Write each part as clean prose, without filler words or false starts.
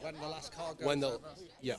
when the last car goes when the over. yeah.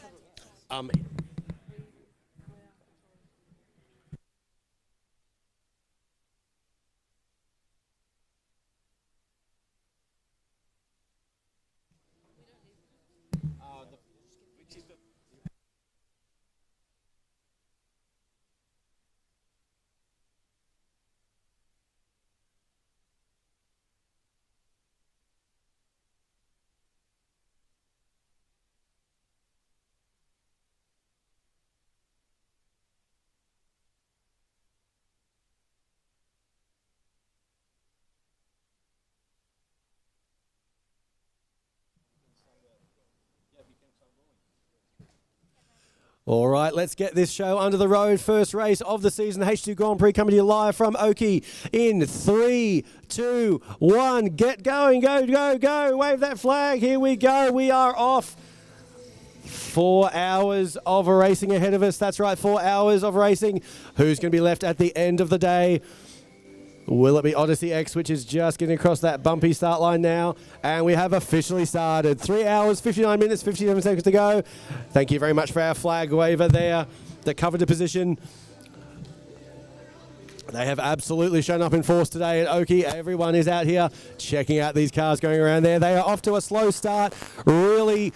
All right, let's get this show under the road. First race of the season, H2 Grand Prix, coming to you live from Oakey in 3, 2, 1. Get going, go, go, go. Wave that flag. Here we go. We are off. 4 hours of racing ahead of us. That's right, 4 hours of racing. Who's going to be left at the end of the day? Will it be Odyssey X, which is just getting across that bumpy start line now? And we have officially started. 3 hours, 59 minutes, 57 seconds to go. Thank you very much for our flag waver there that covered the position. They have absolutely shown up in force today at Oakey. Everyone is out here checking out these cars going around there. They are off to a slow start. Really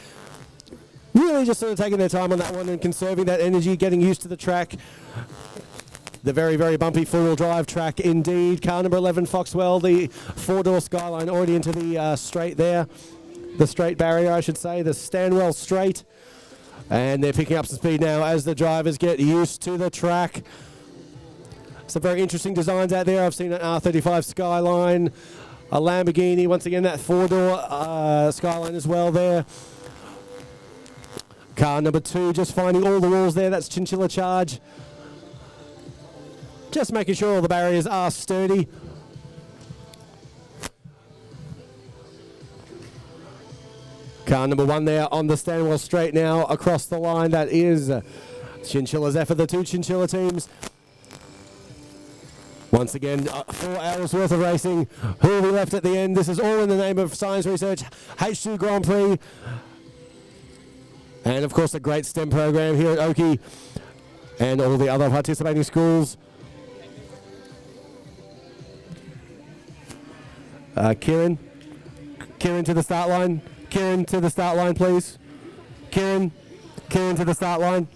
just sort of taking their time on that one and conserving that energy, getting used to the track. The very, very bumpy four-wheel drive track indeed. Car number 11, Foxwell, the four-door Skyline already into the straight there. The straight barrier, I should say, the Stanwell straight. And they're picking up some speed now as the drivers get used to the track. Some very interesting designs out there. I've seen an R35 Skyline, a Lamborghini, once again that four-door Skyline as well there. Car number 2 just finding all the walls there. That's Chinchilla Charge. Just making sure all the barriers are sturdy. Car number 1 there on the Stanwell straight now across the line. That is Chinchilla's effort, the 2 Chinchilla teams. Once again, 4 hours worth of racing. Who will be left at the end? This is all in the name of science research. H2 Grand Prix. And of course, a great STEM program here at Oakey and all the other participating schools. Kieran to the start line. Kieran to the start line, please. Kieran to the start line.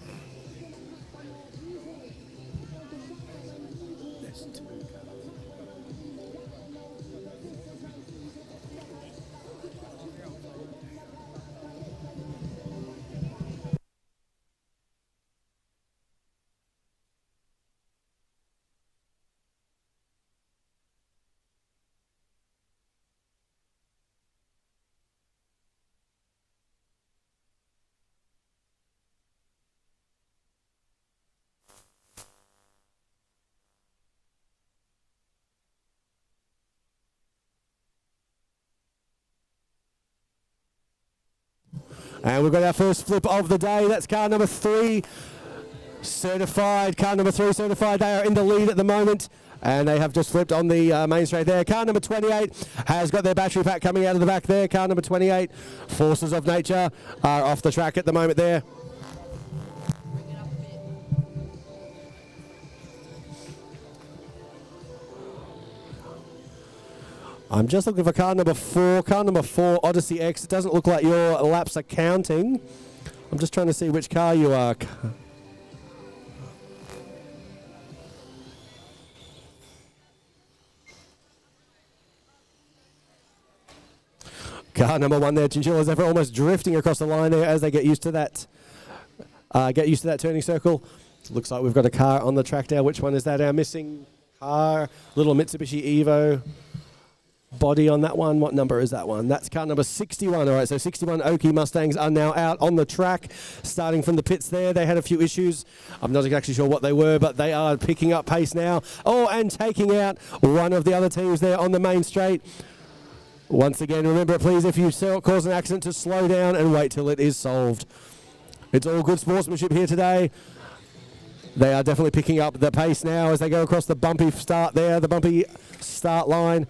And we've got our first flip of the day. That's car number 3 certified. Car number 3 certified. They are in the lead at the moment. And they have just flipped on the main straight there. Car number 28 has got their battery pack coming out of the back there. Car number 28, Forces of Nature, are off the track at the moment there. I'm just looking for car number 4. Car number 4, Odyssey X. It doesn't look like your laps are counting. I'm just trying to see which car you are. Car number 1 there, Chinchilla's effort, almost drifting across the line there as they get used to that. Turning circle. Looks like we've got a car on the track there. Which one is that? Our missing car, little Mitsubishi Evo. Body on that one. What number is that one? That's car number 61. All right, so 61 Oakey Mustangs are now out on the track, starting from the pits there. They had a few issues. I'm not exactly sure what they were, but they are picking up pace now. Oh, and taking out one of the other teams there on the main straight. Once again, remember, please, if you cause an accident, to slow down and wait till it is solved. It's all good sportsmanship here today. They are definitely picking up the pace now as they go across the bumpy start there, the bumpy start line.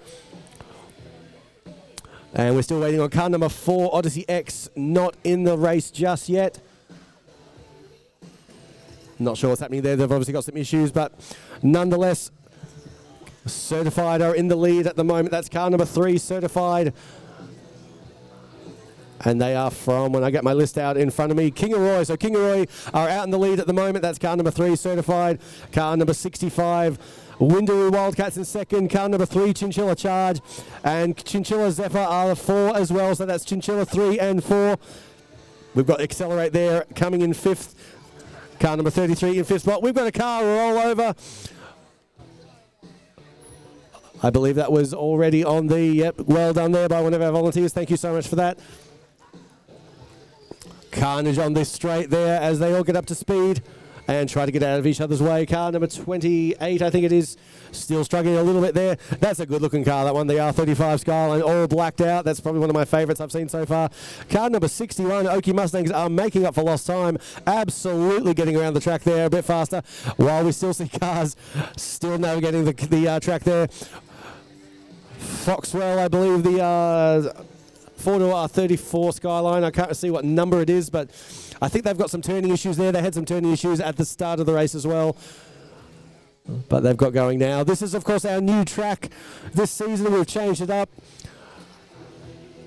And we're still waiting on car number 4, Odyssey X, not in the race just yet. Not sure what's happening there. They've obviously got some issues, but nonetheless, Certified are in the lead at the moment. That's car number 3, Certified. And they are from, when I get my list out in front of me, Kingaroy. So Kingaroy are out in the lead at the moment. That's car number 3, Certified. Car number 65, Windaroo Wildcats in second. Car number 3, Chinchilla Charge. And Chinchilla Zephyr are the 4 as well. So that's Chinchilla 3 and 4. We've got Accelerate there coming in 5th. Car number 33 in 5th spot. We've got a car roll over. I believe that was already on the, yep, well done there by one of our volunteers. Thank you so much for that. Carnage on this straight there as they all get up to speed and try to get out of each other's way. Car number 28, I think it is, still struggling a little bit there. That's a good looking car, that one, the R35 Skyline, all blacked out. That's probably one of my favourites I've seen so far. Car number 61, Okie Mustangs are making up for lost time. Absolutely getting around the track there a bit faster, while we still see cars still navigating the track there. Foxwell, I believe, the 4-34 Skyline. I can't see what number it is, but I think they've got some turning issues there. They had some turning issues at the start of the race as well, but they've got going now. This is, of course, our new track this season. We've changed it up.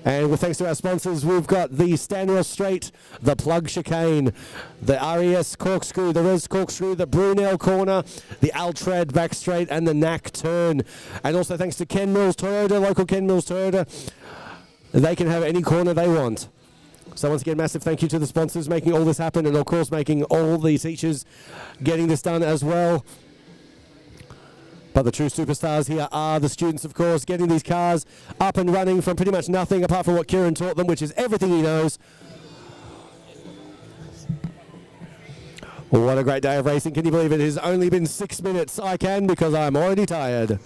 And with thanks to our sponsors, we've got the Stanwell Straight, the Plug Chicane, the RES Corkscrew, the Res Corkscrew, the Brunel Corner, the Altrad Back Straight, and the Knack Turn. And also thanks to Ken Mills Toyota, local Ken Mills Toyota. They can have any corner they want. So once again, massive thank you to the sponsors making all this happen, and of course making all the teachers getting this done as well. But the true superstars here are the students, of course, getting these cars up and running from pretty much nothing apart from what Kieran taught them, which is everything he knows. What a great day of racing. Can you believe it has only been 6 minutes? I can, because I'm already tired.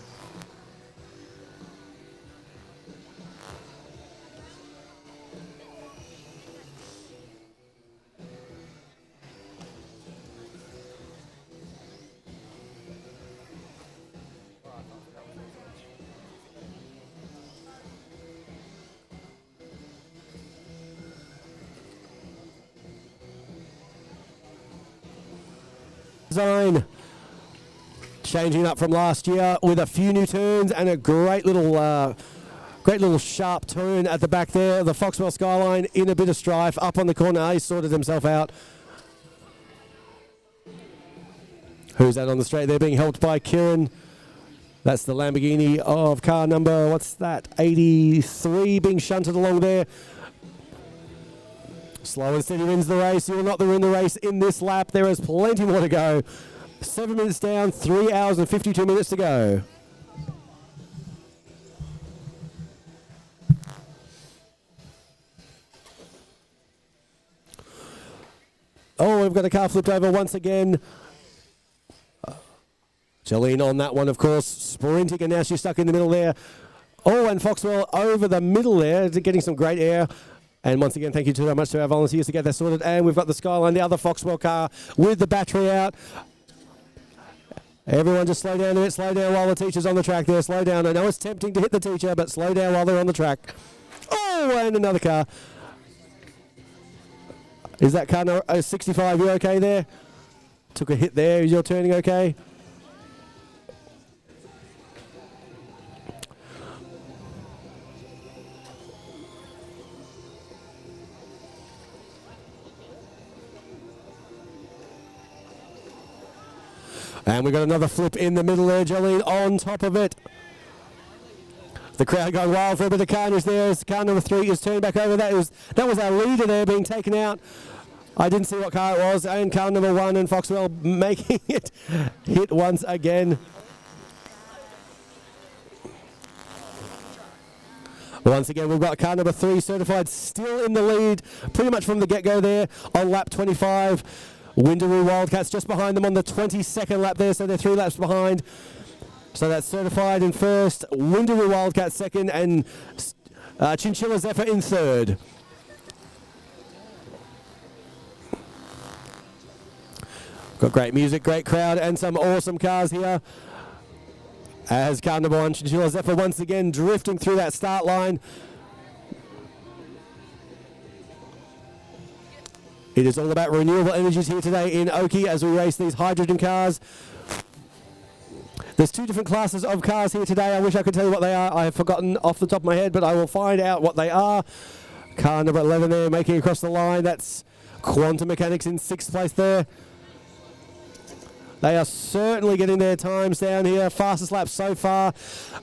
Design changing up from last year with a few new turns and a great little sharp turn at the back there. The Foxwell Skyline in a bit of strife up on the corner. He sorted himself out. Who's that on the straight there being helped by Kieran? That's the Lamborghini of car number, what's that, 83 being shunted along there. Slow and steady wins the race. You will not win the race in this lap. There is plenty more to go. 7 minutes down, 3 hours and 52 minutes to go. Oh, we've got a car flipped over once again. Jolene on that one, of course, sprinting, and now she's stuck in the middle there. Oh, and Foxwell over the middle there, getting some great air. And once again, thank you so much to our volunteers to get that sorted. And we've got the Skyline, the other Foxwell car with the battery out. Everyone just slow down a bit, slow down while the teacher's on the track there, slow down. I know it's tempting to hit the teacher, but slow down while they're on the track. Oh, and another car. Is that car 65, you okay there? Took a hit there, is your turning okay? And we've got another flip in the middle there, Jolene on top of it. The crowd going wild for a bit of carnage there as car number 3 is turned back over. That was our leader there being taken out. I didn't see what car it was. And car number 1 and Foxwell making it hit once again. Once again, we've got car number 3 Certified still in the lead pretty much from the get-go there on lap 25. Windaroo Wildcats just behind them on the 22nd lap there, so they're 3 laps behind. So that's Certified in first, Windaroo Wildcats second, and Chinchilla Zephyr in third. Got great music, great crowd, and some awesome cars here. As car number 1, Chinchilla Zephyr, once again drifting through that start line. It is all about renewable energies here today in Oakey as we race these hydrogen cars. There's two different classes of cars here today. I wish I could tell you what they are. I have forgotten off the top of my head, but I will find out what they are. Car number 11 there, making across the line. That's Quantum Mechanics in 6th place there. They are certainly getting their times down here. Fastest lap so far,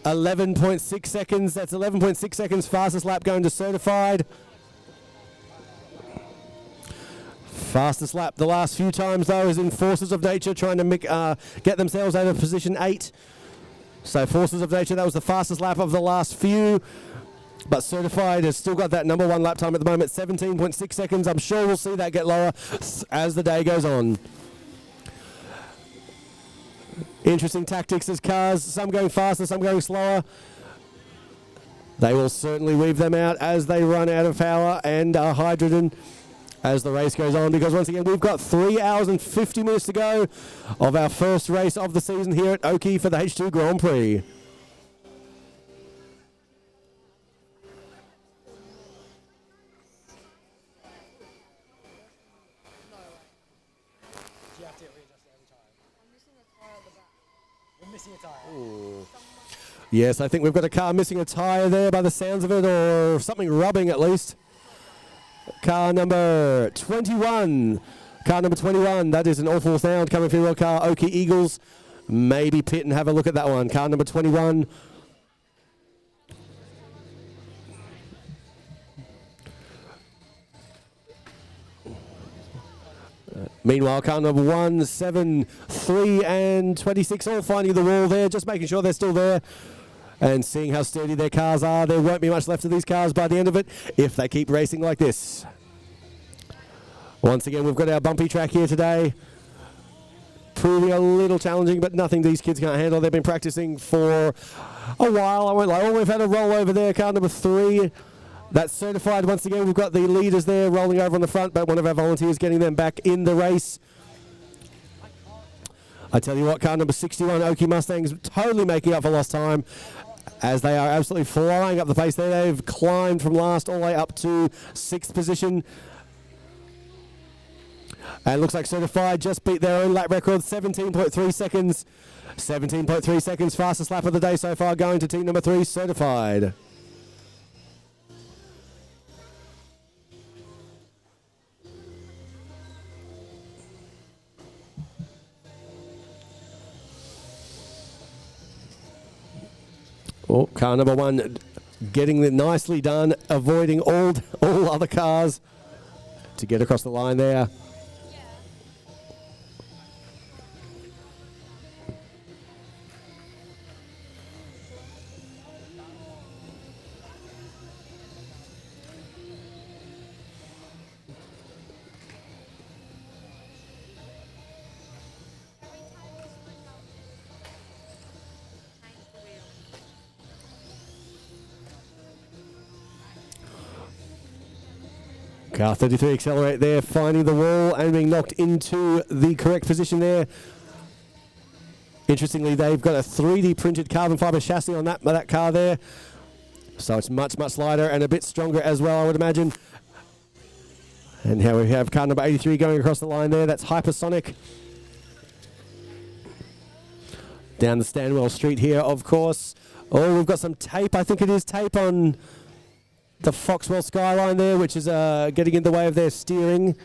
11.6 seconds. That's 11.6 seconds fastest lap going to certified. Fastest lap the last few times, though, is in Forces of Nature trying to get themselves out of position 8. So Forces of Nature, that was the fastest lap of the last few. But certified has still got that number 1 lap time at the moment, 17.6 seconds. I'm sure we'll see that get lower as the day goes on. Interesting tactics as cars, some going faster, some going slower. They will certainly weave them out as they run out of power and hydrogen as the race goes on, because once again we've got 3 hours and 50 minutes to go of our first race of the season here at Oakey for the H2 Grand Prix. Ooh. Yes, I think we've got a car missing a tyre there by the sounds of it, or something rubbing at least. Car number 21. Car number 21. That is an awful sound coming from your car. Oakey Eagles. Maybe pit and have a look at that one. Car number 21. Meanwhile, car number 1, 7, 3 and 26 all finding the wall there, just making sure they're still there and seeing how sturdy their cars are. There won't be much left of these cars by the end of it if they keep racing like this. Once again, we've got our bumpy track here today. Proving a little challenging, but nothing these kids can't handle. They've been practicing for a while. I won't lie. Oh, we've had a roll over there, car number 3. That's certified. Once again, we've got the leaders there rolling over on the front, but one of our volunteers getting them back in the race. I tell you what, car number 61, Oakey Mustangs, totally making up for lost time as they are absolutely flying up the pace there. They've climbed from last all the way up to 6th position. And it looks like certified just beat their own lap record, 17.3 seconds. 17.3 seconds, fastest lap of the day so far, going to team number 3, certified. Oh, car number 1 getting it nicely done, avoiding all other cars to get across the line there. Car 33 accelerate there, finding the wall and being knocked into the correct position there. Interestingly, they've got a 3D printed carbon fiber chassis on that car there. So it's much, much lighter and a bit stronger as well, I would imagine. And here we have car number 83 going across the line there. That's Hypersonic. Down the Stanwell Street here, of course. Oh, we've got some tape. I think it is tape on the Foxwell skyline there, which is getting in the way of their steering.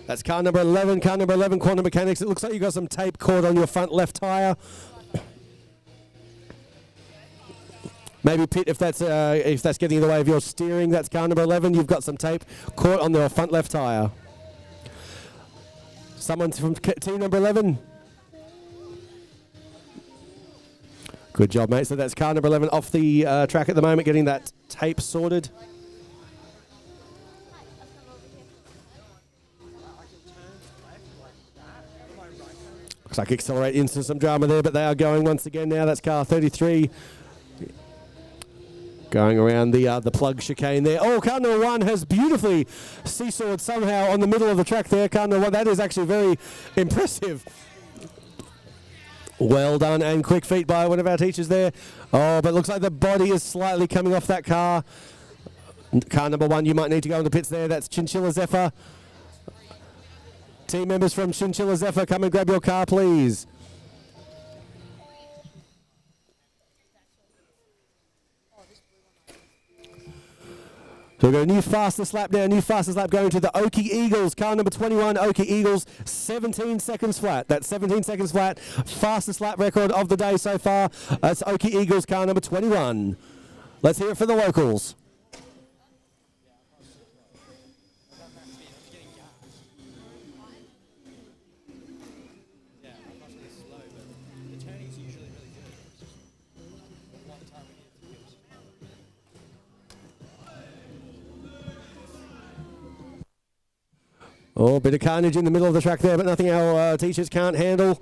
That's car number 11, Quantum Mechanics. It looks like you've got some tape caught on your front left tyre. Maybe pit if that's getting in the way of your steering. That's car number 11. You've got some tape caught on your front left tyre. Someone from team number 11. Good job, mate. So that's car number 11 off the track at the moment, getting that tape sorted. Looks like accelerate into some drama there, but they are going once again now. That's car 33. Going around the plug chicane there. Oh, car number 1 has beautifully seesawed somehow on the middle of the track there. Car number 1, that is actually very impressive. Well done and quick feet by one of our teachers there. Oh, but it looks like the body is slightly coming off that car. Car number 1, you might need to go in the pits there. That's Chinchilla Zephyr. Team members from Chinchilla Zephyr, come and grab your car, please. So we've got a new fastest lap now, new fastest lap going to the Oakey Eagles. Car number 21, Oakey Eagles, 17 seconds flat. That's 17 seconds flat, fastest lap record of the day so far. That's Oakey Eagles, car number 21. Let's hear it for the locals. Oh, a bit of carnage in the middle of the track there, but nothing our teachers can't handle.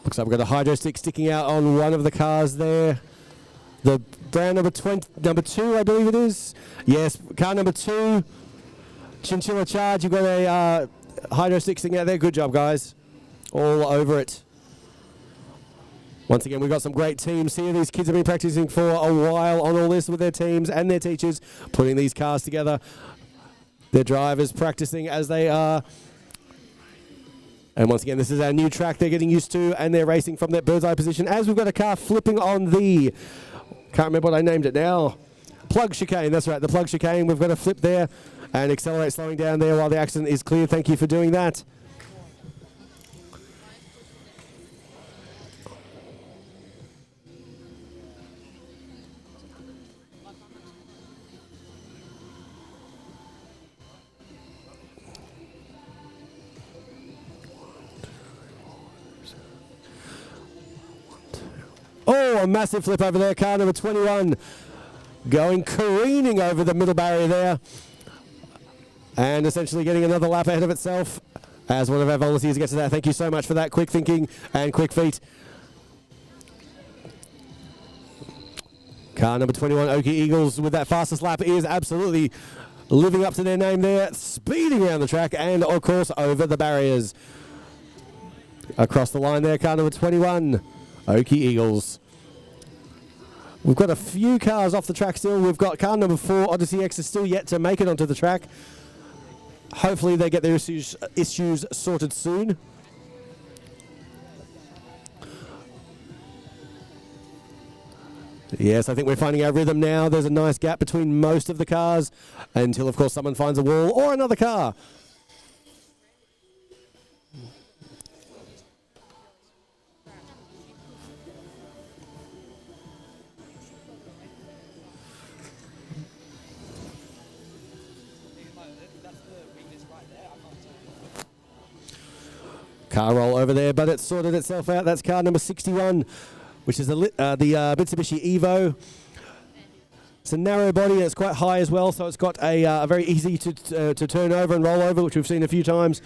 Looks like we've got a hydro stick sticking out on one of the cars there. The brown number 2, I believe it is. Yes, car number 2, Chinchilla Charge. You've got a hydro stick sticking out there. Good job, guys. All over it. Once again, we've got some great teams here. These kids have been practicing for a while on all this with their teams and their teachers, putting these cars together. Their drivers practicing as they are. And once again, this is our new track they're getting used to, and they're racing from that bird's eye position as we've got a car flipping on the, can't remember what I named it now, plug chicane. That's right, the plug chicane. We've got a flip there and accelerate, slowing down there while the accident is clear. Thank you for doing that. Oh, a massive flip over there. Car number 21 going careening over the middle barrier there. And essentially getting another lap ahead of itself as one of our volunteers gets to that. Thank you so much for that quick thinking and quick feet. Car number 21, Oakey Eagles, with that fastest lap is absolutely living up to their name there. Speeding around the track and, of course, over the barriers. Across the line there, car number 21. Oakey Eagles. We've got a few cars off the track still. We've got car number 4, Odyssey X, is still yet to make it onto the track. Hopefully they get their issues sorted soon. Yes, I think we're finding our rhythm now. There's a nice gap between most of the cars until, of course, someone finds a wall or another car. Car roll over there, but it's sorted itself out. That's car number 61, which is the Mitsubishi Evo. It's a narrow body and it's quite high as well, so it's got a very easy to turn over and roll over, which we've seen a few times.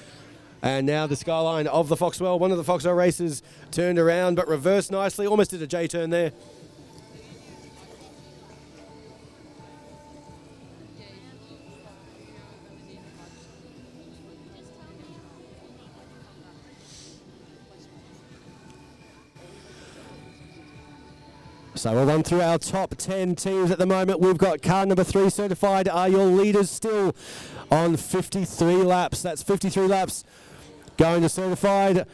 And now the skyline of the Foxwell. One of the Foxwell racers turned around but reversed nicely, almost did a J-turn there. So we'll run through our top 10 teams at the moment. We've got car number 3 certified are your leaders still on 53 laps. That's 53 laps going to certified.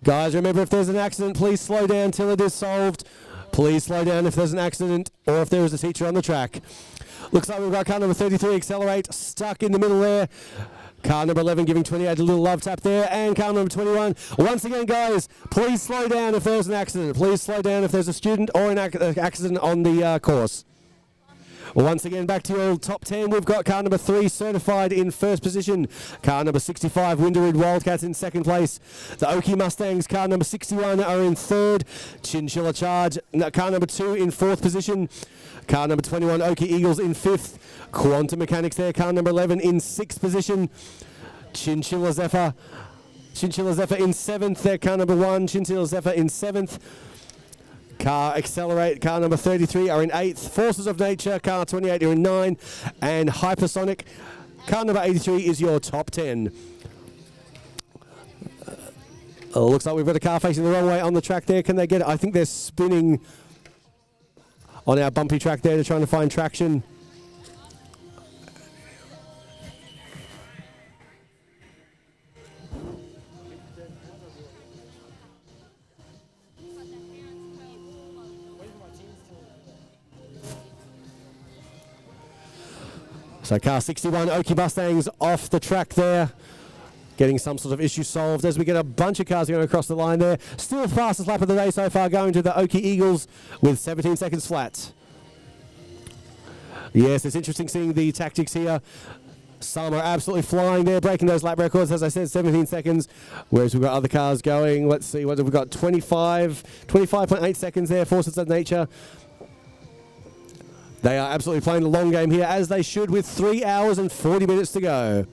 Guys, remember, if there's an accident, please slow down till it is solved. Please slow down if there's an accident or if there is a teacher on the track. Looks like we've got car number 33, Accelerate, stuck in the middle there. Car number 11 giving 28 a little love tap there, and car number 21. Once again, guys, please slow down if there's an accident. Please slow down if there's a student or an accident on the course. Once again, back to your top 10. We've got car number 3 certified in first position. Car number 65, Winderwood Wildcats in second place. The Oakey Mustangs, car number 61, are in third. Chinchilla Charge, car number 2 in fourth position. Car number 21, Oakey Eagles in fifth. Quantum Mechanics there, car number 11 in sixth position. Chinchilla Zephyr in seventh there, car number 1. Chinchilla Zephyr in seventh. Car Accelerate, car number 33 are in 8th. Forces of Nature, car 28 are in 9. And Hypersonic car number 83 is your top 10. Looks like we've got a car facing the wrong way on the track there. Can they get it? I think they're spinning on our bumpy track there. They're trying to find traction. So car 61, Oki Mustangs off the track there, getting some sort of issue solved as we get a bunch of cars going across the line there. Still fastest lap of the day so far, going to the Oki Eagles with 17 seconds flat. Yes, it's interesting seeing the tactics here. Some are absolutely flying there, breaking those lap records, as I said, 17 seconds, whereas we've got other cars going. Let's see, what have we got? 25.8 seconds there, Forces of Nature. They are absolutely playing the long game here, as they should, with 3 hours and 40 minutes to go.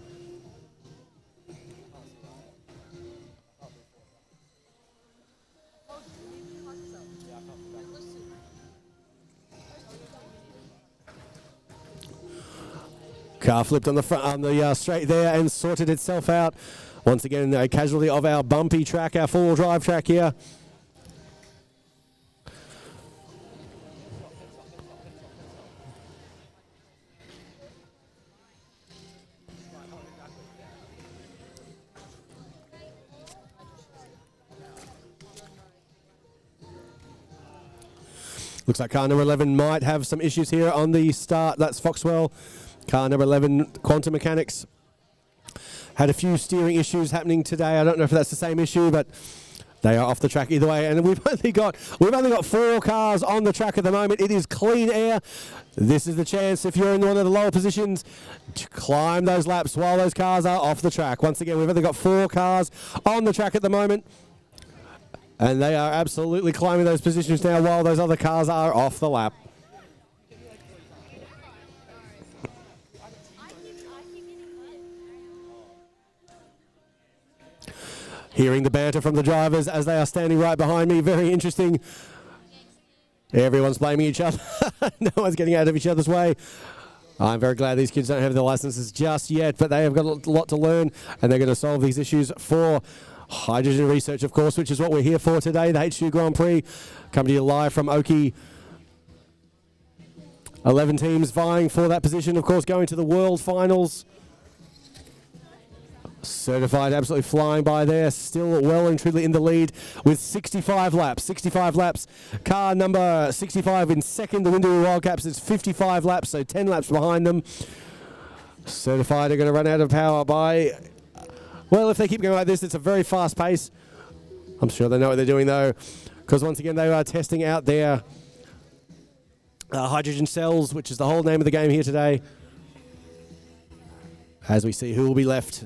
Car flipped on the front, on the straight there, and sorted itself out. Once again, a casualty of our bumpy track, our four-wheel drive track here. Looks like car number 11 might have some issues here on the start. That's Foxwell. Car number 11, Quantum Mechanics. Had a few steering issues happening today. I don't know if that's the same issue, but they are off the track either way. And we've only got 4 cars on the track at the moment. It is clean air. This is the chance, if you're in one of the lower positions, to climb those laps while those cars are off the track. Once again, we've only got 4 cars on the track at the moment. And they are absolutely climbing those positions now while those other cars are off the lap. Hearing the banter from the drivers as they are standing right behind me. Very interesting. Everyone's blaming each other. No one's getting out of each other's way. I'm very glad these kids don't have their licenses just yet, but they have got a lot to learn, and they're going to solve these issues for hydrogen research, of course, which is what we're here for today. The H2 Grand Prix coming to you live from Oki. 11 teams vying for that position, of course, going to the World Finals. Certified absolutely flying by there, still well and truly in the lead with 65 laps. 65 laps. Car number 65 in second, the Window Wildcats is 55 laps, so 10 laps behind them. Certified are going to run out of power by, well, if they keep going like this, it's a very fast pace. I'm sure they know what they're doing though, because once again they are testing out their hydrogen cells, which is the whole name of the game here today, as we see who will be left.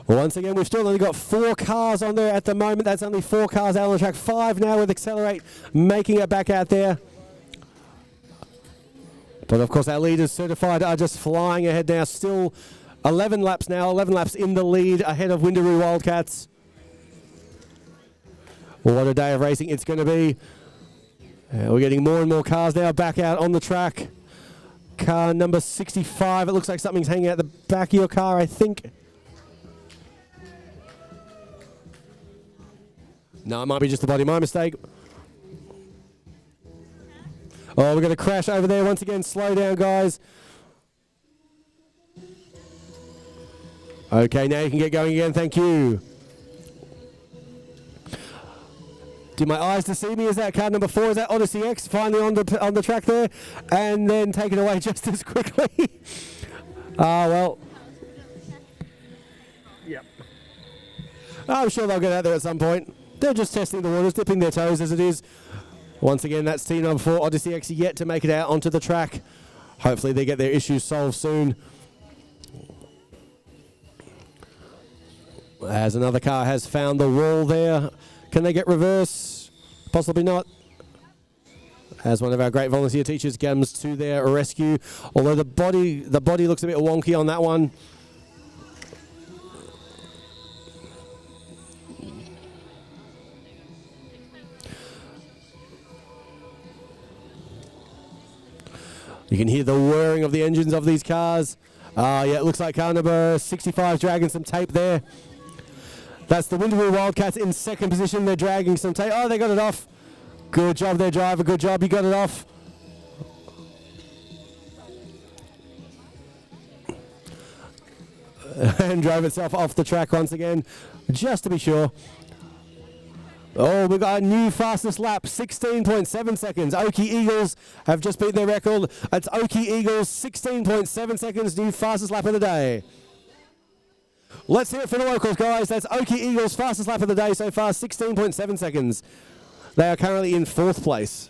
Once again, we've still only got 4 cars on there at the moment. That's only 4 cars out on the track. 5 now with Accelerate making it back out there. But of course, our leaders, Certified, are just flying ahead now. Still 11 laps now. 11 laps in the lead ahead of Windaroo Wildcats. Well, what a day of racing it's going to be. We're getting more and more cars now back out on the track. Car number 65. It looks like something's hanging out the back of your car, I think. No, it might be just the body. My mistake. Oh, we're going to crash over there once again. Slow down, guys. Okay, now you can get going again. Thank you. Did my eyes deceive me? Is that car number 4? Is that Odyssey X finally on the track there? And then taken away just as quickly. Well. Yep. I'm sure they'll get out there at some point. They're just testing the waters, dipping their toes as it is. Once again, that's team number 4, Odyssey X, yet to make it out onto the track. Hopefully they get their issues solved soon. As another car has found the wall there. Can they get reverse? Possibly not. As one of our great volunteer teachers comes to their rescue. Although the body looks a bit wonky on that one. You can hear the whirring of the engines of these cars. Yeah, it looks like car number 65 is dragging some tape there. That's the Windermere Wildcats in second position. They're dragging some tape. Oh, they got it off. Good job there, driver. Good job. You got it off. And drove itself off the track once again, just to be sure. Oh, we've got a new fastest lap, 16.7 seconds. Oakey Eagles have just beat their record. It's Oakey Eagles, 16.7 seconds, new fastest lap of the day. Let's hear it for the locals, guys. That's Oakey Eagles' fastest lap of the day so far, 16.7 seconds. They are currently in 4th place.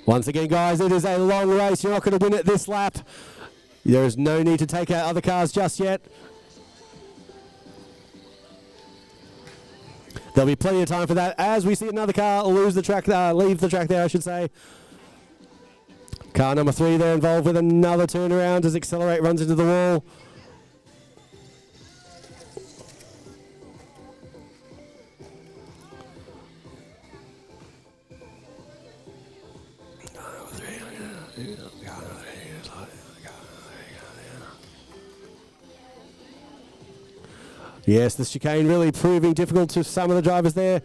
Once again, guys, it is a long race. You're not going to win it this lap. There is no need to take out other cars just yet. There'll be plenty of time for that as we see another car leave the track there, I should say. Car number 3 there involved with another turnaround as Accelerate runs into the wall. Yes, the chicane really proving difficult to some of the drivers there.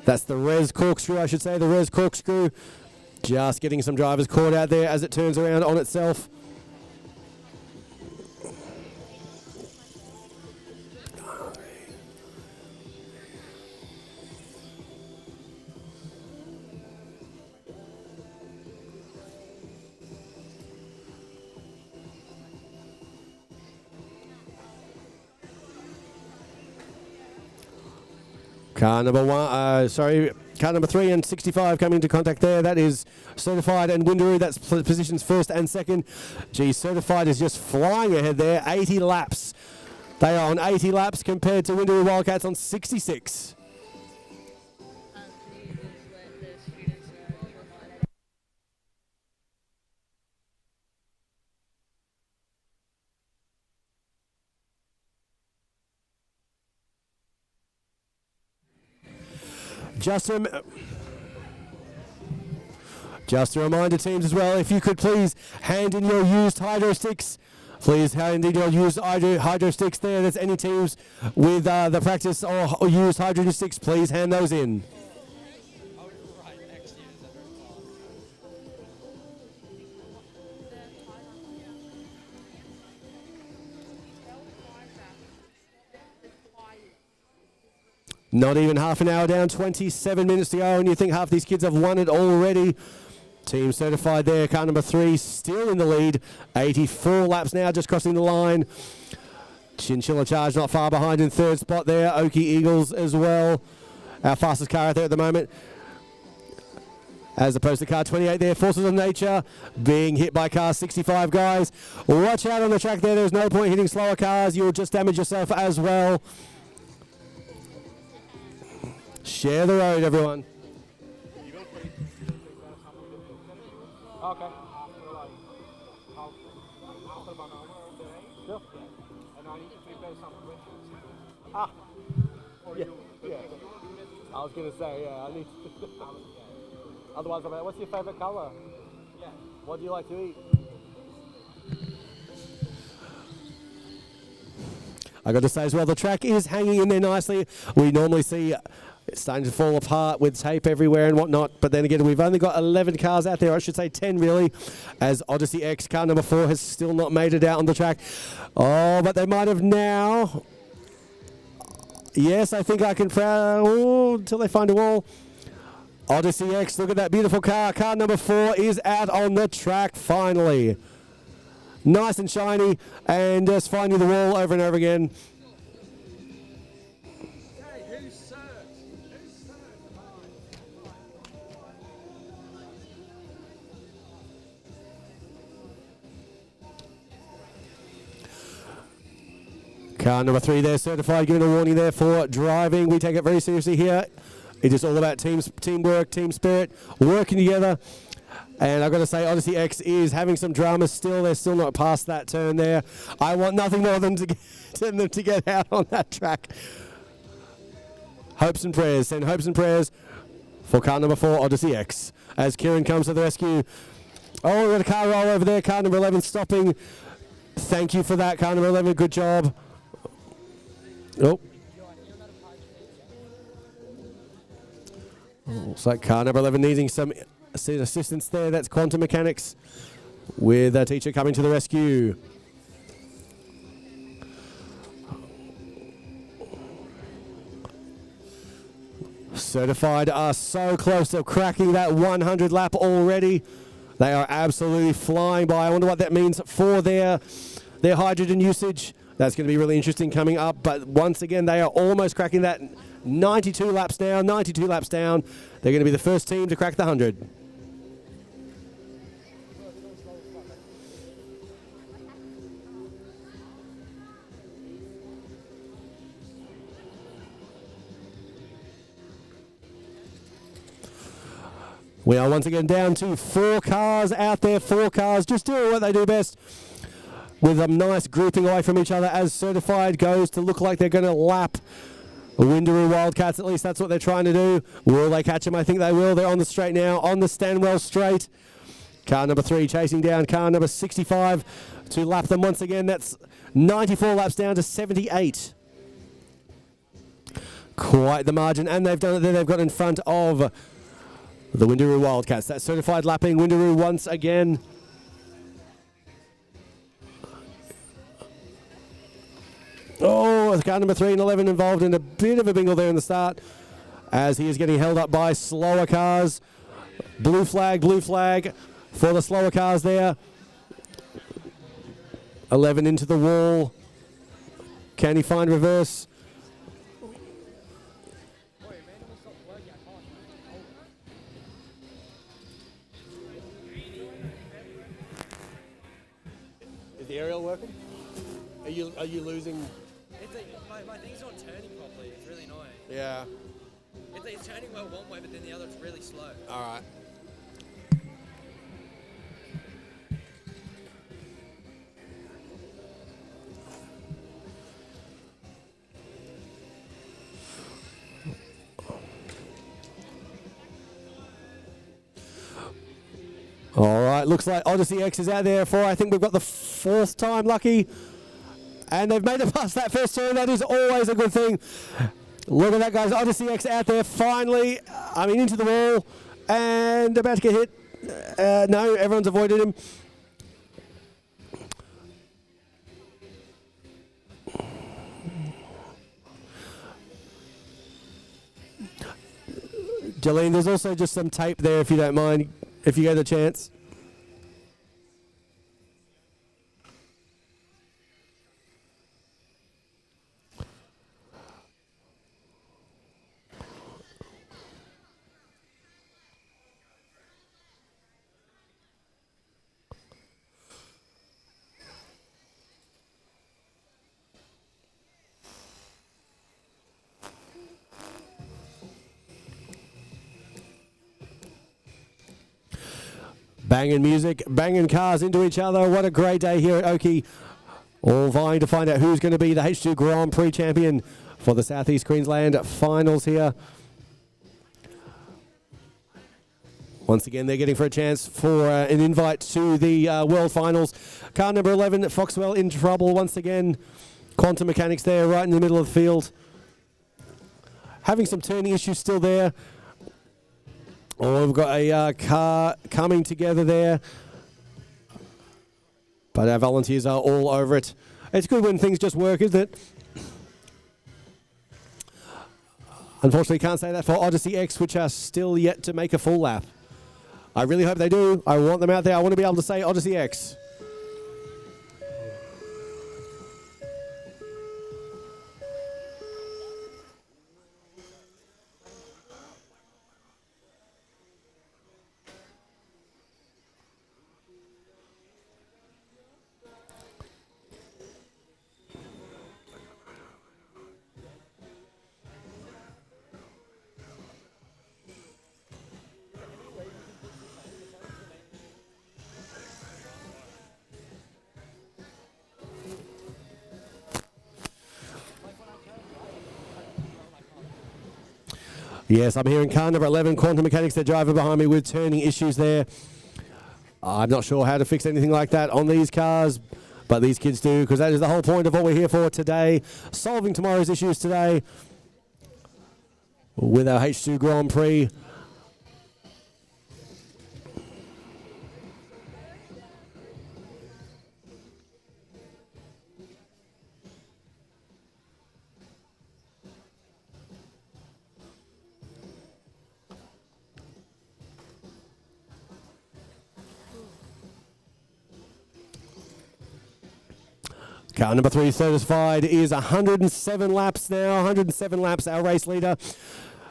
That's the Res Corkscrew, I should say, the Res Corkscrew. Just getting some drivers caught out there as it turns around on itself. Car number 3 and 65 coming into contact there. That is Certified and Windaroo. That's positions 1st and 2nd. Gee, Certified is just flying ahead there. 80 laps. They are on 80 laps compared to Windaroo Wildcats on 66. Just a reminder, teams, as well, if you could please hand in your used hydro sticks. Please hand in your used hydro sticks there. There's any teams with the practice or used hydro sticks, please hand those in. Not even half an hour down, 27 minutes to go, and you think half these kids have won it already. Team Certified there, car number 3 still in the lead. 84 laps now, just crossing the line. Chinchilla Charge not far behind in 3rd spot there. Oakey Eagles as well. Our fastest car out there at the moment. As opposed to car 28 there, Forces of Nature being hit by car 65, guys. Watch out on the track there. There's no point hitting slower cars. You'll just damage yourself as well. Share the road, everyone. Okay. Yeah. I was going to say, yeah, I need to. Otherwise, what's your favourite colour? Yeah. What do you like to eat? I got to say as well, the track is hanging in there nicely. We normally see it's starting to fall apart with tape everywhere and whatnot, but then again, we've only got 11 cars out there, I should say 10 really, as Odyssey X, car number 4, has still not made it out on the track. Oh, but they might have now. Yes, I think I can, until they find a wall. Odyssey X, look at that beautiful car. Car number 4 is out on the track finally. Nice and shiny, and just finding the wall over and over again. Car number 3 there, certified, giving a warning there for driving. We take it very seriously here. It is all about teamwork, team spirit, working together. And I've got to say, Odyssey X is having some drama still. They're still not past that turn there. I want nothing more than them to get out on that track. Hopes and prayers. Send hopes and prayers for car number 4, Odyssey X. As Kieran comes to the rescue. Oh, we've got a car roll over there. Car number 11 stopping. Thank you for that, car number 11. Good job. Oh. Looks like car number 11 needing some assistance there. That's Quantum Mechanics with a teacher coming to the rescue. Certified are so close to cracking that 100 lap already. They are absolutely flying by. I wonder what that means for their hydrogen usage. That's going to be really interesting coming up. But once again, they are almost cracking that 92 laps down. 92 laps down. They're going to be the first team to crack the 100. We are once again down to 4 cars out there. 4 cars just doing what they do best, with a nice grouping away from each other as Certified goes to look like they're going to lap Windaroo Wildcats. At least that's what they're trying to do. Will they catch them? I think they will. They're on the straight now, on the Stanwell straight. Car number 3 chasing down car number 65 to lap them once again. That's 94 laps down to 78. Quite the margin, and they've done it there. They've got in front of the Windaroo Wildcats. That's Certified lapping Windaroo once again. Oh, car number 3 and 11 involved in a bit of a bingle there in the start, as he is getting held up by slower cars. Blue flag for the slower cars there. 11 into the wall. Can he find reverse? Is the aerial working? Are you losing? My thing's not turning properly. It's really annoying. Yeah. It's turning well one way, but then the other it's really slow. All right. All right, looks like Odyssey X is out there for, I think we've got the 4th time lucky. And they've made it past that first turn. That is always a good thing. Look at that, guys. Odyssey X out there finally. Into the wall. And about to get hit. No, everyone's avoided him. Jolene, there's also just some tape there if you don't mind, if you get the chance. Banging music, banging cars into each other. What a great day here at Oakey. All vying to find out who's going to be the H2 Grand Prix champion for the Southeast Queensland finals here. Once again, they're getting for a chance for an invite to the World Finals. Car number 11, Foxwell, in trouble once again. Quantum Mechanics there, right in the middle of the field. Having some turning issues still there. Oh, we've got a car coming together there. But our volunteers are all over it. It's good when things just work, isn't it? Unfortunately, can't say that for Odyssey X, which are still yet to make a full lap. I really hope they do. I want them out there. I want to be able to say Odyssey X. Yes, I'm hearing car number 11, Quantum Mechanics, their driver behind me with turning issues there. I'm not sure how to fix anything like that on these cars, but these kids do, because that is the whole point of what we're here for today, solving tomorrow's issues today with our H2 Grand Prix. Car number 3 certified is 107 laps now. 107 laps, our race leader.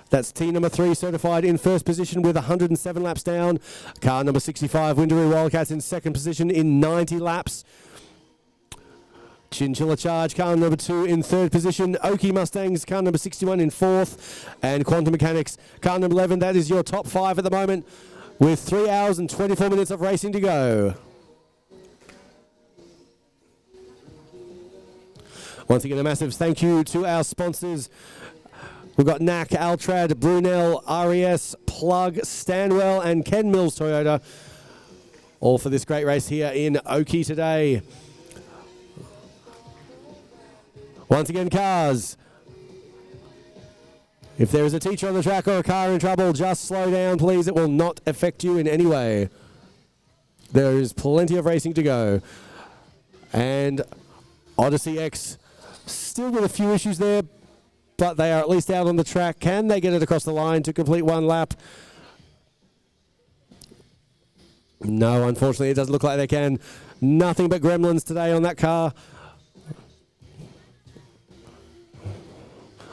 That's team number 3 certified in first position with 107 laps down. Car number 65, Windaroo Wildcats, in second position in 90 laps. Chinchilla Charge, car number 2 in third position. Okie Mustangs, car number 61 in fourth. And Quantum Mechanics, car number 11. That is your top 5 at the moment with 3 hours and 24 minutes of racing to go. Once again, a massive thank you to our sponsors. We've got NAC, Altrad, Brunel, RES, Plug, Stanwell, and Ken Mills Toyota, all for this great race here in Oakey today. Once again, cars. If there is a teacher on the track or a car in trouble, just slow down, please. It will not affect you in any way. There is plenty of racing to go. And Odyssey X, still with a few issues there, but they are at least out on the track. Can they get it across the line to complete one lap? No, unfortunately, it doesn't look like they can. Nothing but gremlins today on that car.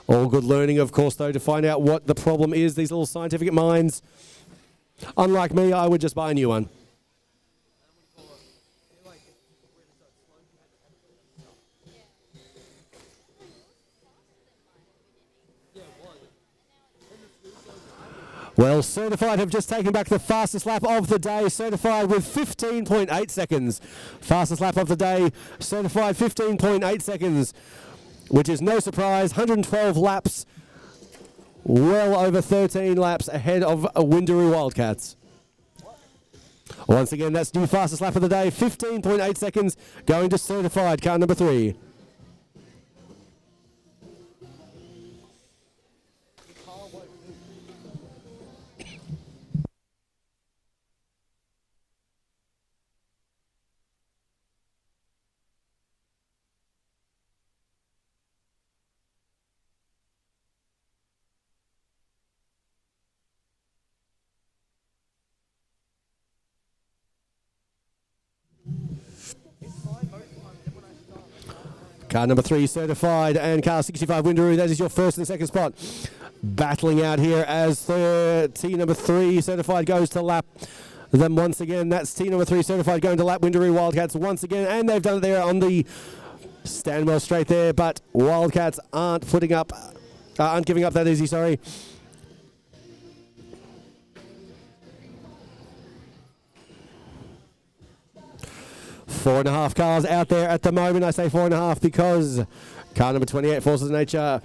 All good learning, of course, though, to find out what the problem is. These little scientific minds. Unlike me, I would just buy a new one. Well, Certified have just taken back the fastest lap of the day. Certified with 15.8 seconds. Fastest lap of the day. Certified 15.8 seconds, which is no surprise. 112 laps, well over 13 laps ahead of Windaroo Wildcats. Once again, that's new fastest lap of the day. 15.8 seconds going to Certified, car number 3. Car number 3 Certified and car 65 Windaroo, that is your first and second spot. Battling out here as team number 3 Certified goes to lap them once again. That's team number 3 Certified going to lap Windaroo Wildcats once again, and they've done it there on the Stanwell straight there, but Wildcats aren't giving up that easy, sorry. Four and a half cars out there at the moment. I say 4.5 because car number 28, Forces of Nature,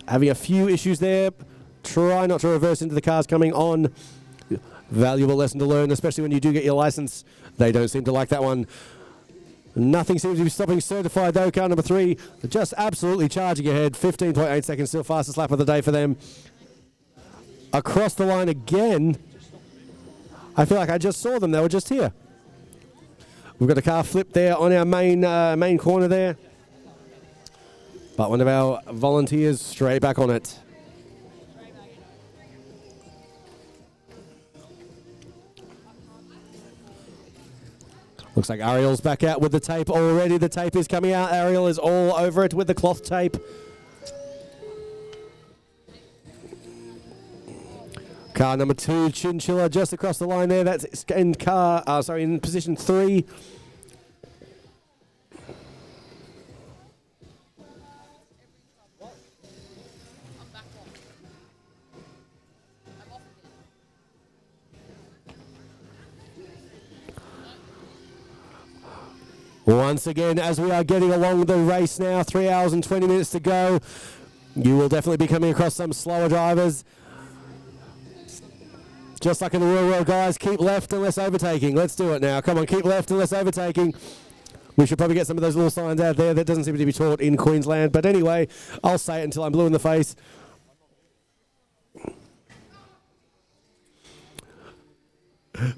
having a few issues there. Try not to reverse into the cars coming on. Valuable lesson to learn, especially when you do get your license. They don't seem to like that one. Nothing seems to be stopping Certified though. Car number 3 just absolutely charging ahead. 15.8 seconds, still fastest lap of the day for them. Across the line again. I feel like I just saw them. They were just here. We've got a car flip there on our main corner there. But one of our volunteers straight back on it. Looks like Ariel's back out with the tape already. The tape is coming out. Ariel is all over it with the cloth tape. Car number 2, Chinchilla, just across the line there. That's in in position 3. Once again, as we are getting along the race now, 3 hours and 20 minutes to go, you will definitely be coming across some slower drivers. Just like in the real world, guys, keep left and less overtaking. Let's do it now. Come on, keep left and less overtaking. We should probably get some of those little signs out there. That doesn't seem to be taught in Queensland. But anyway, I'll say it until I'm blue in the face.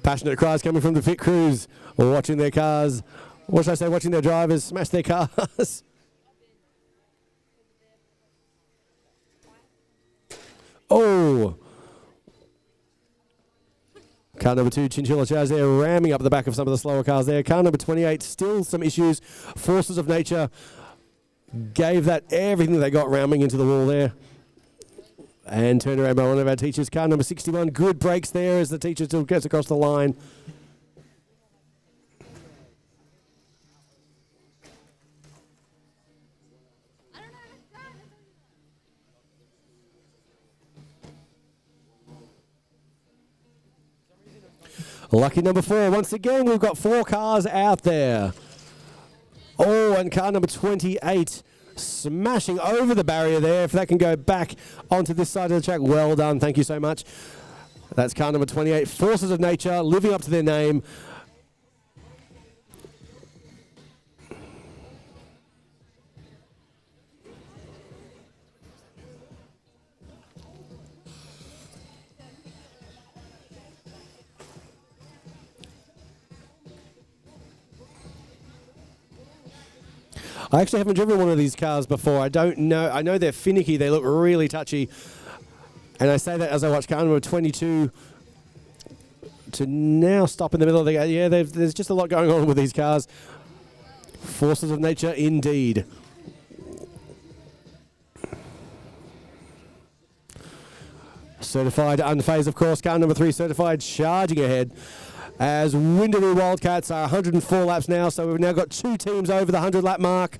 Passionate cries coming from the pit crews, watching their cars. What should I say? Watching their drivers smash their cars. Oh. Car number 2, Chinchilla Chaz there, ramming up the back of some of the slower cars there. Car number 28, still some issues. Forces of nature gave that everything they got, ramming into the wall there. And turned around by one of our teachers. Car number 61, good brakes there as the teacher still gets across the line. Lucky number 4. Once again, we've got 4 cars out there. Oh, and car number 28 smashing over the barrier there. If that can go back onto this side of the track, well done. Thank you so much. That's car number 28. Forces of nature, living up to their name. I actually haven't driven one of these cars before. I don't know. I know they're finicky. They look really touchy. And I say that as I watch car number 22 to now stop in the middle of the... Yeah, there's just a lot going on with these cars. Forces of nature, indeed. Certified unfazed, of course. Car number 3, certified, charging ahead. As Windaroo Wildcats are 104 laps now, so we've now got 2 teams over the 100-lap mark.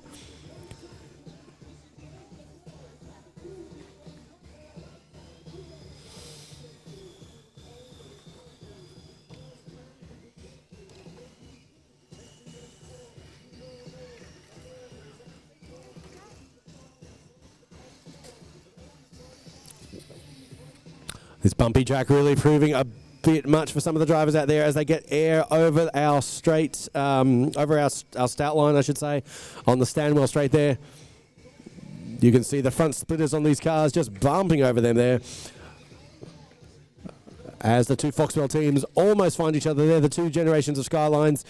This bumpy track really proving a bit much for some of the drivers out there as they get air over our straight, over our stout line, I should say, on the Stanwell straight there. You can see the front splitters on these cars just bumping over them there. As the 2 Foxwell teams almost find each other there, the 2 generations of Skylines,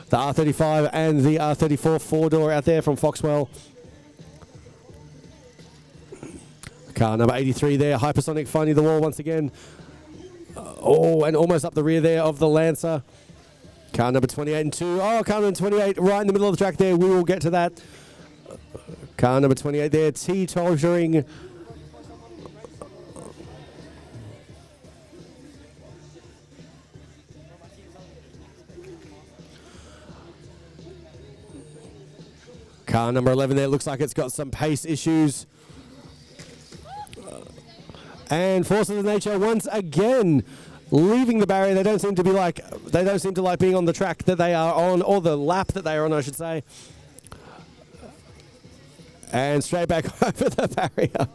the R35 and the R34 4-door out there from Foxwell. Car number 83 there, Hypersonic finding the wall once again. Oh, and almost up the rear there of the Lancer. Car number 28 and 2. Oh, car number 28 right in the middle of the track there. We will get to that. Car number 28 there, teetotering. Car number 11 there looks like it's got some pace issues. And Forces of Nature once again leaving the barrier. They don't seem to like being on the track that they are on, or the lap that they are on, I should say. And straight back over the barrier.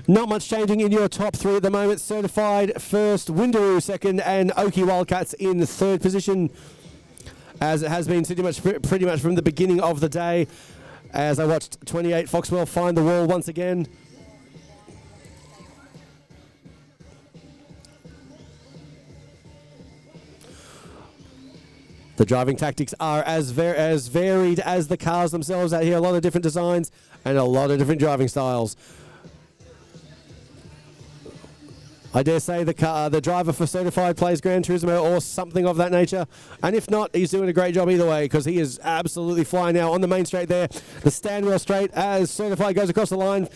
Not much changing in your top 3 at the moment. Certified first, Windaroo second, and Oki Wildcats in 3rd position, as it has been pretty much from the beginning of the day. As I watched 28 Foxwell find the wall once again. The driving tactics are as varied as the cars themselves out here. A lot of different designs and a lot of different driving styles. I dare say the driver for Certified plays Gran Turismo or something of that nature. And if not, he's doing a great job either way, because he is absolutely flying now on the main straight there. The Stanwell straight as Certified goes across the line.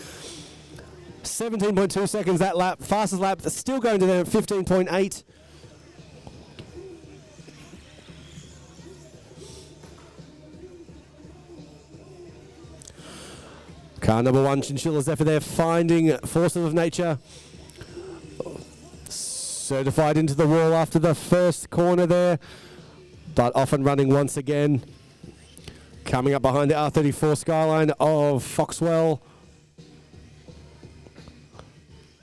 17.2 seconds that lap. Fastest lap, still going to them at 15.8. Car number 1, Chinchilla Zephyr there, finding Forces of Nature. Certified into the wall after the first corner there, but off and running once again. Coming up behind the R34 Skyline of Foxwell.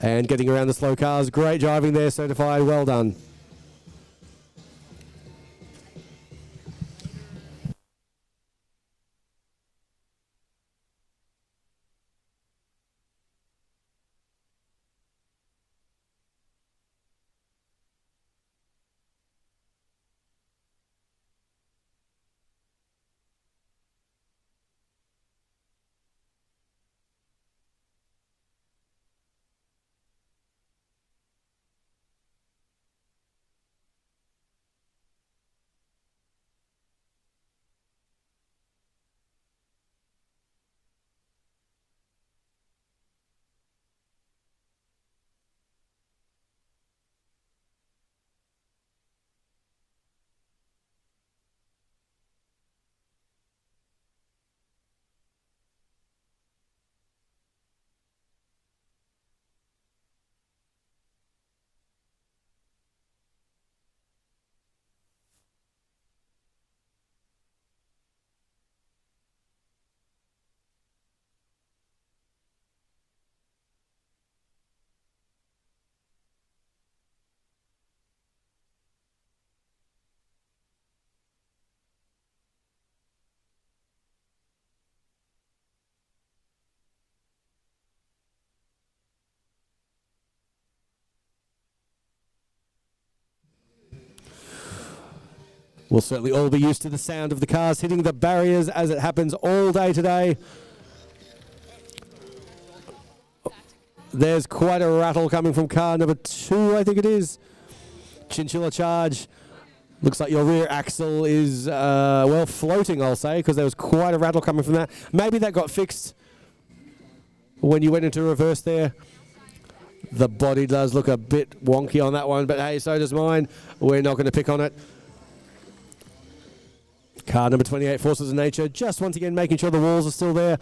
And getting around the slow cars. Great driving there, Certified. Well done. We'll certainly all be used to the sound of the cars hitting the barriers as it happens all day today. There's quite a rattle coming from car number 2, I think it is. Chinchilla Charge. Looks like your rear axle is, well, floating, I'll say, because there was quite a rattle coming from that. Maybe that got fixed when you went into reverse there. The body does look a bit wonky on that one, but hey, so does mine. We're not going to pick on it. Car number 28, Forces of Nature, just once again making sure the walls are still there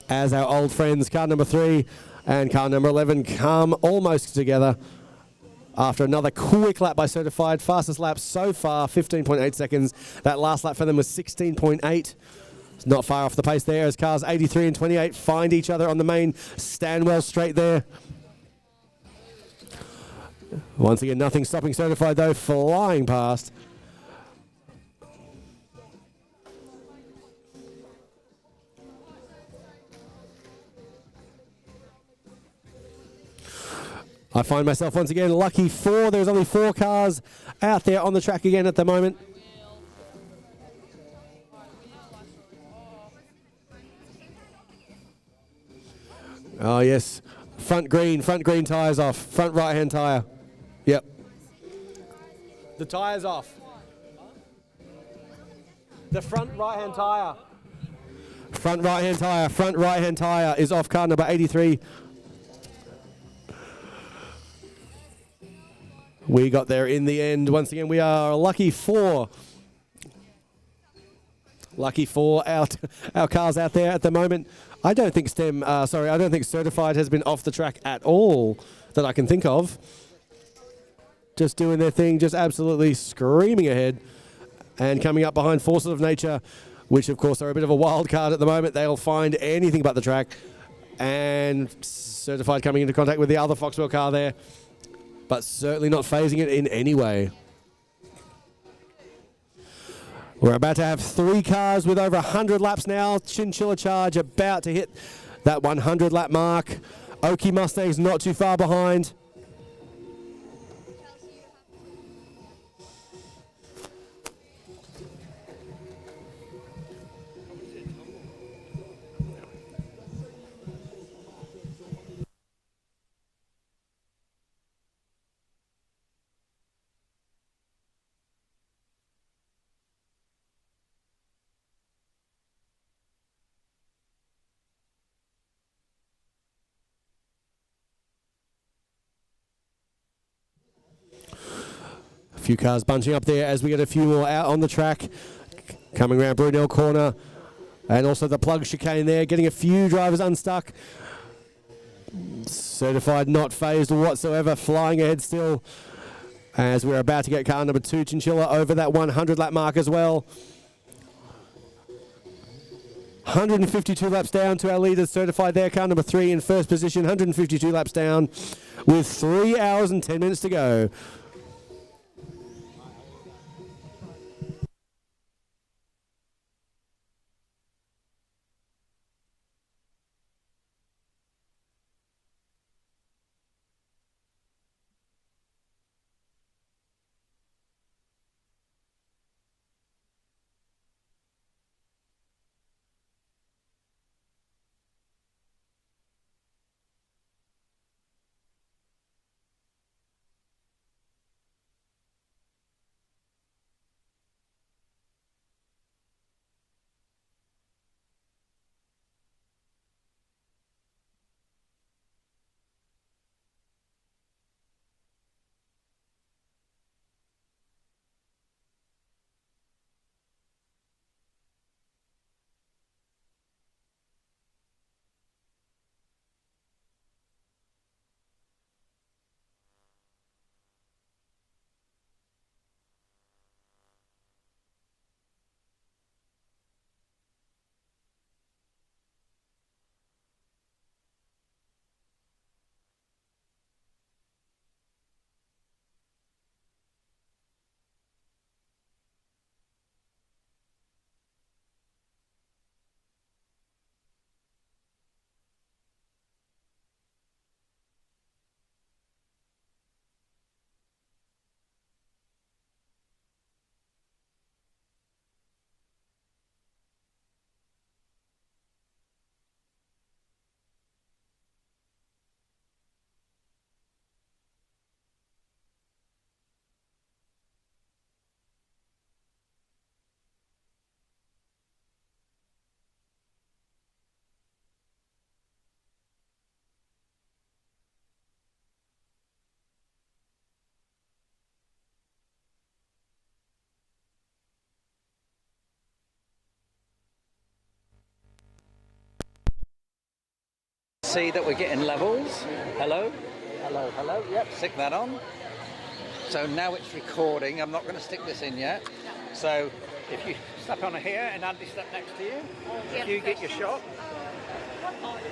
as our old friends, car number 3 and car number 11 come almost together after another quick lap by Certified. Fastest lap so far, 15.8 seconds. That last lap for them was 16.8. It's not far off the pace there as cars 83 and 28 find each other on the main Stanwell straight there. Once again, nothing stopping Certified though, flying past. I find myself once again lucky 4. There's only 4 cars out there on the track again at the moment. Oh yes, front green tyres off, front right hand tyre. Yep. The tyre's off. The front right hand tyre. Front right hand tyre is off car number 83. We got there in the end. Once again, we are lucky 4. Lucky 4 out our cars out there at the moment. I don't think I don't think Certified has been off the track at all that I can think of. Just doing their thing, just absolutely screaming ahead and coming up behind Forces of Nature, which of course are a bit of a wild card at the moment. They'll find anything but the track. And Certified coming into contact with the other Foxwell car there, but certainly not phasing it in any way. We're about to have 3 cars with over 100 laps now. Chinchilla Charge about to hit that 100 lap mark. Okie Mustang's not too far behind. A few cars bunching up there as we get a few more out on the track. Coming around Brunel Corner. And also the plug chicane there, getting a few drivers unstuck. Certified not phased whatsoever, flying ahead still. As we're about to get car number 2, Chinchilla, over that 100 lap mark as well. 152 laps down to our leaders, certified there. Car number 3 in first position, 152 laps down with 3 hours and 10 minutes to go. See that we're getting levels. Hello, hello, hello. Yep, stick that on. So now it's recording. I'm not going to stick this in yet. So if you step on here and Andy step next to you, if you get your shot.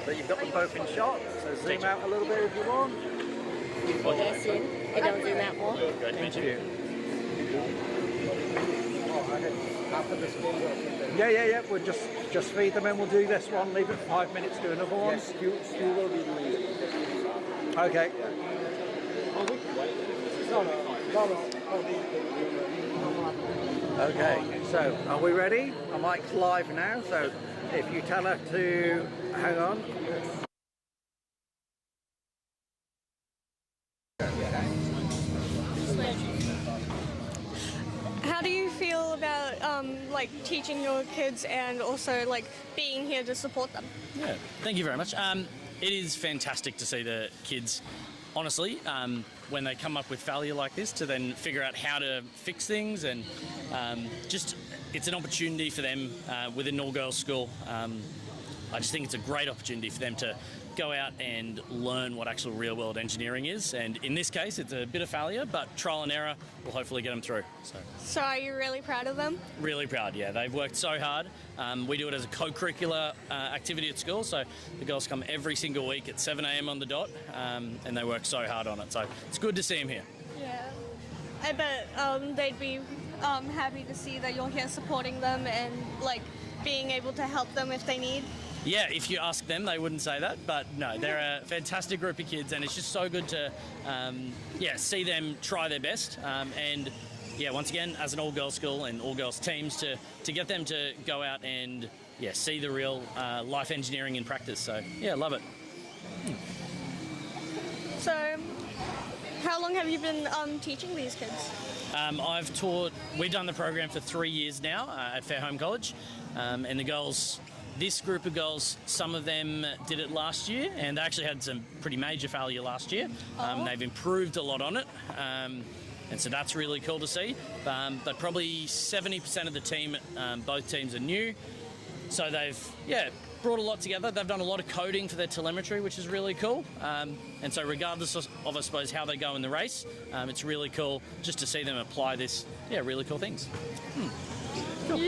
So you've got them both in shot. So zoom out a little bit if you want. Yes, and don't zoom out more. Thank you. Yeah. We'll just feed them and we'll do this one. Leave it 5 minutes. Do another one. Yes, you will be doing it. Okay. Okay. So are we ready? I mic's live now. So if you tell her to hang on. How do you feel about like teaching your kids and also like being here to support them? Yeah, thank you very much. It is fantastic to see the kids, honestly, when they come up with failure like this, to then figure out how to fix things, and just it's an opportunity for them within an all-girls school. I just think it's a great opportunity for them to go out and learn what actual real-world engineering is, and in this case it's a bit of failure, but trial and error will hopefully get them through. So are you really proud of them? Really proud, yeah. They've worked so hard. We do it as a co-curricular activity at school, so the girls come every single week at 7 a.m. on the dot, and they work so hard on it, so it's good to see them here. Yeah. I bet they'd be happy to see that you're here supporting them and like being able to help them if they need. Yeah, if you ask them, they wouldn't say that, but no, they're a fantastic group of kids, and it's just so good to see them try their best, and yeah, once again, as an all-girls school and all-girls teams, to get them to go out and see the real life engineering in practice. So yeah, love it. So how long have you been teaching these kids? We've done the program for 3 years now at Fairholme College, and the girls, this group of girls, some of them did it last year, and they actually had some pretty major failure last year. They've improved a lot on it, and so that's really cool to see. But probably 70% of the team, both teams are new, so they've brought a lot together. They've done a lot of coding for their telemetry, which is really cool. And so regardless of, I suppose, how they go in the race, it's really cool just to see them apply this, really cool things. Cool.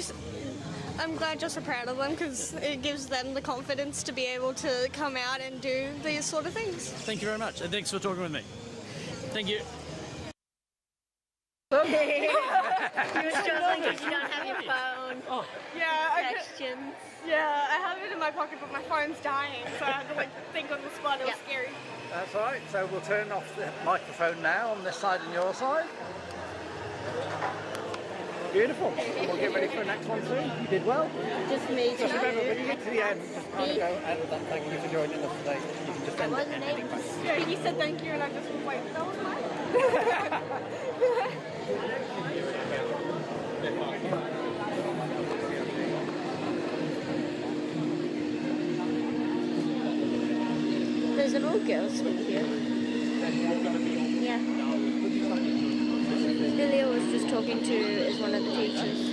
I'm glad you're so proud of them because it gives them the confidence to be able to come out and do these sort of things. Thank you very much, and thanks for talking with me. Thank you. You're struggling because you don't have your phone. Oh. Yeah, questions. Yeah, I have it in my pocket, but my phone's dying, so I had to think on the spot. It was scary. That's all right. So we'll turn off the microphone now on this side and your side. Beautiful. And we'll get ready for the next one soon. You did well. Just me. Just remember, when you get to the end, just kind of go, and thank you for joining us today. You can just end it. Yeah, you said thank you, and I just was like, that was mine. There's an old girl swing here. Yeah. Lilia was just talking to is one of the teachers.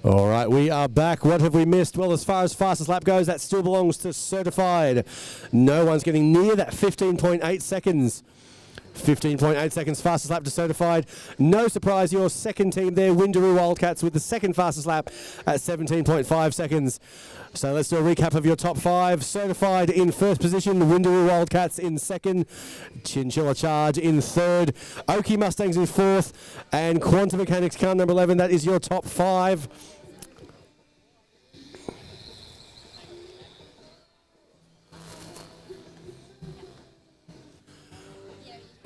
All right, we are back. What have we missed? Well, as far as fastest lap goes, that still belongs to Certified. No one's getting near that 15.8 seconds. 15.8 seconds fastest lap to Certified. No surprise, your second team there, Windaroo Wildcats, with the second fastest lap at 17.5 seconds. So let's do a recap of your top five. Certified in first position, Windaroo Wildcats in second, Chinchilla Charge in third, Oki Mustangs in fourth, and Quantum Mechanics car number 11. That is your top five.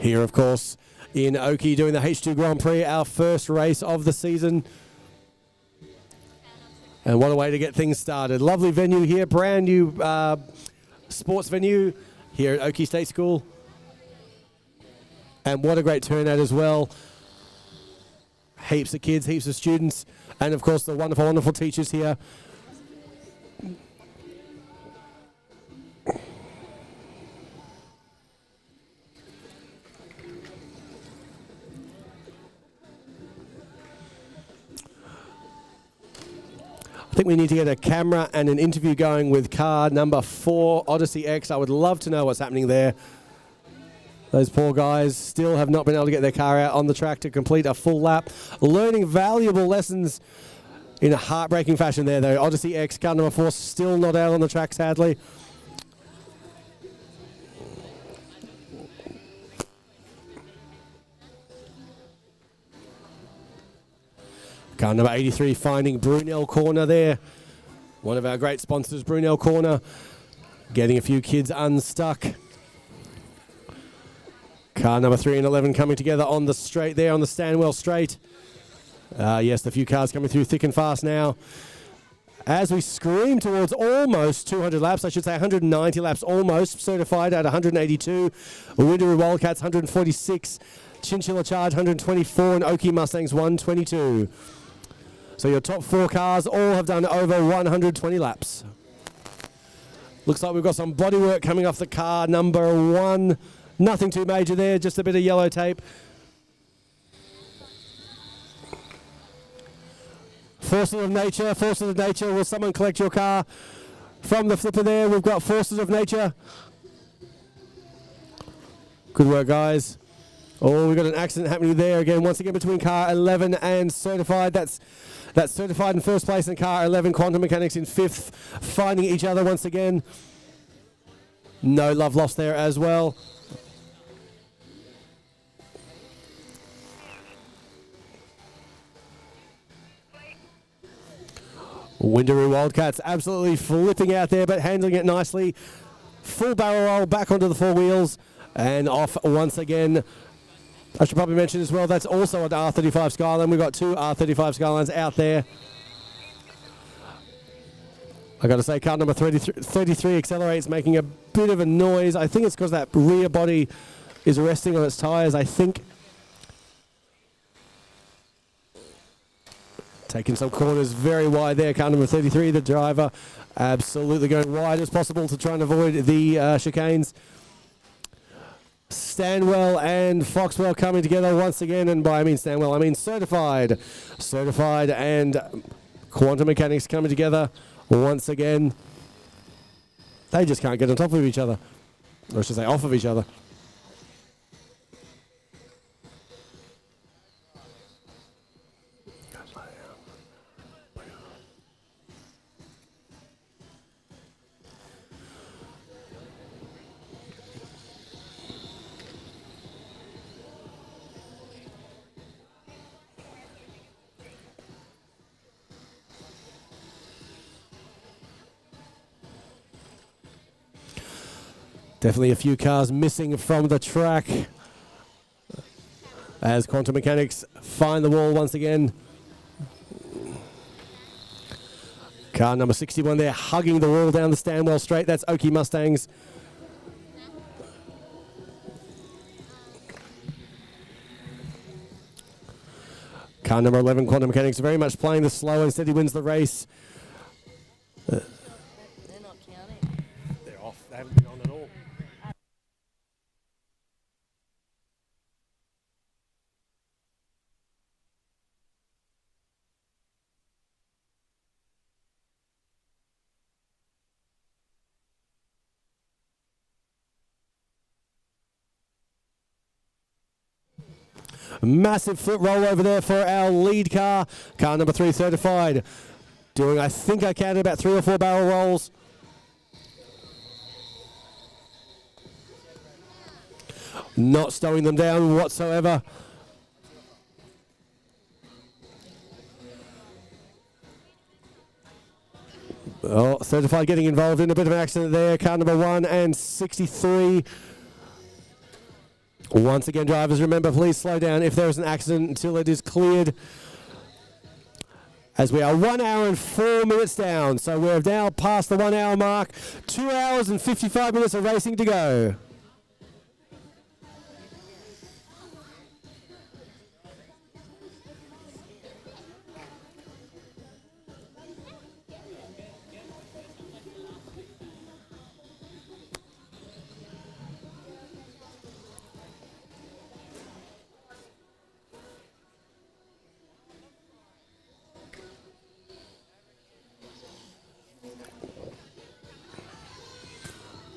Here, of course, in Oki doing the H2 Grand Prix, our first race of the season. And what a way to get things started. Lovely venue here, brand new sports venue here at Oki State School. And what a great turnout as well. Heaps of kids, heaps of students, and of course the wonderful, wonderful teachers here. I think we need to get a camera and an interview going with car number 4, Odyssey X. I would love to know what's happening there. Those poor guys still have not been able to get their car out on the track to complete a full lap. Learning valuable lessons in a heartbreaking fashion there, though. Odyssey X, car number 4, still not out on the track, sadly. Car number 83 finding Brunel Corner there. One of our great sponsors, Brunel Corner, getting a few kids unstuck. Car number 3 and 11 coming together on the straight there, on the Stanwell straight. Yes, the few cars coming through thick and fast now. As we scream towards almost 200 laps, I should say 190 laps almost, certified at 182. Windaroo Wildcats 146, Chinchilla Charge 124, and Oki Mustangs 122. So your top 4 cars all have done over 120 laps. Looks like we've got some bodywork coming off the car number 1. Nothing too major there, just a bit of yellow tape. Forces of Nature, Forces of Nature. Will someone collect your car from the flipper there? We've got Forces of Nature. Good work, guys. Oh, we've got an accident happening there again, once again between car 11 and certified. That's certified in first place, and car 11, Quantum Mechanics in 5th, finding each other once again. No love lost there as well. Windaroo Wildcats absolutely flipping out there, but handling it nicely. Full barrel roll back onto the 4 wheels and off once again. I should probably mention as well, that's also an R35 Skyline. We've got 2 R35 Skylines out there. I got to say, car number 33 accelerates, making a bit of a noise. I think it's because that rear body is resting on its tyres, I think. Taking some corners very wide there. Car number 33, the driver, absolutely going wide as possible to try and avoid the chicanes. Stanwell and Foxwell coming together once again, and by I mean Stanwell, I mean Certified. Certified and Quantum Mechanics coming together once again. They just can't get on top of each other, or I should say off of each other. Definitely a few cars missing from the track as Quantum Mechanics find the wall once again. Car number 61 there hugging the wall down the Stanwell straight. That's Oki Mustangs. Car number 11, Quantum Mechanics, very much playing the slow. Instead he wins the race. They're not counting. They're off. They haven't been on at all. Massive foot roll over there for our lead car. Car number 3 certified. Doing, I think I counted about 3 or 4 barrel rolls. Not slowing them down whatsoever. Oh, certified getting involved in a bit of an accident there. Car number 1 and 63. Once again, drivers, remember, please slow down if there is an accident until it is cleared. As we are 1 hour and 4 minutes down. So we're now past the 1 hour mark. 2 hours and 55 minutes of racing to go.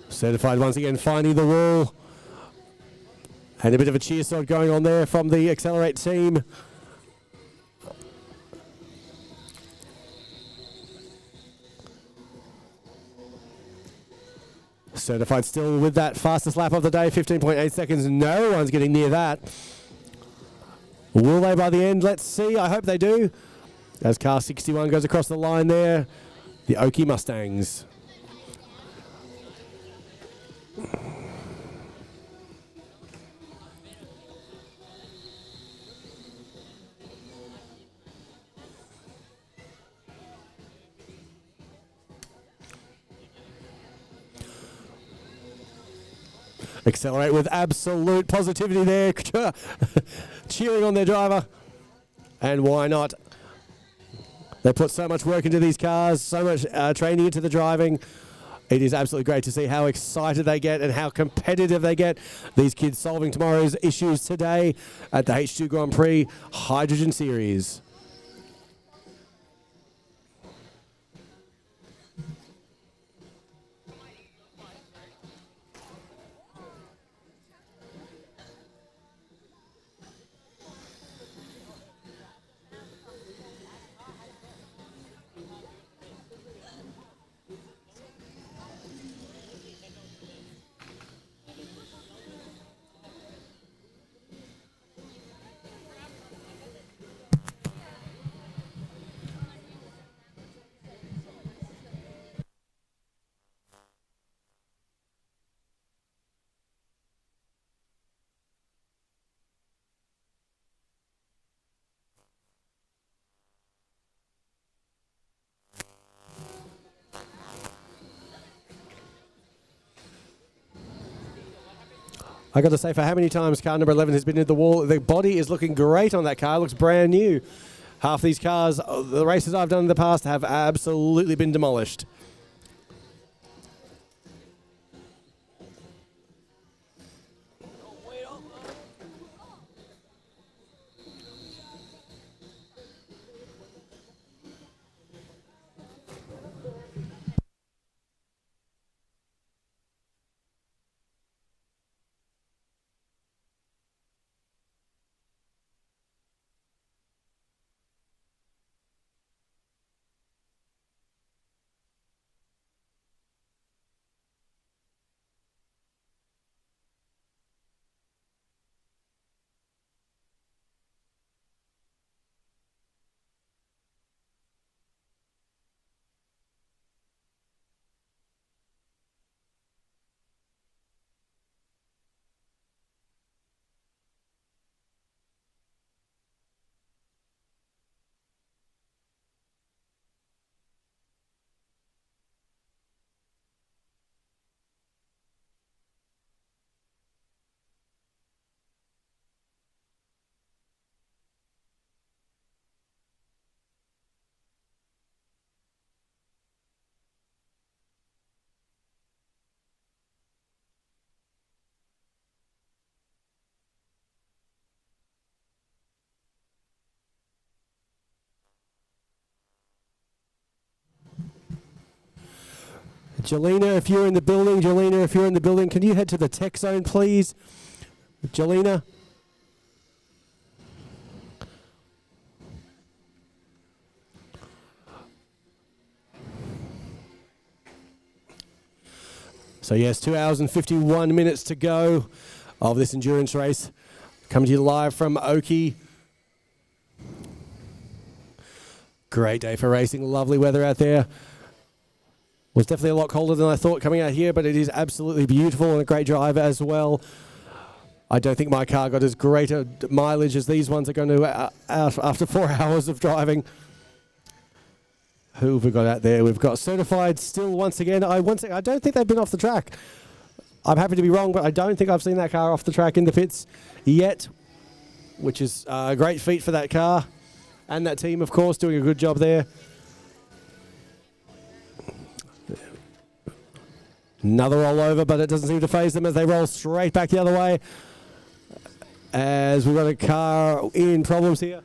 Certified once again finding the wall. And a bit of a cheer sod going on there from the Accelerate team. Certified still with that fastest lap of the day, 15.8 seconds. No one's getting near that. Will they by the end? Let's see. I hope they do. As car 61 goes across the line there, the Okie Mustangs. Accelerate with absolute positivity there, cheering on their driver. And why not? They put so much work into these cars, so much training into the driving. It is absolutely great to see how excited they get and how competitive they get. These kids solving tomorrow's issues today at the H2 Grand Prix Hydrogen Series. I got to say, for how many times car number 11 has been in the wall, the body is looking great on that car. It looks brand new. Half these cars, the races I've done in the past, have absolutely been demolished. Jelena, if you're in the building, can you head to the tech zone, please? Jelena? So yes, 2 hours and 51 minutes to go of this endurance race. Coming to you live from Oakey. Great day for racing, lovely weather out there. Was definitely a lot colder than I thought coming out here, but it is absolutely beautiful and a great drive as well. I don't think my car got as great a mileage as these ones are going to out after 4 hours of driving. Who have we got out there? We've got Certified still once again. I don't think they've been off the track. I'm happy to be wrong, but I don't think I've seen that car off the track in the pits yet, which is a great feat for that car and that team, of course, doing a good job there. Another rollover, but it doesn't seem to faze them as they roll straight back the other way. As we've got a car in problems here.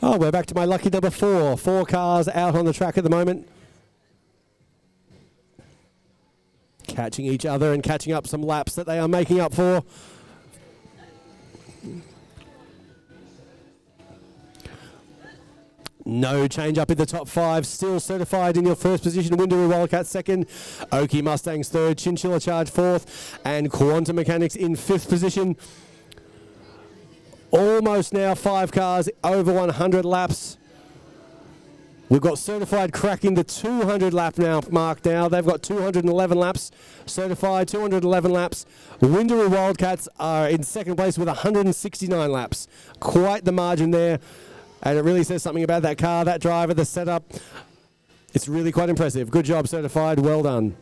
Oh, we're back to my lucky number 4. 4 cars out on the track at the moment. Catching each other and catching up some laps that they are making up for. No change up in the top 5. Still certified in your first position. Windaroo Wildcat second. Oki Mustangs third. Chinchilla Charge fourth. And Quantum Mechanics in 5th position. Almost now 5 cars over 100 laps. We've got Certified cracking the 200 lap mark now. They've got 211 laps. Certified 211 laps. Windaroo Wildcats are in second place with 169 laps. Quite the margin there. And it really says something about that car, that driver, the setup. It's really quite impressive. Good job, Certified. Well done.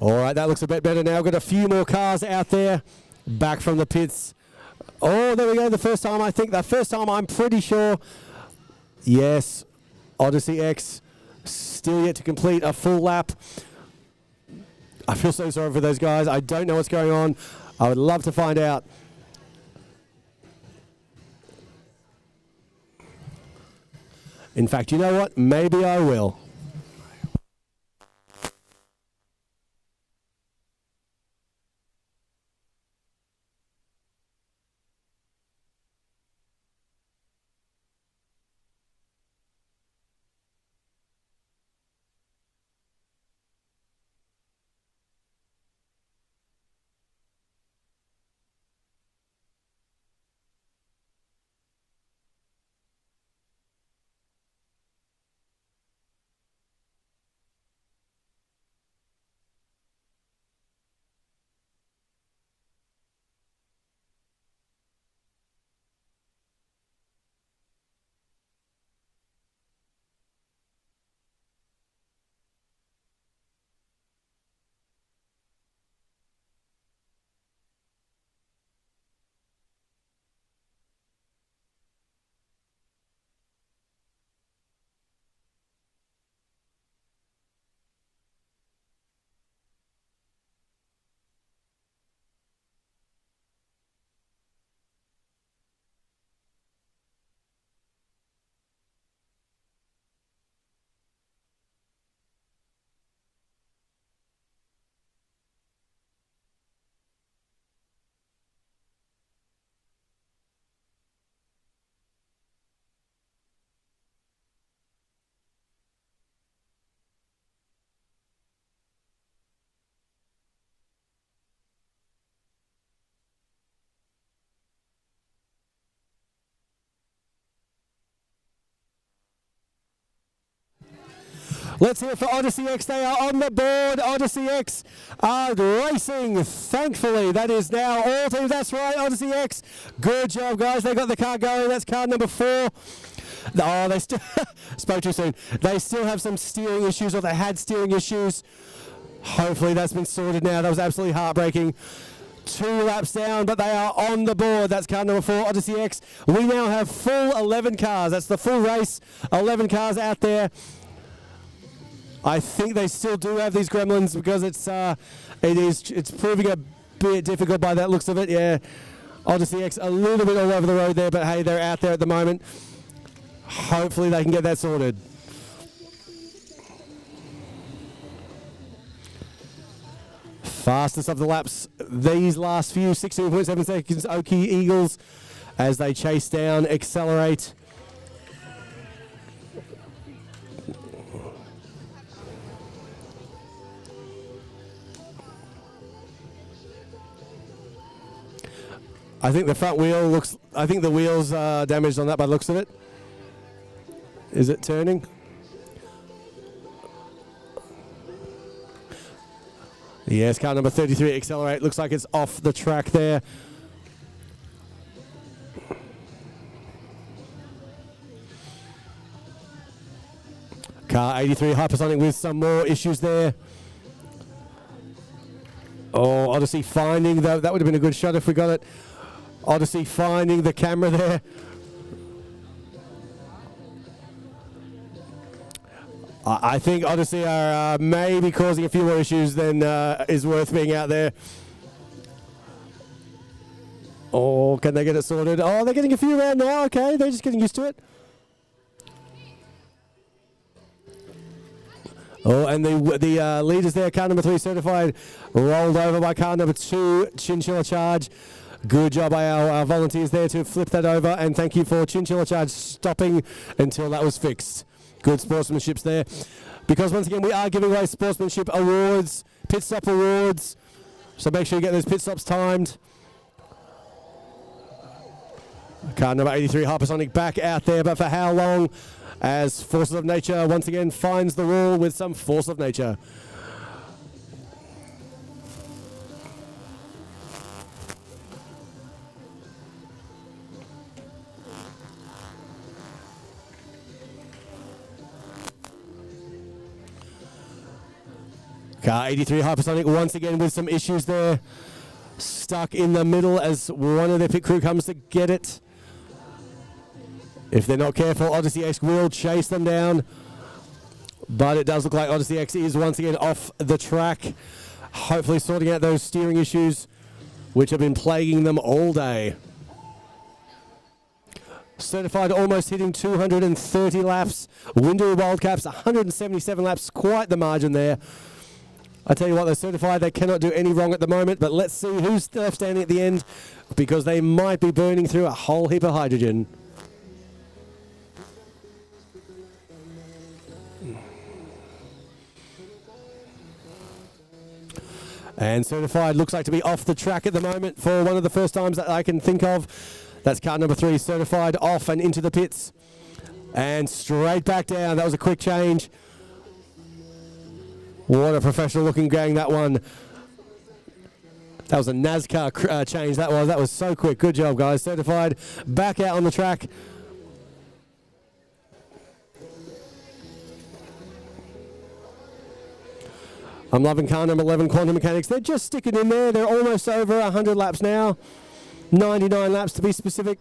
All right, that looks a bit better now. Got a few more cars out there, back from the pits. Oh, there we go. The first time, I think. The first time, I'm pretty sure. Yes, Odyssey X still yet to complete a full lap. I feel so sorry for those guys. I don't know what's going on. I would love to find out. In fact, you know what? Maybe I will. Let's hear it for Odyssey X. They are on the board. Odyssey X are racing. Thankfully, that is now all teams. That's right, Odyssey X. Good job, guys. They got the car going. That's car number 4. Oh, they still spoke too soon. They still have some steering issues, or they had steering issues. Hopefully, that's been sorted now. That was absolutely heartbreaking. 2 laps down, but they are on the board. That's car number 4, Odyssey X. We now have full 11 cars. That's the full race. 11 cars out there. I think they still do have these gremlins because it's proving a bit difficult by that looks of it. Yeah, Odyssey X a little bit all over the road there, but hey, they're out there at the moment. Hopefully they can get that sorted. Fastest of the laps, these last few, 16.7 seconds, Oki Eagles, as they chase down, accelerate. I think the front wheel looks, I think the wheel's damaged on that by the looks of it. Is it turning? Yes, car number 33, Accelerate. Looks like it's off the track there. Car 83, Hypersonic with some more issues there. Oh, Odyssey finding, though, that would have been a good shot if we got it. Odyssey finding the camera there. I think Odyssey are maybe causing a few more issues than is worth being out there. Oh, can they get it sorted? Oh, they're getting a few around now. Okay, they're just getting used to it. Oh, and the leaders there, car number 3 certified, rolled over by car number 2, Chinchilla Charge. Good job by our volunteers there to flip that over, and thank you for Chinchilla Charge stopping until that was fixed. Good sportsmanship there. Because once again, we are giving away sportsmanship awards, pit stop awards. So make sure you get those pit stops timed. Car number 83, Hypersonic, back out there, but for how long? As Forces of Nature once again finds the wall with some Force of Nature. Car 83 Hypersonic once again with some issues there. Stuck in the middle as one of their pit crew comes to get it. If they're not careful, Odyssey X will chase them down. But it does look like Odyssey X is once again off the track. Hopefully sorting out those steering issues which have been plaguing them all day. Certified almost hitting 230 laps. Window Wildcaps 177 laps, quite the margin there. I tell you what, they're certified, they cannot do any wrong at the moment, but let's see who's left standing at the end, because they might be burning through a whole heap of hydrogen. And certified looks like to be off the track at the moment for one of the first times that I can think of. That's car number 3, certified, off and into the pits. And straight back down. That was a quick change. What a professional looking gang, that one. That was a NASCAR change, that was. That was so quick. Good job, guys. Certified, back out on the track. I'm loving car number 11, Quantum Mechanics. They're just sticking in there. They're almost over 100 laps now. 99 laps to be specific.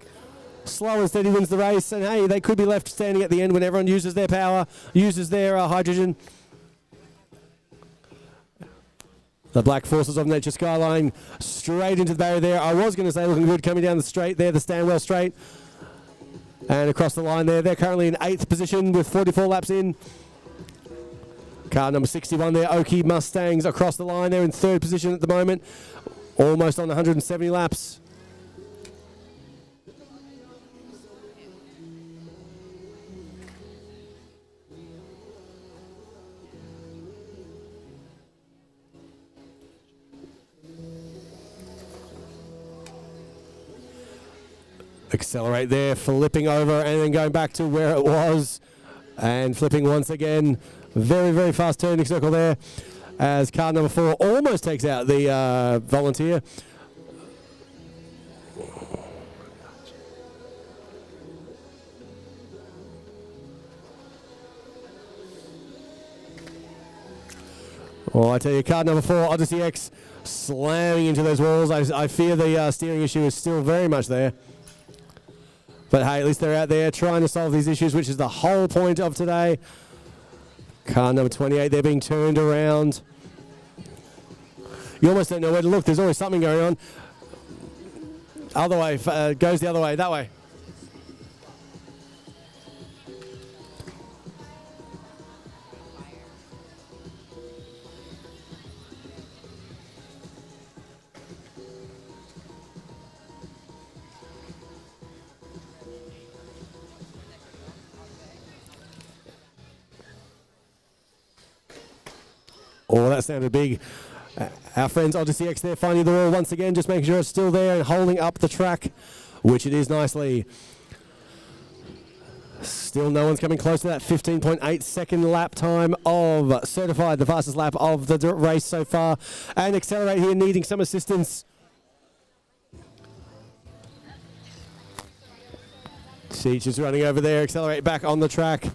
Slow and steady wins the race. And hey, they could be left standing at the end when everyone uses their power, uses their hydrogen. The Black Forces of Nature Skyline straight into the barrier there. I was going to say looking good coming down the straight there, the Stanwell straight. And across the line there. They're currently in 8th position with 44 laps in. Car number 61 there, Oki Mustangs across the line. They're in 3rd position at the moment. Almost on 170 laps. Accelerate there, flipping over and then going back to where it was. And flipping once again. Very, very fast turning circle there as car number 4 almost takes out the volunteer. Oh, I tell you, car number 4, Odyssey X, slamming into those walls. I fear the steering issue is still very much there. But hey, at least they're out there trying to solve these issues, which is the whole point of today. Car number 28, they're being turned around. You almost don't know where to look. There's always something going on. Other way, goes the other way, that way. Oh, that sounded big. Our friends Odyssey X there finding the wall once again, just making sure it's still there and holding up the track, which it is nicely. Still no one's coming close to that 15.8 second lap time of Certified, the fastest lap of the race so far. And Accelerate here needing some assistance. Teachers running over there, Accelerate back on the track.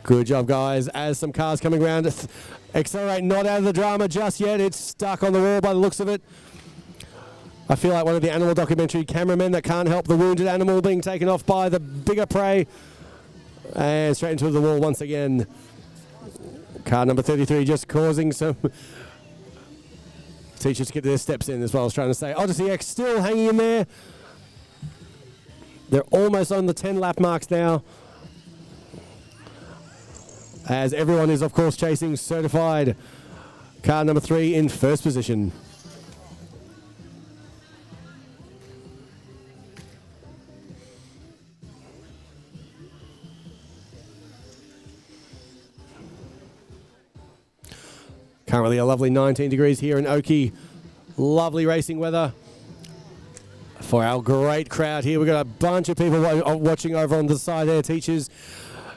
Good job, guys, as some cars coming around. Accelerate not out of the drama just yet. It's stuck on the wall by the looks of it. I feel like one of the animal documentary cameramen that can't help the wounded animal being taken off by the bigger prey. And straight into the wall once again. Car number 33 just causing some teachers to get their steps in as well, I was trying to say. Odyssey X still hanging in there. They're almost on the 10 lap marks now. As everyone is, of course, chasing Certified. Car number 3 in first position. Currently a lovely 19 degrees here in Oakey. Lovely racing weather for our great crowd here. We've got a bunch of people watching over on the side there, teachers,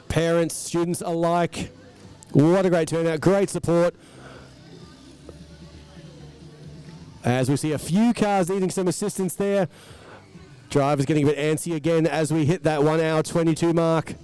parents, students alike. What a great turnout, great support. As we see a few cars needing some assistance there. Drivers getting a bit antsy again as we hit that 1 hour 22 mark.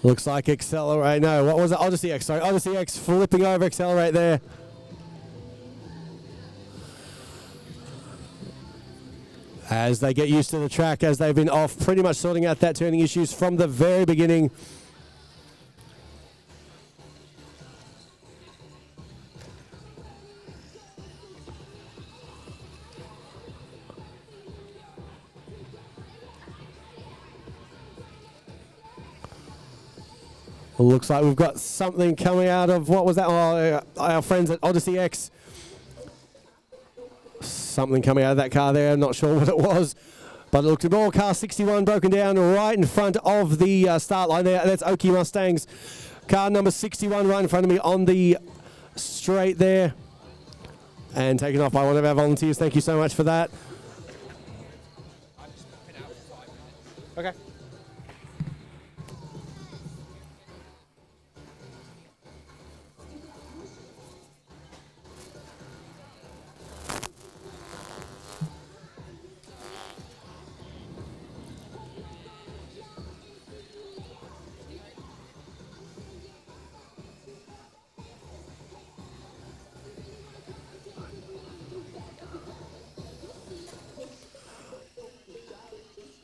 Looks like Accelerate. No, what was it? Odyssey X. Sorry, Odyssey X flipping over Accelerate there. As they get used to the track, as they've been off, pretty much sorting out that turning issues from the very beginning. Looks like we've got something coming out of, what was that? Oh, our friends at Odyssey X. Something coming out of that car there. I'm not sure what it was. But it looked at all. Car 61 broken down right in front of the start line there. That's Oakey Mustangs. Car number 61 right in front of me on the straight there. And taken off by one of our volunteers. Thank you so much for that. Okay.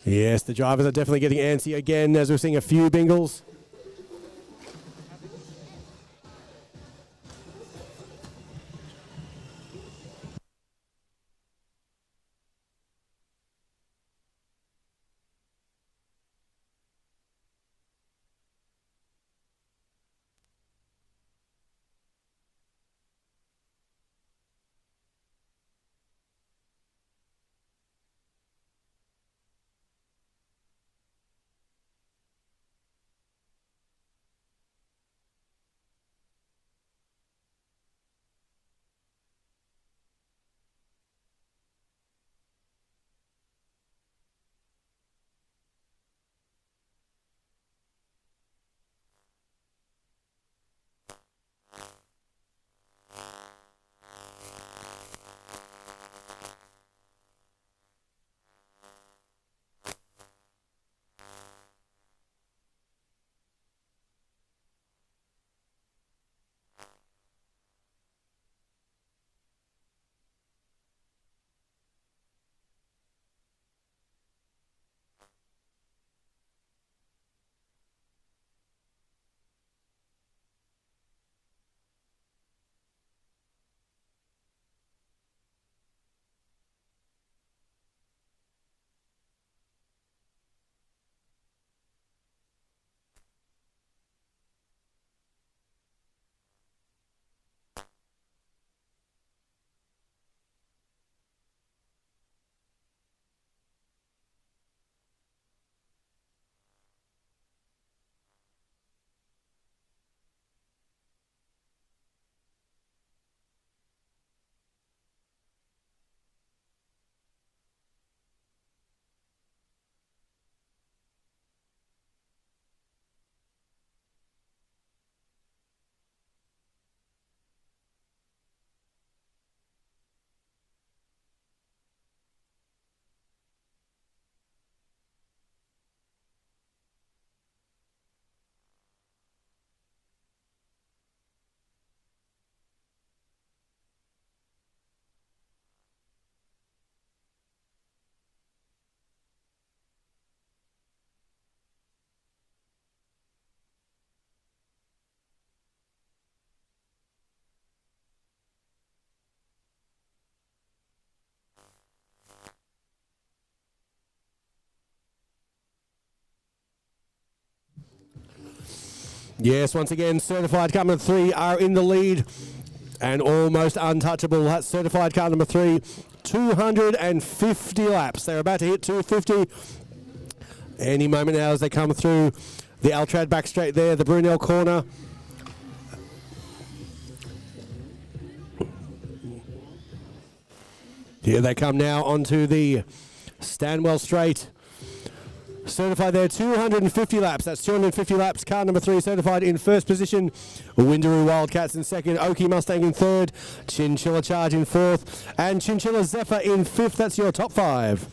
Yes, the drivers are definitely getting antsy again as we're seeing a few bingles. Yes, once again, certified car number 3 are in the lead and almost untouchable. That's certified car number 3, 250 laps. They're about to hit 250 any moment now as they come through the Altrad back straight there, the Brunel corner. Here they come now onto the Stanwell Straight. Certified there, 250 laps. That's 250 laps. Car number 3 certified in first position. Windaroo Wildcats in second. Oki Mustang in third. Chinchilla Charge in fourth. And Chinchilla Zephyr in fifth. That's your top 5.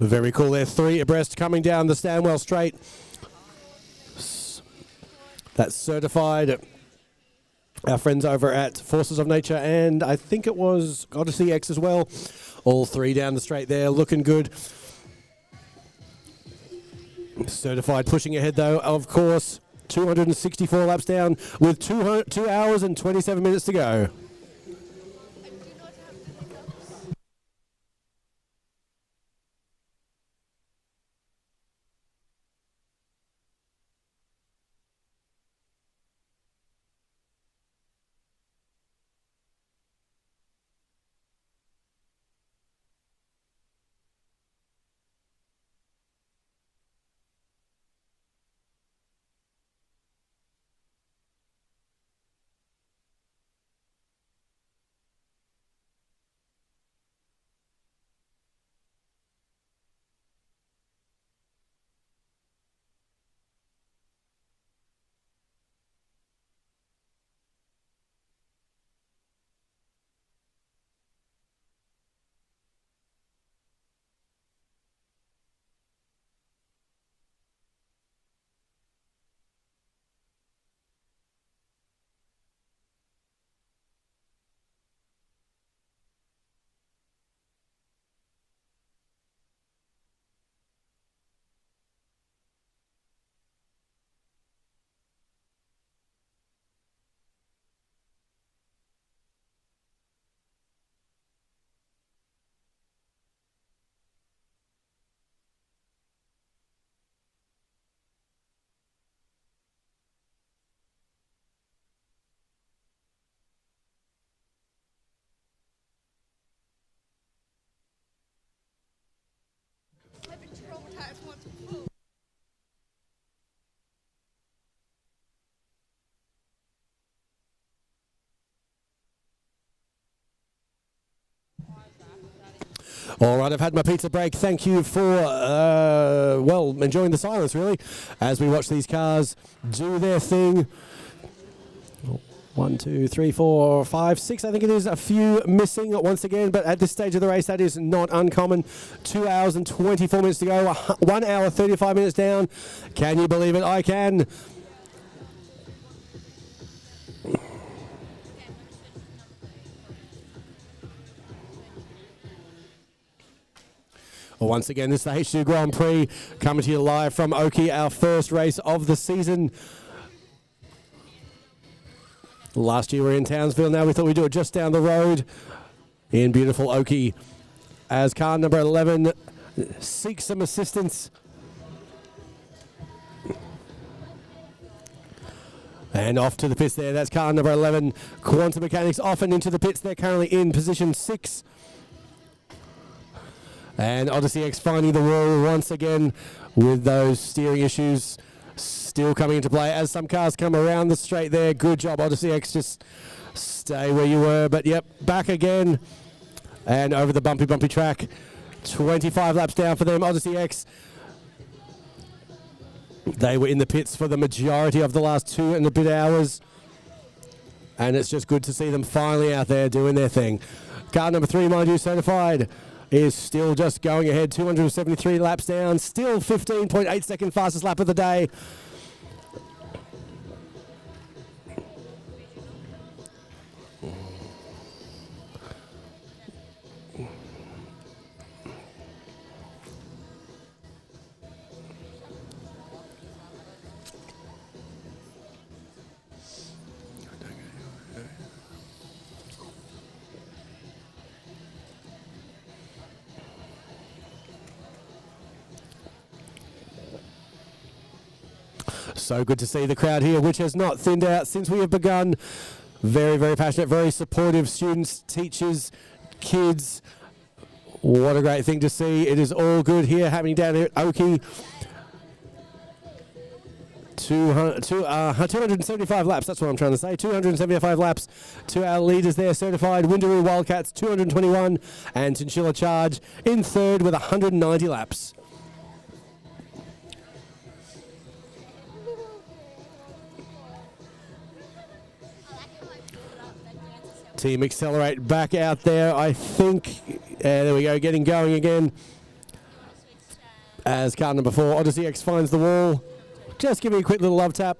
Very cool there, 3 abreast coming down the Stanwell Straight. That's certified. Our friends over at Forces of Nature, and I think it was Odyssey X as well. All 3 down the straight there, looking good. Certified pushing ahead though, of course. 264 laps down with 2 hours and 27 minutes to go. All right, I've had my pizza break. Thank you for, well, enjoying the silence, really, as we watch these cars do their thing. 1, 2, 3, 4, 5, 6. I think it is a few missing once again, but at this stage of the race, that is not uncommon. 2 hours and 24 minutes to go. 1 hour, 35 minutes down. Can you believe it? I can. Well, once again, this is the H2 Grand Prix coming to you live from Oakey, our first race of the season. Last year we were in Townsville. Now we thought we'd do it just down the road in beautiful Oakey as car number 11 seeks some assistance. And off to the pits there. That's car number 11, Quantum Mechanics, off and into the pits. They're currently in position 6. And Odyssey X finding the wall once again with those steering issues still coming into play as some cars come around the straight there. Good job, Odyssey X. Just stay where you were. But, yep, back again and over the bumpy track. 25 laps down for them. Odyssey X, they were in the pits for the majority of the last 2 and a bit hours. And it's just good to see them finally out there doing their thing. Car number 3, mind you, certified, is still just going ahead, 273 laps down, still 15.8 second fastest lap of the day. So good to see the crowd here, which has not thinned out since we have begun. Very, very passionate, very supportive students, teachers, kids. What a great thing to see. It is all good here happening down here at Oakey. 275 laps, that's what I'm trying to say. 275 laps to our leaders there, certified. Windaroo Wildcats, 221. And Chinchilla Charge in third with 190 laps. Team Accelerate back out there, I think. There we go, getting going again. As car number 4, Odyssey X, finds the wall. Just give me a quick little love tap.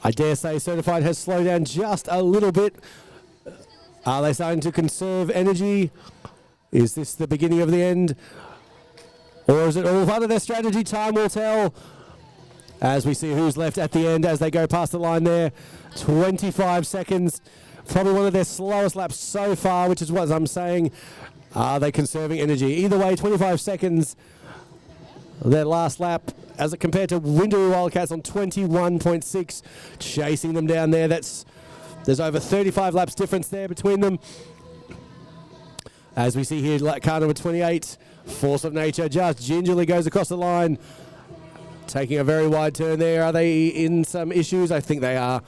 I dare say Certified has slowed down just a little bit. Are they starting to conserve energy? Is this the beginning of the end? Or is it all part of their strategy? Time will tell. As we see who's left at the end as they go past the line there. 25 seconds. Probably one of their slowest laps so far, which is what I'm saying. Are they conserving energy? Either way, 25 seconds. Their last lap, as it compared to Windaroo Wildcats on 21.6, chasing them down there. There's over 35 laps difference there between them. As we see here, car number 28, Force of Nature, just gingerly goes across the line, taking a very wide turn there. Are they in some issues? I think they are.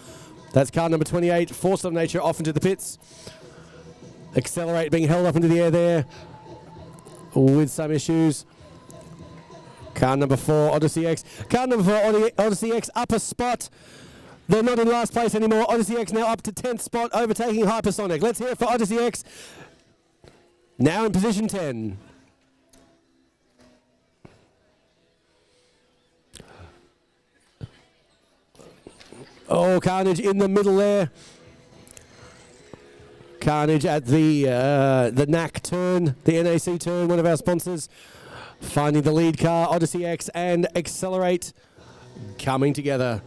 That's car number 28, Force of Nature, off into the pits. Accelerate being held up into the air there with some issues. Car number 4, Odyssey X. Car number 4, Odyssey X, up a spot. They're not in last place anymore. Odyssey X now up to 10th spot, overtaking Hypersonic. Let's hear it for Odyssey X. Now in position 10. Oh, Carnage in the middle there. Carnage at the NAC turn, the NAC turn, one of our sponsors. Finding the lead car, Odyssey X and Accelerate coming together.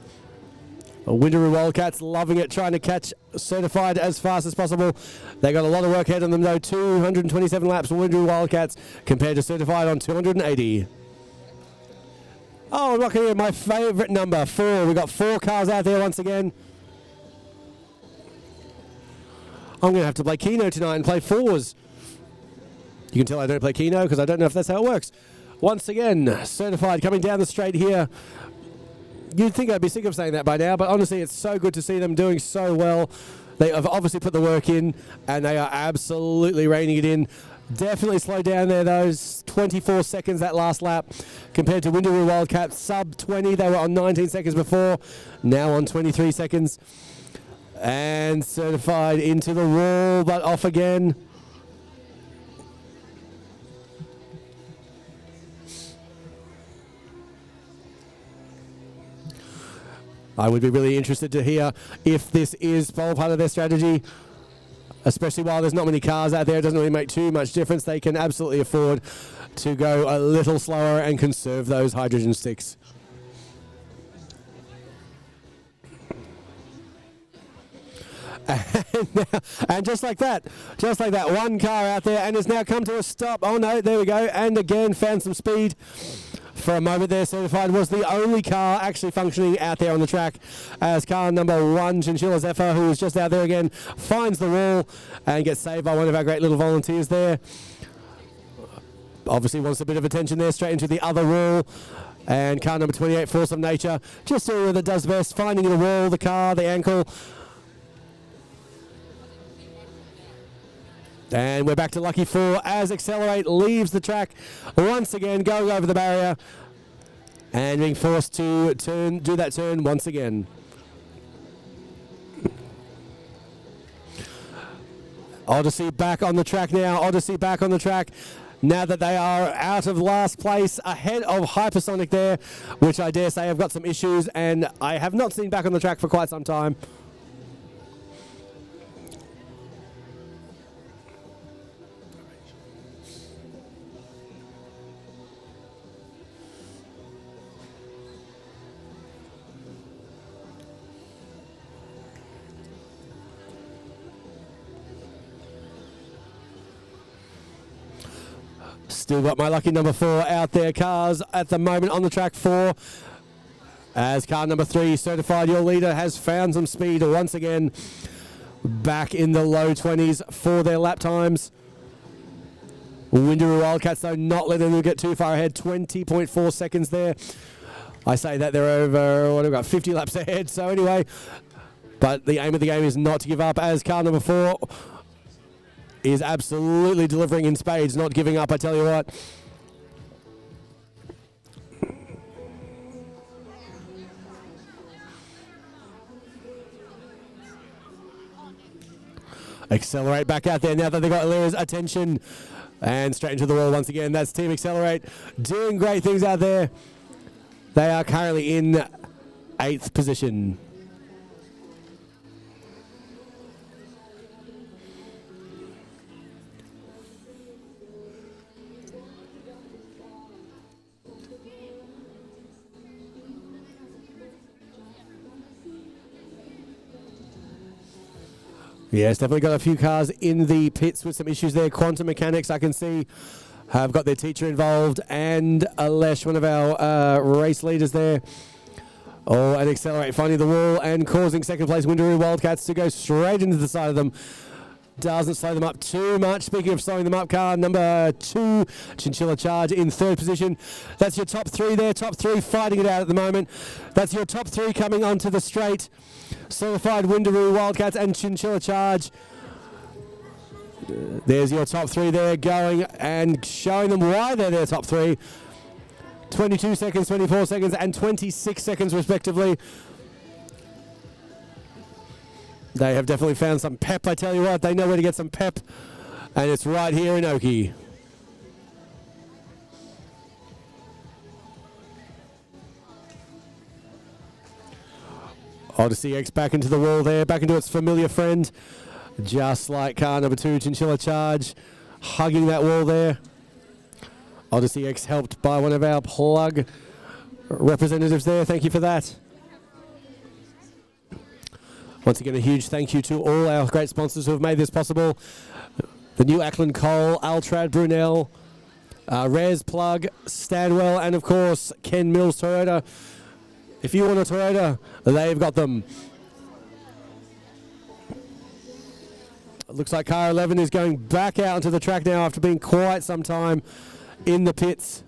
Windaroo Wildcats loving it, trying to catch Certified as fast as possible. They got a lot of work ahead of them though. 227 laps for Windaroo Wildcats compared to Certified on 280. Oh, look here, my favourite number, 4. We've got 4 cars out there once again. I'm going to have to play Keno tonight and play 4s. You can tell I don't play Keno because I don't know if that's how it works. Once again, Certified coming down the straight here. You'd think I'd be sick of saying that by now, but honestly, it's so good to see them doing so well. They have obviously put the work in, and they are absolutely reining it in. Definitely slowed down there, those 24 seconds that last lap, compared to Windaroo Wildcats, sub 20. They were on 19 seconds before, now on 23 seconds. And Certified into the wall, but off again. I would be really interested to hear if this is part of their strategy, especially while there's not many cars out there. It doesn't really make too much difference. They can absolutely afford to go a little slower and conserve those hydrogen sticks. And just like that, one car out there and has now come to a stop. Oh no, there we go. And again, found some speed. For a moment there, Certified was the only car actually functioning out there on the track, as car number 1, Chinchilla Zephyr, who is just out there again, finds the wall and gets saved by one of our great little volunteers there. Obviously wants a bit of attention there, straight into the other wall. And car number 28, Force of Nature, just doing what it does best, finding the wall, the car, the ankle. And we're back to lucky 4 as Accelerate leaves the track once again, going over the barrier and being forced to do that turn once again. Odyssey back on the track now. Odyssey back on the track now that they are out of last place, ahead of Hypersonic there, which I dare say have got some issues and I have not seen back on the track for quite some time. Still got my lucky number 4 out there. Cars at the moment on the track 4. As car number 3, Certified, your leader, has found some speed once again. Back in the low 20s for their lap times. Windaroo Wildcats, though, not letting them get too far ahead. 20.4 seconds there. I say that they're over, what have we got, 50 laps ahead. So anyway, but the aim of the game is not to give up, as car number 4 is absolutely delivering in spades, not giving up, I tell you what. Accelerate back out there now that they've got Lyra's attention. And straight into the wall once again. That's Team Accelerate doing great things out there. They are currently in 8th position. Yes, definitely got a few cars in the pits with some issues there. Quantum Mechanics, I can see, have got their teacher involved, and Alesh, one of our race leaders there. Oh, and Accelerate finding the wall and causing second place Windaroo Wildcats to go straight into the side of them. Doesn't slow them up too much. Speaking of slowing them up, car number 2, Chinchilla Charge in 3rd position. That's your top 3 there. Top 3 fighting it out at the moment. That's your top 3 coming onto the straight. Certified Windaroo Wildcats and Chinchilla Charge. There's your top 3 there going and showing them why they're their top 3. 22 seconds, 24 seconds, and 26 seconds respectively. They have definitely found some pep, I tell you what. They know where to get some pep, and it's right here in Oakey. Odyssey X back into the wall there, back into its familiar friend. Just like car number 2, Chinchilla Charge, hugging that wall there. Odyssey X helped by one of our plug representatives there. Thank you for that. Once again, a huge thank you to all our great sponsors who have made this possible. The New Ackland Coal, Altrad Brunel, Res Plug, Stanwell, and of course, Ken Mills Toyota. If you want a Toyota, they've got them. It looks like car 11 is going back out onto the track now after being quite some time in the pits.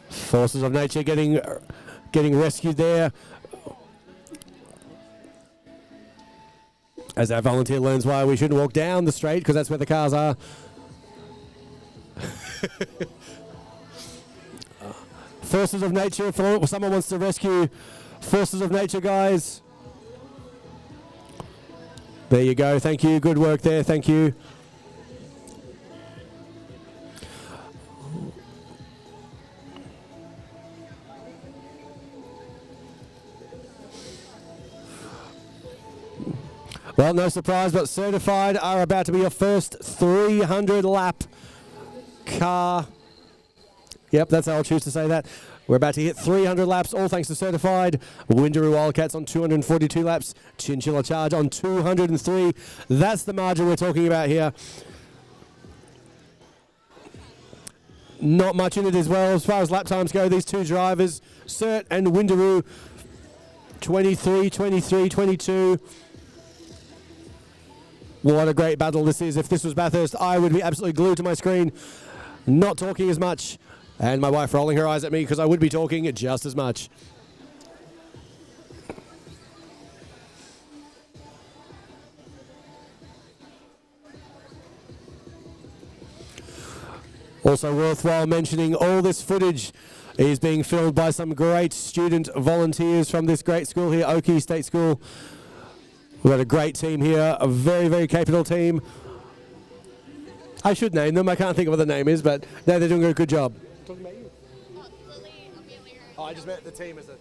Forces of nature getting rescued there. As our volunteer learns why we shouldn't walk down the straight, because that's where the cars are. Forces of nature, if someone wants to rescue Forces of nature, guys. There you go, thank you, good work there, thank you. Well, no surprise, but Certified are about to be your first 300 lap car. Yep, that's how I'll choose to say that. We're about to hit 300 laps, all thanks to Certified. Windaroo Wildcats on 242 laps. Chinchilla Charge on 203. That's the margin we're talking about here. Not much in it as well. As far as lap times go, these two drivers, Cert and Windaroo, 23, 23, 22. What a great battle this is. If this was Bathurst, I would be absolutely glued to my screen, not talking as much, and my wife rolling her eyes at me because I would be talking just as much. Also worthwhile mentioning, all this footage is being filmed by some great student volunteers from this great school here, Oakey State School. We've got a great team here, a very, very capable team. I should name them. I can't think of what the name is, but no, they're doing a good job. Talking about you? Lily, Amelia. Oh, I just meant the team as a...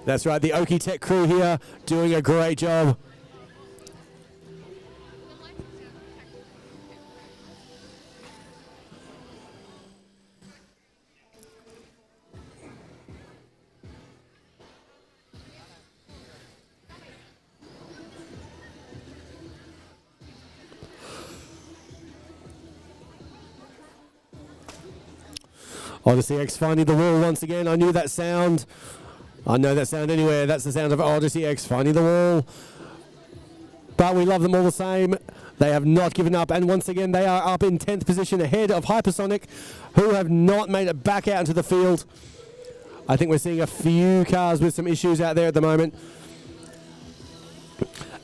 That's right, the Oakey Tech crew here doing a great job. Odyssey X finding the wall once again. I knew that sound. I know that sound anywhere. That's the sound of Odyssey X finding the wall. But we love them all the same. They have not given up. And once again, they are up in 10th position ahead of Hypersonic, who have not made it back out into the field. I think we're seeing a few cars with some issues out there at the moment.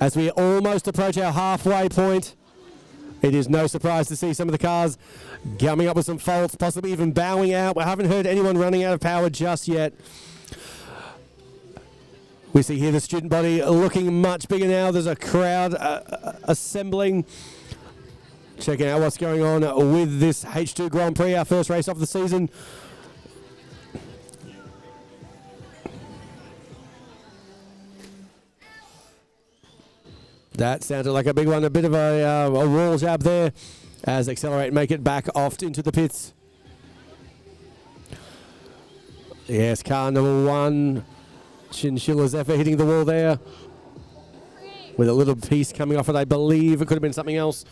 As we almost approach our halfway point. It is no surprise to see some of the cars coming up with some faults, possibly even bowing out. We haven't heard anyone running out of power just yet. We see here the student body looking much bigger now. There's a crowd assembling, checking out what's going on with this H2 Grand Prix, our first race of the season. That sounded like a big one, a bit of a wall jab there as Accelerate make it back off into the pits. Yes, car number 1, Chinchilla Zephyr hitting the wall there with a little piece coming off it. I believe it could have been something else.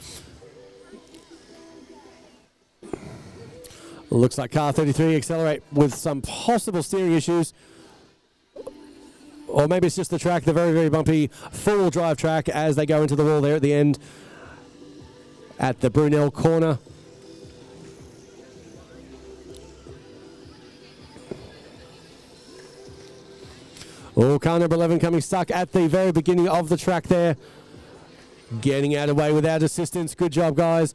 Looks like car 33 Accelerate with some possible steering issues. Or maybe it's just the track, the very, very bumpy four-wheel drive track as they go into the wall there at the end at the Brunel corner. Oh, car number 11 coming stuck at the very beginning of the track there. Getting out of the way without assistance. Good job, guys.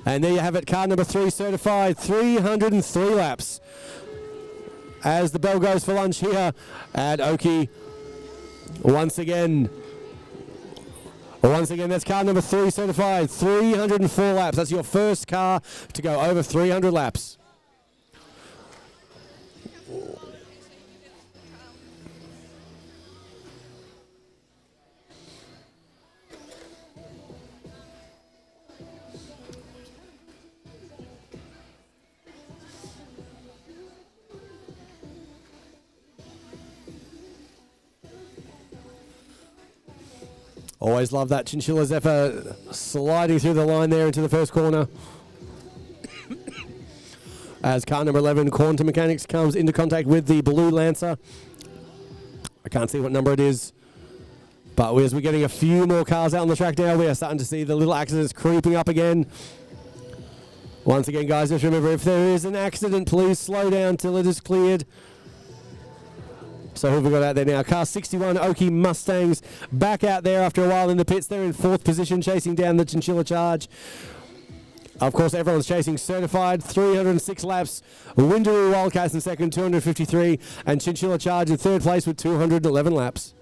And there you have it, car number 3 certified, 303 laps. As the bell goes for lunch here at Oakey. Once again, that's car number 3 certified, 304 laps. That's your first car to go over 300 laps. Always love that Chinchilla Zephyr sliding through the line there into the first corner. As car number 11, Quantum Mechanics, comes into contact with the blue Lancer. I can't see what number it is. But as we're getting a few more cars out on the track now, we are starting to see the little accidents creeping up again. Once again, guys, just remember, if there is an accident, please slow down till it is cleared. So who have we got out there now? Car 61, Oakey Mustangs, back out there after a while in the pits. They're in 4th position, chasing down the Chinchilla Charge. Of course, everyone's chasing certified, 306 laps. Windaroo Wildcats in second, 253. And Chinchilla Charge in 3rd place with 211 laps.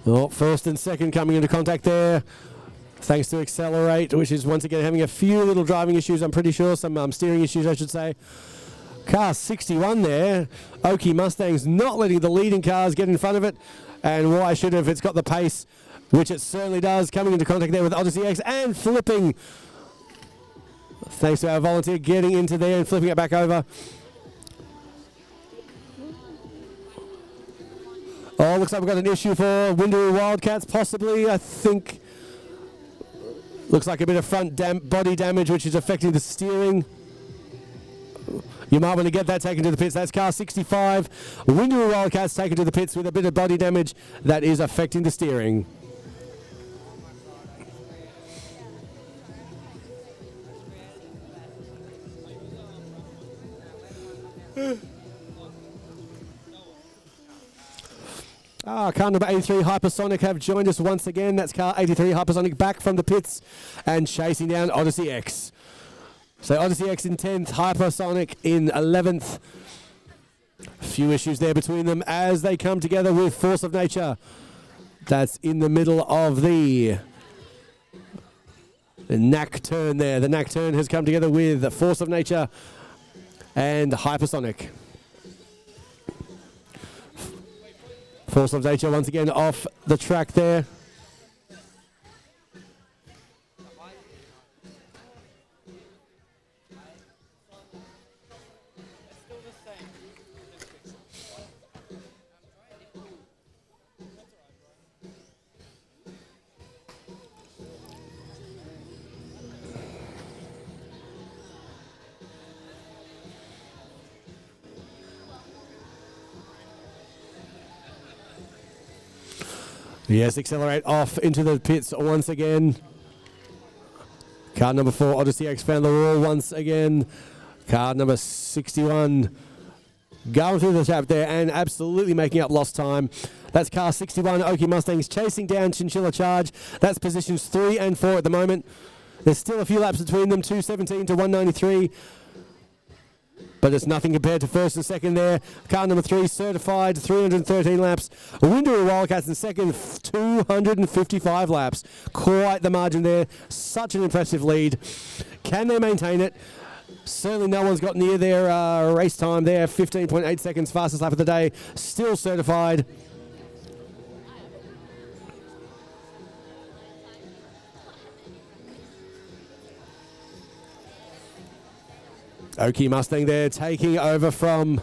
Well, 1st and 2nd coming into contact there, thanks to Accelerate, which is once again having a few little driving issues, I'm pretty sure, some steering issues, I should say. Car 61 there, Oakey Mustangs not letting the leading cars get in front of it, and why should have, it's got the pace, which it certainly does, coming into contact there with Odyssey X and flipping. Thanks to our volunteer getting into there and flipping it back over. Oh, looks like we've got an issue for Windaroo Wildcats, possibly, I think. Looks like a bit of front body damage, which is affecting the steering. You might want to get that taken to the pits. That's car 65. Windaroo Wildcats taken to the pits with a bit of body damage that is affecting the steering. Car number 83, Hypersonic, have joined us once again. That's car 83, Hypersonic, back from the pits and chasing down Odyssey X. So Odyssey X in 10th, Hypersonic in 11th. A few issues there between them as they come together with Force of Nature. That's in the middle of the NAC turn there. The NAC turn has come together with Force of Nature and Hypersonic. Force of Nature once again off the track there. Yes, Accelerate off into the pits once again. Car number 4, Odyssey X found the wall once again. Car number 61 going through the trap there and absolutely making up lost time. That's car 61, Oki Mustangs chasing down Chinchilla Charge. That's positions 3 and 4 at the moment. There's still a few laps between them, 217 to 193. But it's nothing compared to first and second there. Car number 3 certified, 313 laps. Windowy Wildcats in second, 255 laps. Quite the margin there. Such an impressive lead. Can they maintain it? Certainly no one's got near their race time there. 15.8 seconds, fastest lap of the day. Still certified. Oki Mustang there taking over from...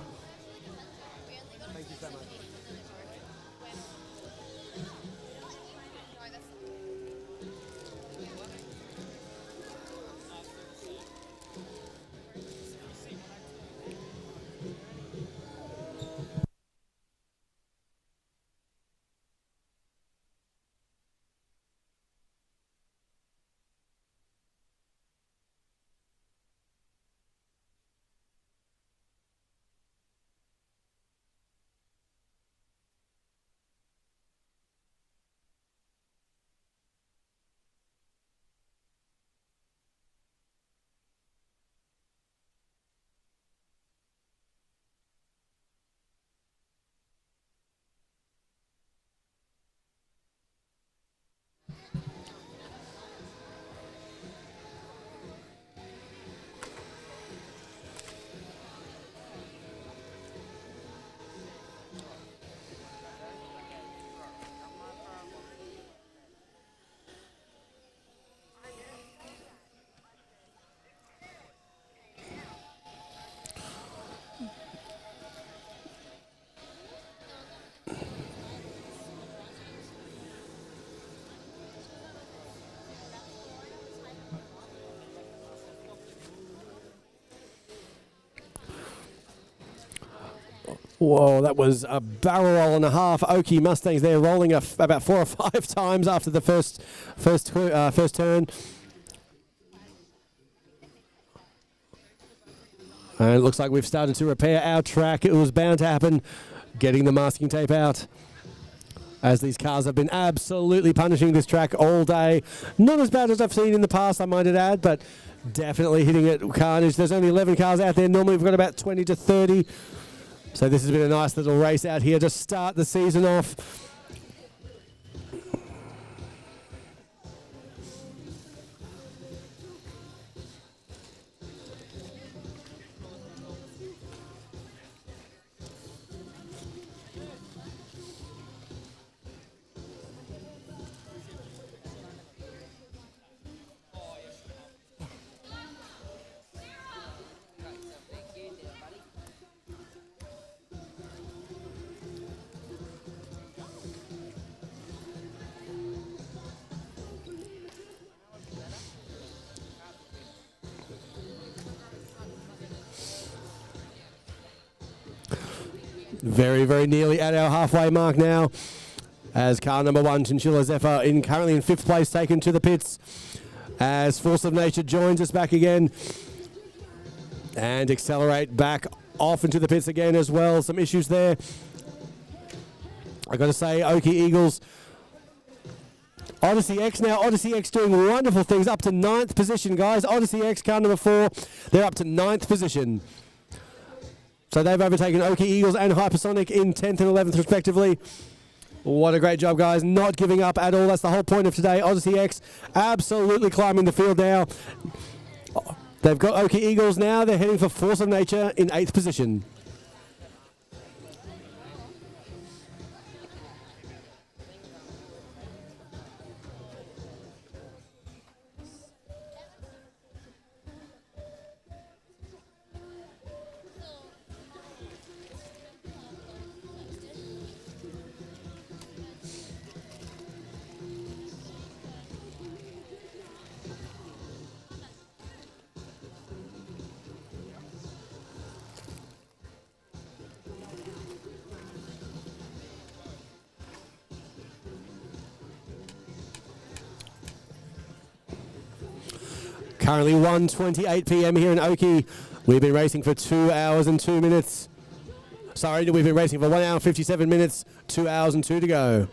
Whoa, that was a barrel roll and a half. Oki Mustangs there rolling about 4 or 5 times after the first turn. And it looks like we've started to repair our track. It was bound to happen, getting the masking tape out, as these cars have been absolutely punishing this track all day. Not as bad as I've seen in the past, I might add, but definitely hitting it carnage. There's only 11 cars out there. Normally we've got about 20 to 30. So this has been a nice little race out here to start the season off. Very, very nearly at our halfway mark now, as car number 1, Chinchilla Zephyr, currently in 5th place, taken to the pits, as Force of Nature joins us back again, and Accelerate back off into the pits again as well. Some issues there. I got to say, Oki Eagles, Odyssey X now. Odyssey X doing wonderful things, up to 9th position, guys. Odyssey X, car number 4, they're up to 9th position. So they've overtaken Oki Eagles and Hypersonic in 10th and 11th respectively. What a great job, guys. Not giving up at all. That's the whole point of today. Odyssey X absolutely climbing the field now. They've got Oki Eagles now. They're heading for Force of Nature in 8th position. Currently 1:28 p.m. here in Oakey. We've been racing for 2 hours and 2 minutes. Sorry, we've been racing for 1 hour 57 minutes, 2 hours and 2 to go.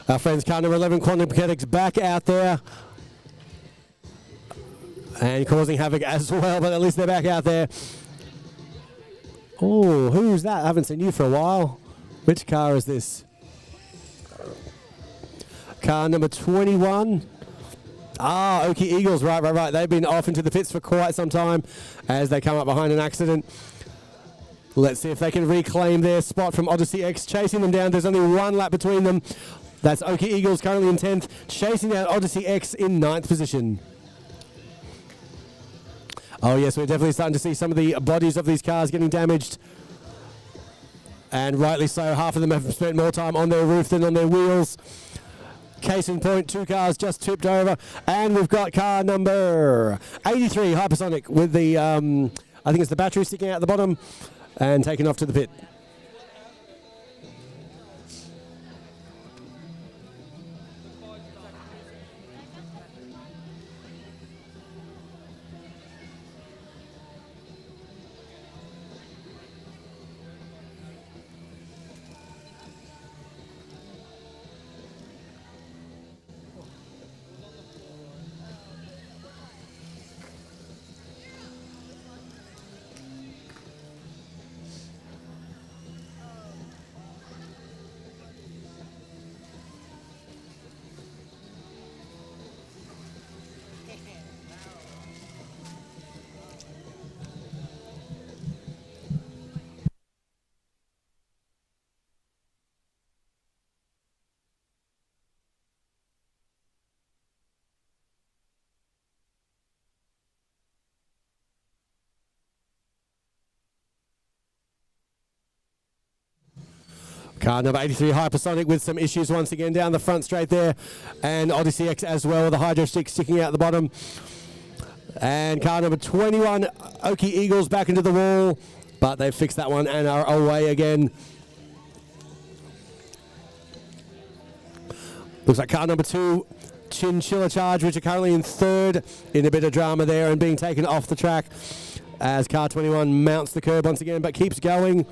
Our friends car number 11, Quantum Mechanics, back out there and causing havoc as well, but at least they're back out there. Oh, who's that? I haven't seen you for a while. Which car is this? Car number 21. Ah, Oakey Eagles, right. They've been off into the pits for quite some time as they come up behind an accident. Let's see if they can reclaim their spot from Odyssey X, chasing them down. There's only one lap between them. That's Oakey Eagles currently in 10th, chasing down Odyssey X in 9th position. Oh yes, we're definitely starting to see some of the bodies of these cars getting damaged. And rightly so, half of them have spent more time on their roof than on their wheels. Case in point, 2 cars just tipped over. And we've got car number 83, Hypersonic, with the, I think it's the battery sticking out the bottom, and taken off to the pit. Car number 83, Hypersonic, with some issues once again down the front straight there. And Odyssey X as well, the hydro stick sticking out the bottom. And car number 21, Oakey Eagles, back into the wall. But they've fixed that one and are away again. Looks like car number 2, Chinchilla Charge, which are currently in 3rd, in a bit of drama there and being taken off the track as car 21 mounts the curb once again, but keeps going.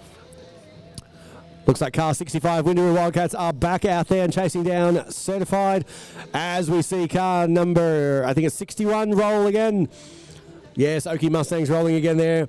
Looks like car 65, Windermere Wildcats, are back out there and chasing down Certified as we see car number, I think it's 61, roll again. Yes, Oakey Mustangs rolling again there.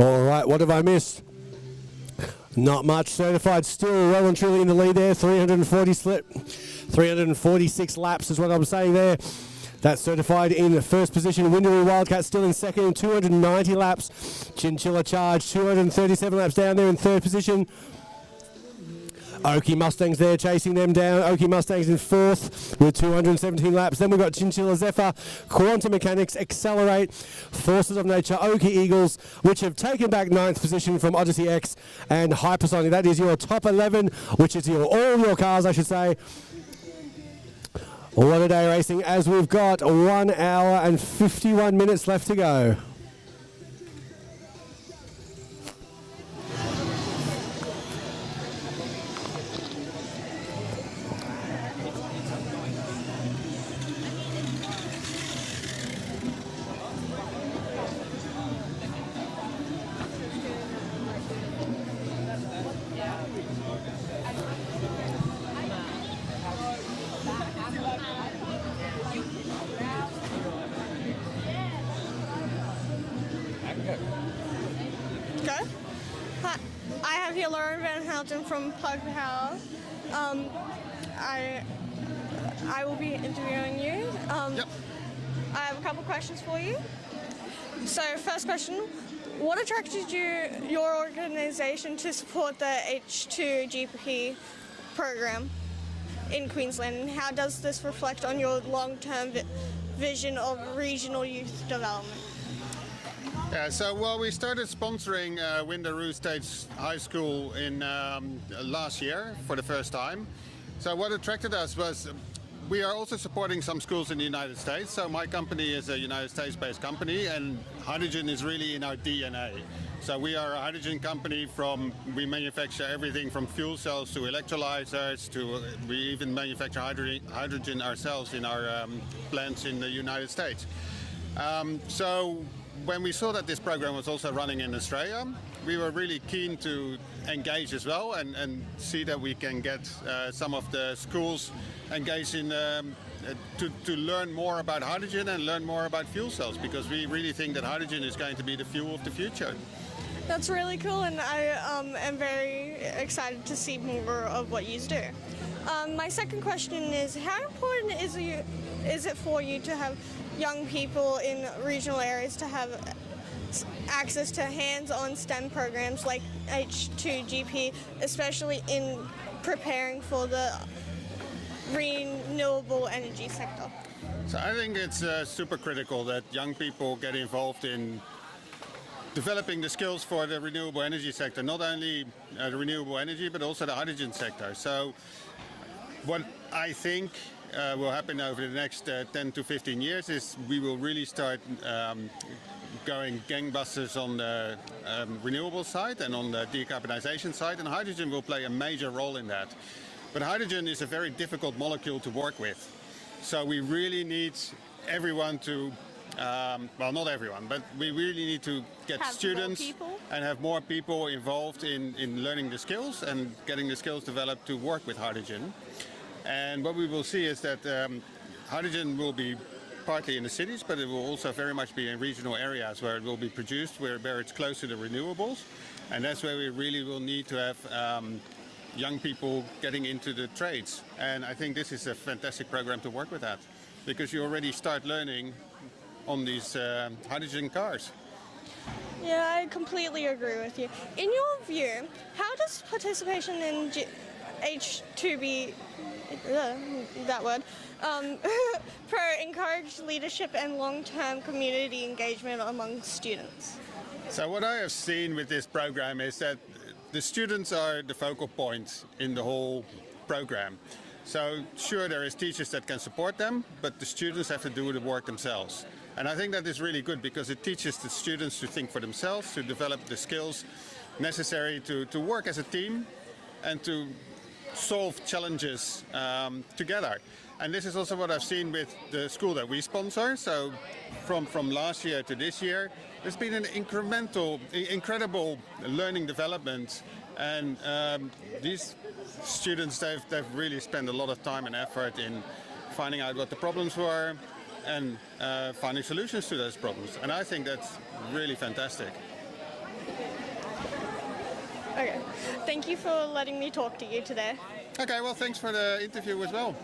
All right, what have I missed? Not much. Certified still well and truly in the lead there. 346 laps is what I'm saying there. That's Certified in the first position. Windaroo Wildcat still in second, 290 laps. Chinchilla Charge, 237 laps down there in third position. Okie Mustangs there chasing them down. Okie Mustangs in fourth with 217 laps. Then we've got Chinchilla Zephyr, Quantum Mechanics, Accelerate, Forces of Nature, Okie Eagles, which have taken back ninth position from Odyssey X, and Hypersonic. That is your top 11, which is all your cars, I should say. What a day racing, as we've got 1 hour and 51 minutes left to go. From Plug Power. I will be interviewing you. Yep. I have a couple questions for you. So first question, what attracted your organisation to support the H2GP program in Queensland, and how does this reflect on your long-term vision of regional youth development? Yeah, so we started sponsoring Windaroo State High School in last year for the first time. So what attracted us was we are also supporting some schools in the United States. So my company is a United States-based company, and hydrogen is really in our DNA. So we are a hydrogen company. We manufacture everything from fuel cells to electrolyzers to we even manufacture hydrogen ourselves in our plants in the United States. So when we saw that this program was also running in Australia, we were really keen to engage as well and see that we can get some of the schools engaged in to learn more about hydrogen and learn more about fuel cells, because we really think that hydrogen is going to be the fuel of the future. That's really cool, and I am very excited to see more of what you do. My second question is, how important is it for you to have young people in regional areas to have access to hands-on STEM programs like H2GP, especially in preparing for the renewable energy sector? So I think it's super critical that young people get involved in developing the skills for the renewable energy sector, not only the renewable energy but also the hydrogen sector. So what I think will happen over the next 10 to 15 years is we will really start going gangbusters on the renewable side and on the decarbonization side, and hydrogen will play a major role in that. But hydrogen is a very difficult molecule to work with. So we really need everyone to, well, not everyone, but we really need to get students and have more people involved in learning the skills and getting the skills developed to work with hydrogen. And what we will see is that hydrogen will be partly in the cities, but it will also very much be in regional areas where it will be produced, where it's close to the renewables. And that's where we really will need to have young people getting into the trades. And I think this is a fantastic program to work with that, because you already start learning on these hydrogen cars. Yeah, I completely agree with you. In your view, how does participation in H2B, that word, encourage leadership and long-term community engagement among students? So what I have seen with this program is that the students are the focal point in the whole program. So sure, there is teachers that can support them, but the students have to do the work themselves. And I think that is really good, because it teaches the students to think for themselves, to develop the skills necessary to work as a team and to solve challenges together. And this is also what I've seen with the school that we sponsor. So from last year to this year, there's been an incredible learning development. And these students, they've really spent a lot of time and effort in finding out what the problems were and finding solutions to those problems. And I think that's really fantastic. Okay. Thank you for letting me talk to you today. Okay, well, thanks for the interview as well.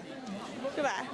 Goodbye.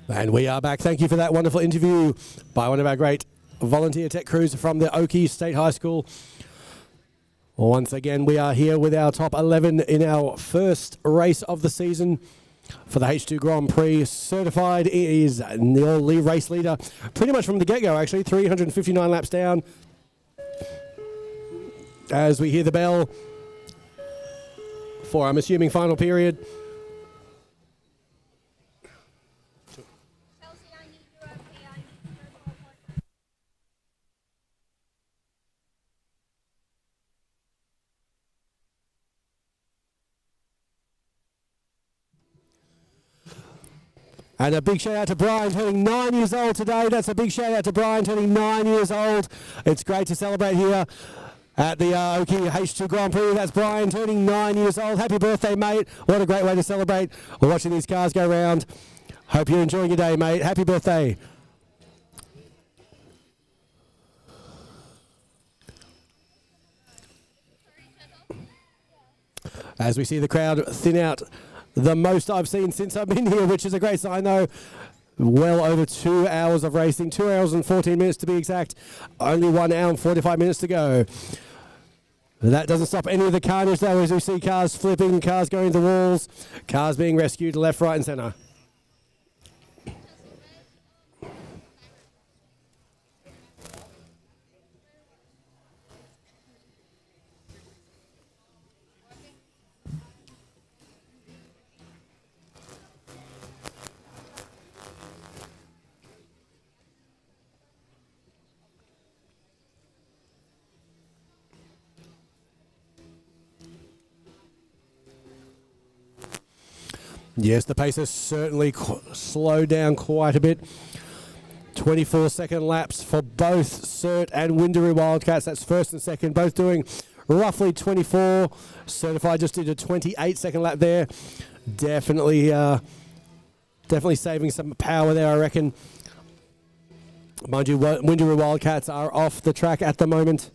And we are back. Thank you for that wonderful interview by one of our great volunteer tech crews from the Oakey State High School. Once again, we are here with our top 11 in our first race of the season for the H2 Grand Prix. Certified is the lead race leader pretty much from the get-go, actually. 359 laps down. As we hear the bell for, I'm assuming, final period. And a big shout out to Brian, turning 9 years old today. That's a big shout out to Brian, turning 9 years old. It's great to celebrate here at the Oakey H2 Grand Prix. That's Brian, turning 9 years old. Happy birthday, mate. What a great way to celebrate. We're watching these cars go round. Hope you're enjoying your day, mate. Happy birthday. As we see the crowd thin out, the most I've seen since I've been here, which is a great sign though. Well over 2 hours of racing, 2 hours and 14 minutes to be exact. Only 1 hour and 45 minutes to go. That doesn't stop any of the carnage though, as we see cars flipping, cars going into walls, cars being rescued left, right and centre. Yes, the pace has certainly slowed down quite a bit. 24-second laps for both Cert and Windaroo Wildcats. That's first and second, both doing roughly 24. Certified just did a 28-second lap there. Definitely saving some power there, I reckon. Mind you, Windaroo Wildcats are off the track at the moment.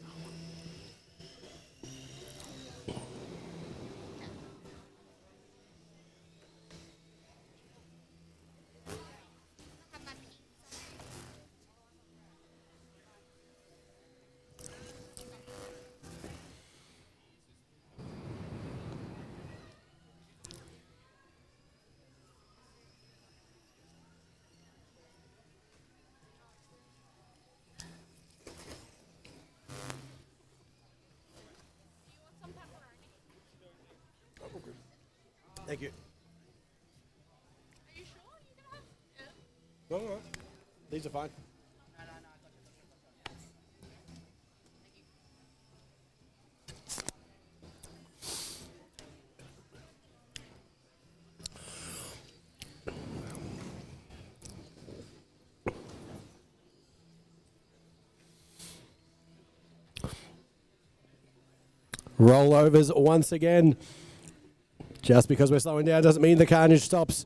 Thank you. Are you sure you can have? Yeah. No. These are fine. Rollovers once again. Just because we're slowing down doesn't mean the carnage stops.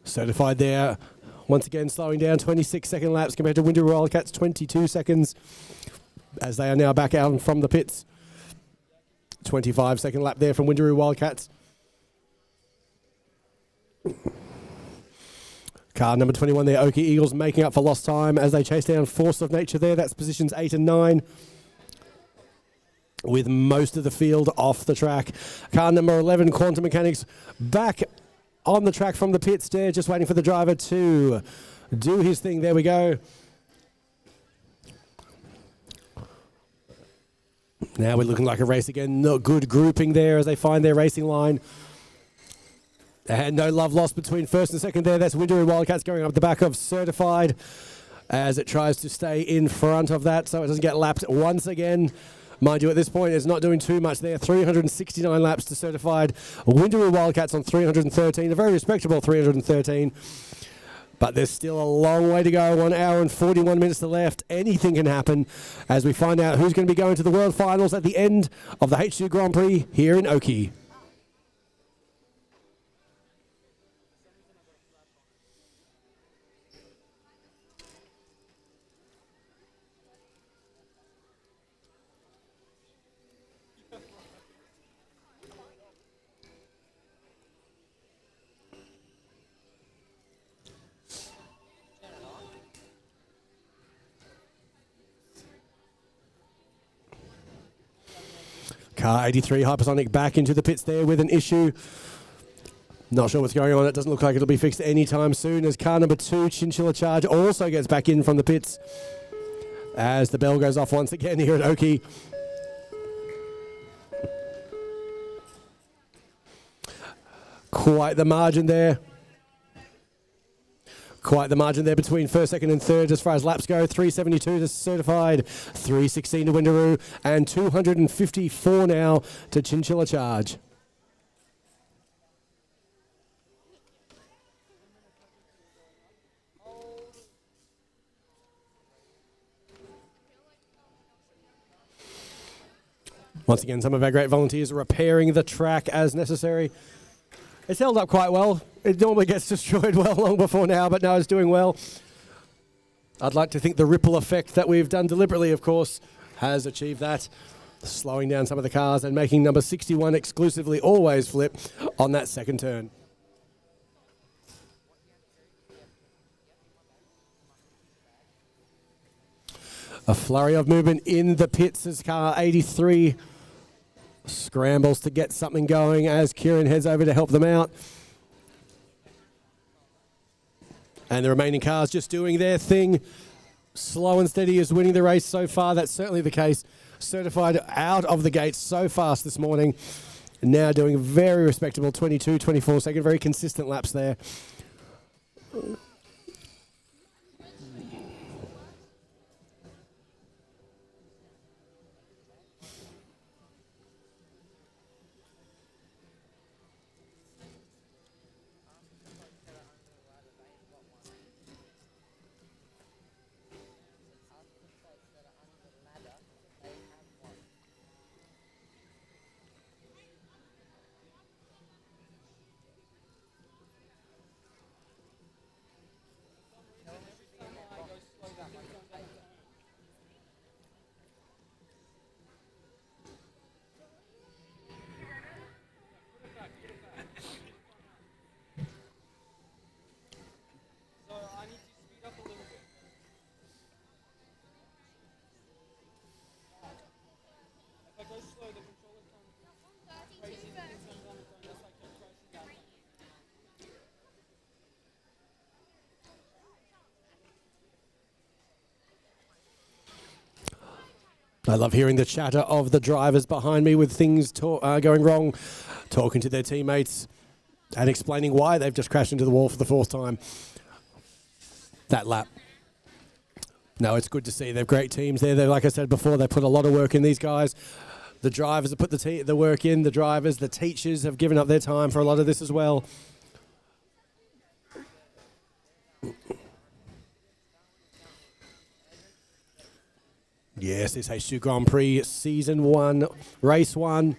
Certified there. Once again slowing down, 26-second laps compared to Windaroo Wildcats, 22 seconds. As they are now back out from the pits. 25-second lap there from Windaroo Wildcats. Car number 21 there, Oakey Eagles, making up for lost time as they chase down Force of Nature there. That's positions 8 and 9. With most of the field off the track. Car number 11, Quantum Mechanics, back on the track from the pits there, just waiting for the driver to do his thing. There we go. Now we're looking like a race again. No good grouping there as they find their racing line. And no love lost between first and second there. That's Windaroo Wildcats going up the back of Certified. as it tries to stay in front of that so it doesn't get lapped once again. Mind you, at this point, it's not doing too much there. 369 laps to certified Windaroo Wildcats on 313, a very respectable 313. But there's still a long way to go. 1 hour and 41 minutes to left. Anything can happen as we find out who's going to be going to the World Finals at the end of the H2 Grand Prix here in Oakey. Car 83 Hypersonic back into the pits there with an issue. Not sure what's going on. It doesn't look like it'll be fixed anytime soon as car number 2, Chinchilla Charge, also gets back in from the pits as the bell goes off once again here at Oakey. Quite the margin there. Quite the margin there between first, second and third as far as laps go. 372 to certified, 316 to Windaroo, and 254 now to Chinchilla Charge. Once again, some of our great volunteers are repairing the track as necessary. It's held up quite well. It normally gets destroyed well long before now, but now it's doing well. I'd like to think the ripple effect that we've done deliberately, of course, has achieved that. Slowing down some of the cars and making number 61 exclusively always flip on that second turn. A flurry of movement in the pits as car 83 scrambles to get something going as Kieran heads over to help them out. And the remaining cars just doing their thing. Slow and steady is winning the race so far. That's certainly the case. Certified out of the gates so fast this morning. Now doing very respectable 22, 24 second. Very consistent laps there. I love hearing the chatter of the drivers behind me with things going wrong, talking to their teammates and explaining why they've just crashed into the wall for the fourth time that lap. No, it's good to see. They're great teams there. They're, like I said before, they put a lot of work in, these guys. The drivers have put the work in. The drivers, the teachers have given up their time for a lot of this as well. Yes, this H2 Grand Prix Season 1, Race 1,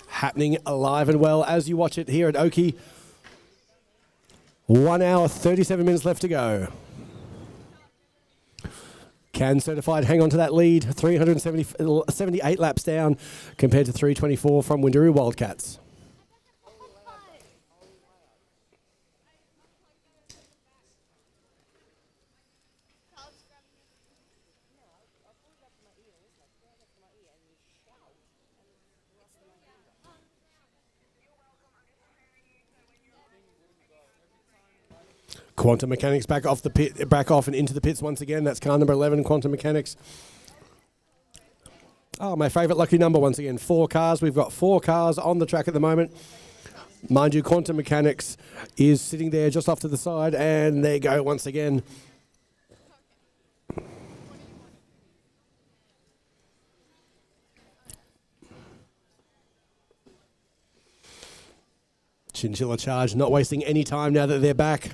happening alive and well as you watch it here at Oakey. 1 hour, 37 minutes left to go. Can Certified hang on to that lead? 378 laps down compared to 324 from Windaroo Wildcats. Quantum Mechanics back off the pit, back off and into the pits once again. That's car number 11, Quantum Mechanics. Oh, my favourite lucky number once again. 4 cars. We've got 4 cars on the track at the moment. Mind you, Quantum Mechanics is sitting there just off to the side, and there you go once again. Chinchilla charge, not wasting any time now that they're back.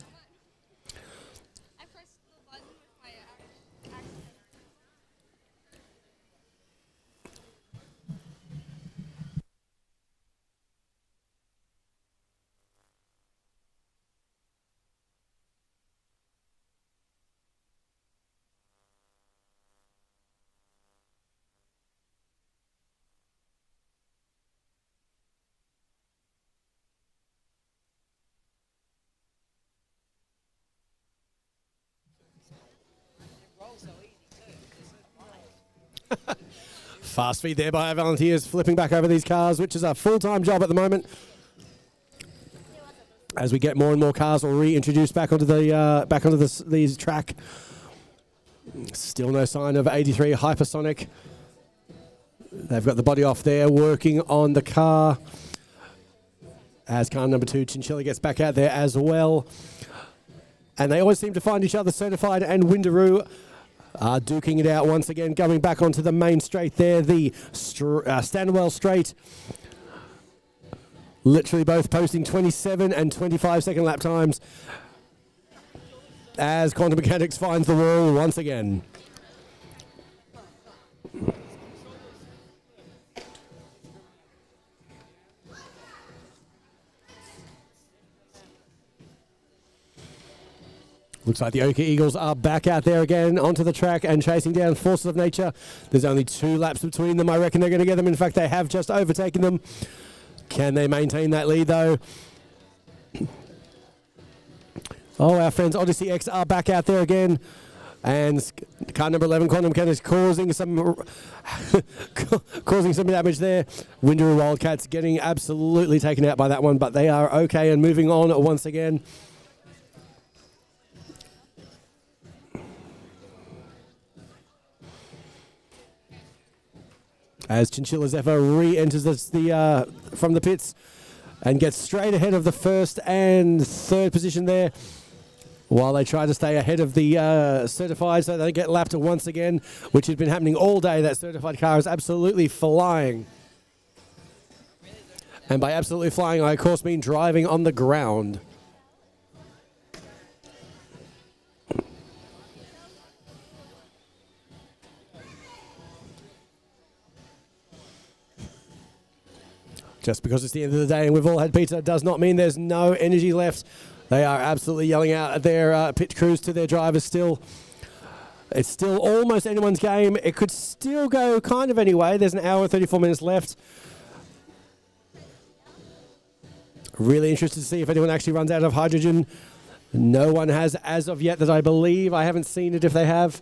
Fast feed there by our volunteers, flipping back over these cars, which is a full-time job at the moment. As we get more and more cars, we'll reintroduce back onto the track. Still no sign of 83 Hypersonic. They've got the body off there, working on the car. As car number 2, Chinchilla, gets back out there as well. And they always seem to find each other. Certified and Windaroo are duking it out once again, coming back onto the main straight there, the Stanwell straight. Literally both posting 27 and 25 second lap times as Quantum Mechanics finds the wall once again. Looks like the Oka Eagles are back out there again onto the track and chasing down Forces of Nature. There's only 2 laps between them. I reckon they're going to get them. In fact, they have just overtaken them. Can they maintain that lead, though? Oh, our friends Odyssey X are back out there again. And car number 11, Quantum Mechanics, causing some damage there. Windaroo Wildcats getting absolutely taken out by that one, but they are okay and moving on once again. As Chinchilla Zephyr re-enters from the pits and gets straight ahead of the first and third position there, while they try to stay ahead of the certified so they get lapped once again, which has been happening all day. That certified car is absolutely flying. And by absolutely flying, I of course mean driving on the ground. Just because it's the end of the day and we've all had pizza does not mean there's no energy left. They are absolutely yelling out at their pit crews to their drivers still. It's still almost anyone's game. It could still go kind of anyway. There's an hour and 34 minutes left. Really interested to see if anyone actually runs out of hydrogen. No one has as of yet that I believe. I haven't seen it if they have.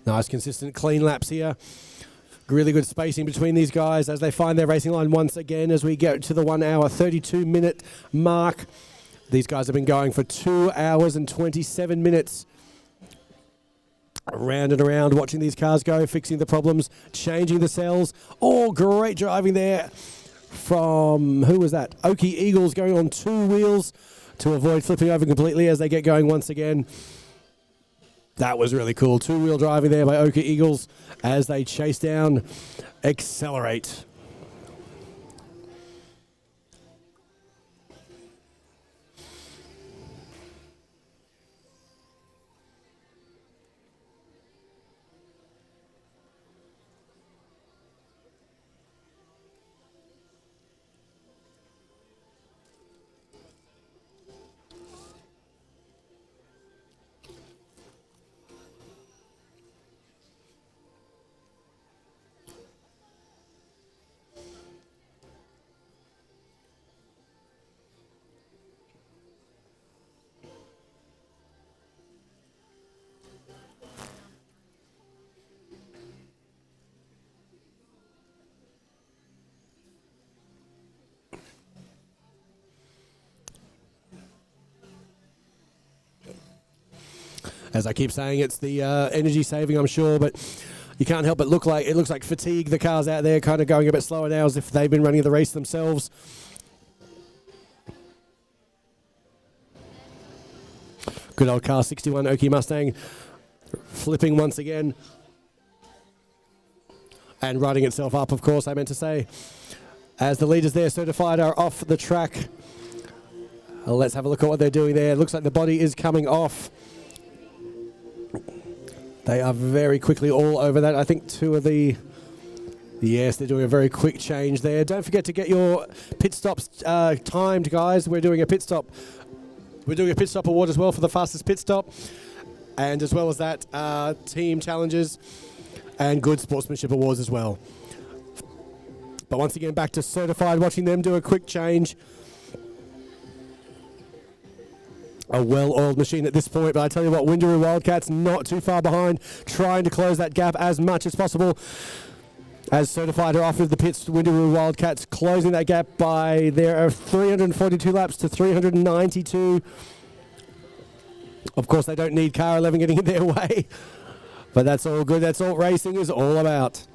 Nice, consistent, clean laps here. Really good spacing between these guys as they find their racing line once again as we get to the 1 hour 32 minute mark. These guys have been going for 2 hours and 27 minutes. Around and around, watching these cars go, fixing the problems, changing the cells. Oh, great driving there from, who was that? Oki Eagles going on 2 wheels to avoid flipping over completely as they get going once again. That was really cool. 2-wheel driving there by Oka Eagles as they chase down Accelerate. As I keep saying, it's the energy saving, I'm sure, but you can't help but it looks like fatigue. The cars out there kind of going a bit slower now as if they've been running the race themselves. Good old car 61 Oki Mustang flipping once again. And riding itself up, of course, I meant to say. As the leaders there, certified, are off the track. Let's have a look at what they're doing there. It looks like the body is coming off. They are very quickly all over that. I think two of the... Yes, they're doing a very quick change there. Don't forget to get your pit stops timed, guys. We're doing a pit stop. We're doing a pit stop award as well for the fastest pit stop. And as well as that, team challenges and good sportsmanship awards as well. But once again, back to certified, watching them do a quick change. A well-oiled machine at this point, but I tell you what, Windaroo Wildcats not too far behind, trying to close that gap as much as possible. As certified are off of the pits, Windaroo Wildcats closing that gap by there are 342 laps to 392. Of course, they don't need car 11 getting in their way, but that's all good. That's all racing is all about.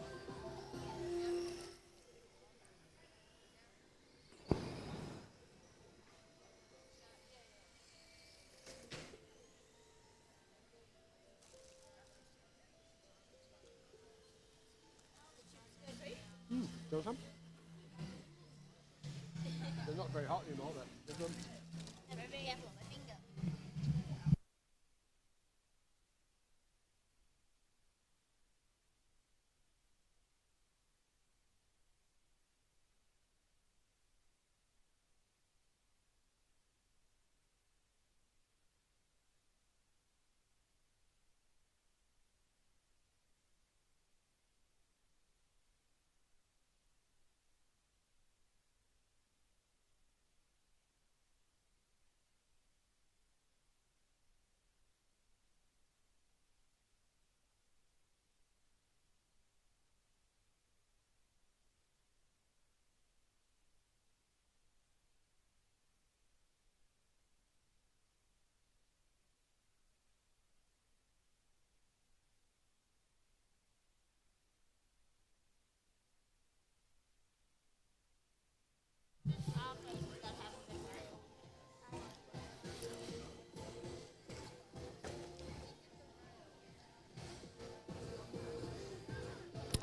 They're not very hot anymore, but they're good.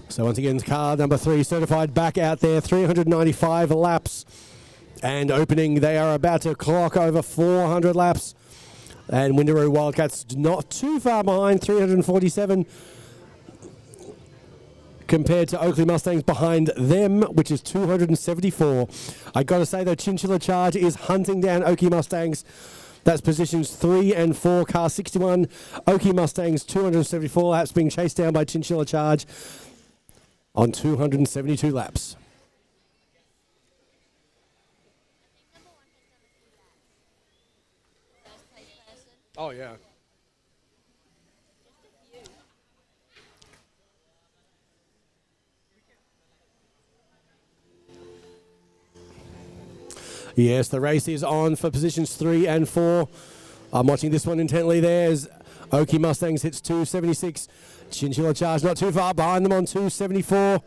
So once again, car number 3 certified back out there, 395 laps. And opening, they are about to clock over 400 laps. And Windaroo Wildcats not too far behind, 347 compared to Oakley Mustangs behind them, which is 274. I got to say, though, Chinchilla Charge is hunting down Oakley Mustangs. That's positions 3 and 4. Car 61, Oakley Mustangs, 274 laps, being chased down by Chinchilla Charge on 272 laps. Oh, yeah. Yes, the race is on for positions 3 and 4. I'm watching this one intently. There's Oakley Mustangs hits 276. Chinchilla Charge not too far behind them on 274.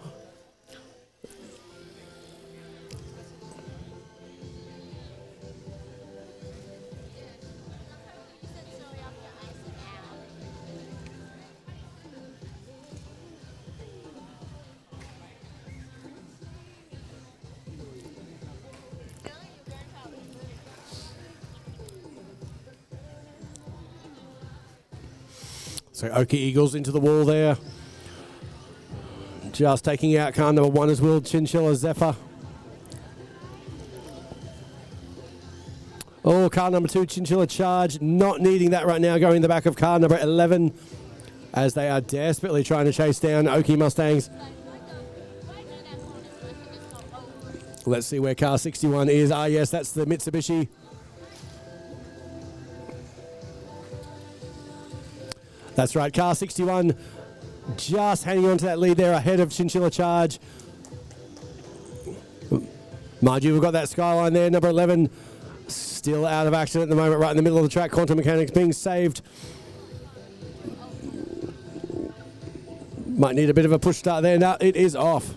So Oki Eagles into the wall there. Just taking out car number 1 as well, Chinchilla Zephyr. Oh, car number 2, Chinchilla Charge, not needing that right now, going in the back of car number 11 as they are desperately trying to chase down Oki Mustangs. Let's see where car 61 is. Ah, yes, that's the Mitsubishi. That's right, car 61 just hanging on to that lead there ahead of Chinchilla Charge. Mind you, we've got that Skyline there, number 11, still out of action at the moment, right in the middle of the track. Quantum Mechanics being saved. Might need a bit of a push start there. Now it is off.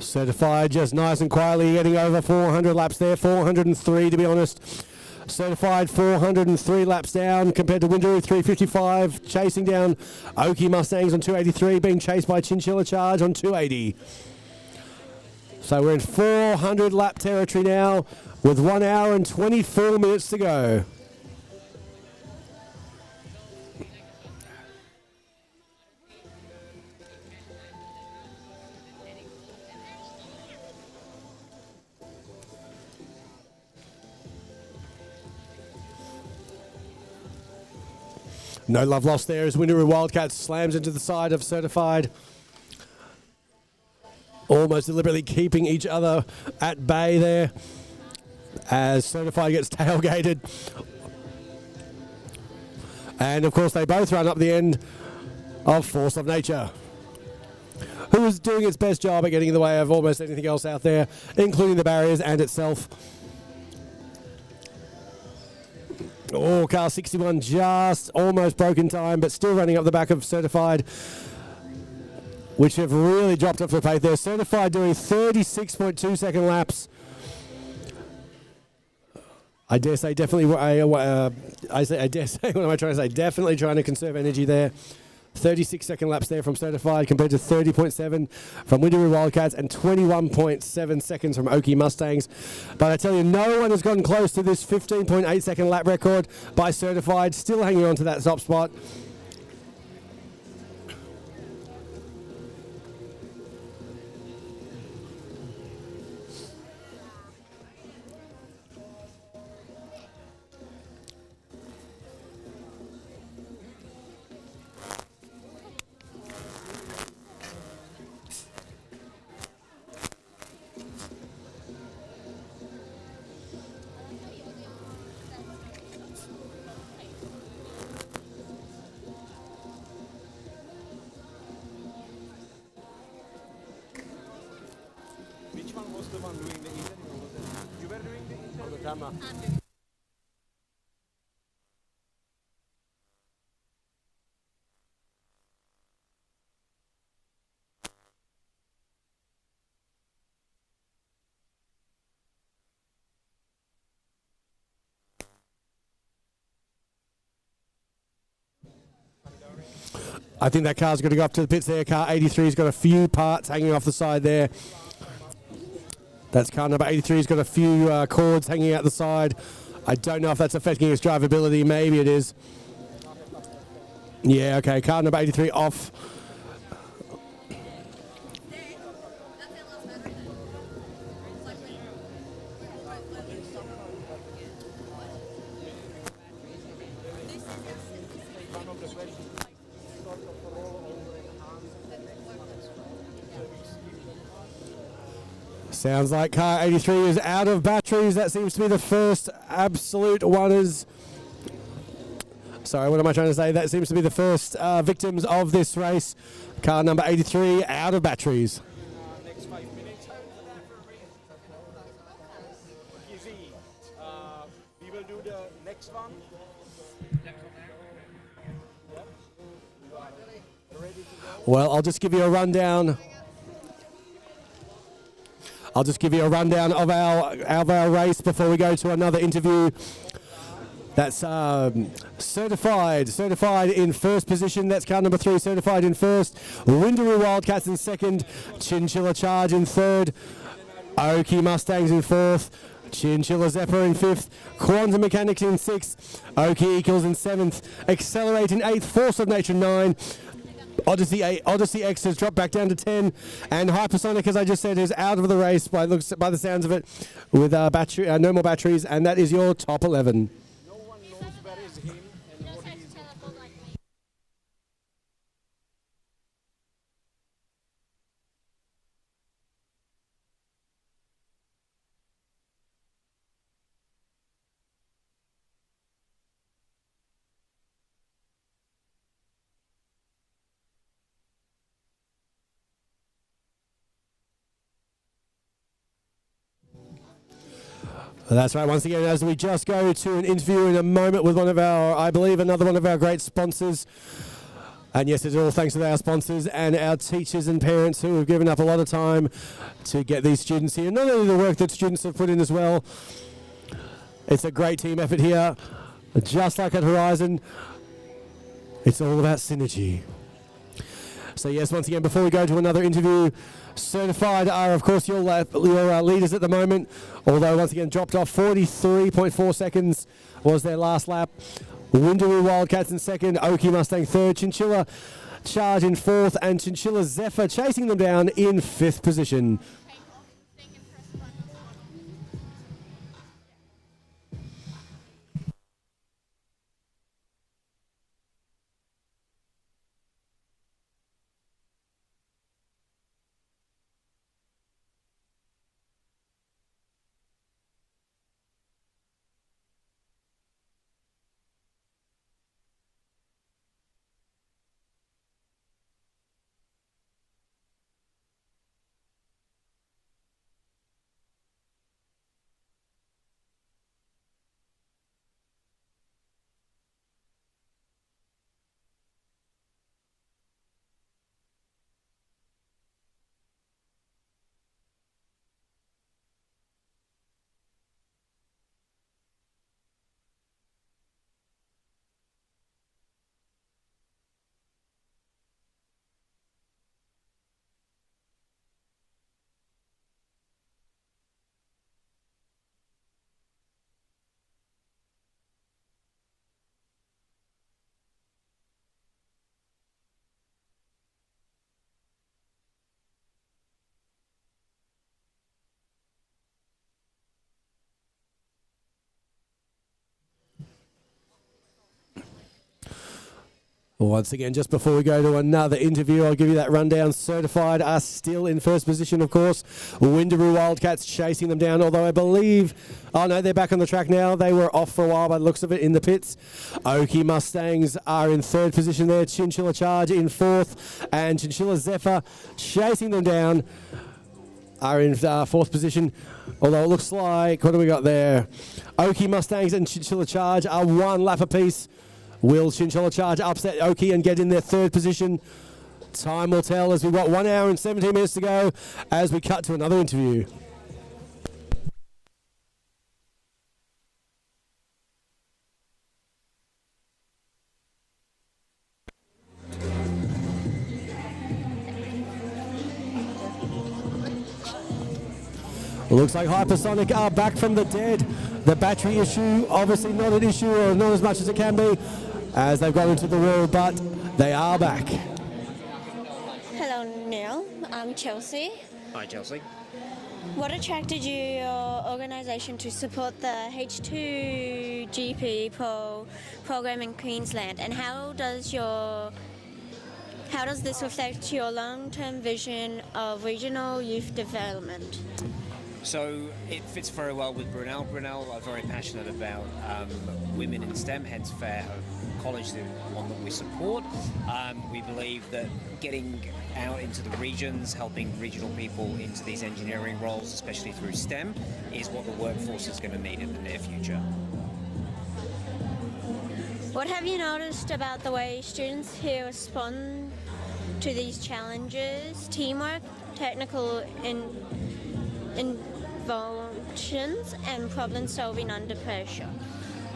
Certified just nice and quietly getting over 400 laps there, 403 to be honest. Certified 403 laps down compared to Windaroo 355, chasing down Oki Mustangs on 283, being chased by Chinchilla Charge on 280. So we're in 400 lap territory now with 1 hour and 24 minutes to go. No love lost there as Windaroo Wildcats slams into the side of Certified. Almost deliberately keeping each other at bay there as Certified gets tailgated. And of course they both run up the end of Force of Nature, who is doing its best job at getting in the way of almost anything else out there, including the barriers and itself. Oh, car 61 just almost broken time, but still running up the back of Certified, which have really dropped off the pace there. Certified doing 36.2 second laps. I dare say definitely, I dare say, what am I trying to say? Definitely trying to conserve energy there. 36 second laps there from Certified compared to 30.7 from Windaroo Wildcats and 21.7 seconds from Oki Mustangs. But I tell you, no one has gotten close to this 15.8 second lap record by Certified, still hanging on to that top spot. Which one was the one doing the interview? You were doing the interview? On the camera. I think that car's going to go up to the pits there. Car 83's got a few parts hanging off the side there. That's car number 83's got a few cords hanging out the side. I don't know if that's affecting its drivability. Maybe it is. Yeah, okay. Car number 83 off. Sounds like car 83 is out of batteries. That seems to be the first absolute oneers. Sorry, what am I trying to say? That seems to be the first victims of this race. Car number 83 out of batteries. Next 5 minutes. Easy. We will do the next one. Well, I'll just give you a rundown I'll just give you a rundown of our race before we go to another interview. That's certified in first position. That's car number 3, certified in first. Windaroo Wildcats in second. Chinchilla Charge in third. Oki Mustangs in fourth. Chinchilla Zephyr in fifth. Quantum Mechanics in sixth. Oki Eagles in seventh. Accelerate in eighth. Force of Nature 9. Odyssey X has dropped back down to 10, and Hypersonic, as I just said, is out of the race by the sounds of it, with no more batteries, and that is your top 11. No one knows where is him and what he is. That's right. Once again, as we just go to an interview in a moment with another one of our great sponsors. And yes, it's all thanks to our sponsors and our teachers and parents who have given up a lot of time to get these students here. Not only the work that students have put in as well. It's a great team effort here. Just like at Horizon, it's all about synergy. So yes, once again, before we go to another interview, certified are, of course, your leaders at the moment, although once again dropped off. 43.4 seconds was their last lap. Windaroo Wildcats in second, Oki Mustang third, Chinchilla Charge in fourth, and Chinchilla Zephyr chasing them down in fifth position. Once again, just before we go to another interview, I'll give you that rundown. Certified are still in first position, of course. Windaroo Wildcats chasing them down, although I believe... Oh, no, they're back on the track now. They were off for a while by the looks of it in the pits. Oki Mustangs are in third position there. Chinchilla Charge in fourth. And Chinchilla Zephyr chasing them down are in fourth position. Although it looks like... What do we got there? Oki Mustangs and Chinchilla Charge are one lap apiece. Will Chinchilla Charge upset Oki and get in their third position? Time will tell, as we've got 1 hour and 17 minutes to go as we cut to another interview. Looks like Hypersonic are back from the dead. The battery issue, obviously not an issue, or not as much as it can be, as they've gone into the wall, but they are back. Hello, Neil. I'm Chelsea. Hi, Chelsea. What attracted your organisation to support the H2GP program in Queensland, and how does this reflect your long-term vision of regional youth development? So it fits very well with Brunel. Brunel are very passionate about women in STEM, hence Fairholme College, the one that we support. We believe that getting out into the regions, helping regional people into these engineering roles, especially through STEM, is what the workforce is going to need in the near future. What have you noticed about the way students here respond to these challenges? Teamwork, technical inventions and problem solving under pressure?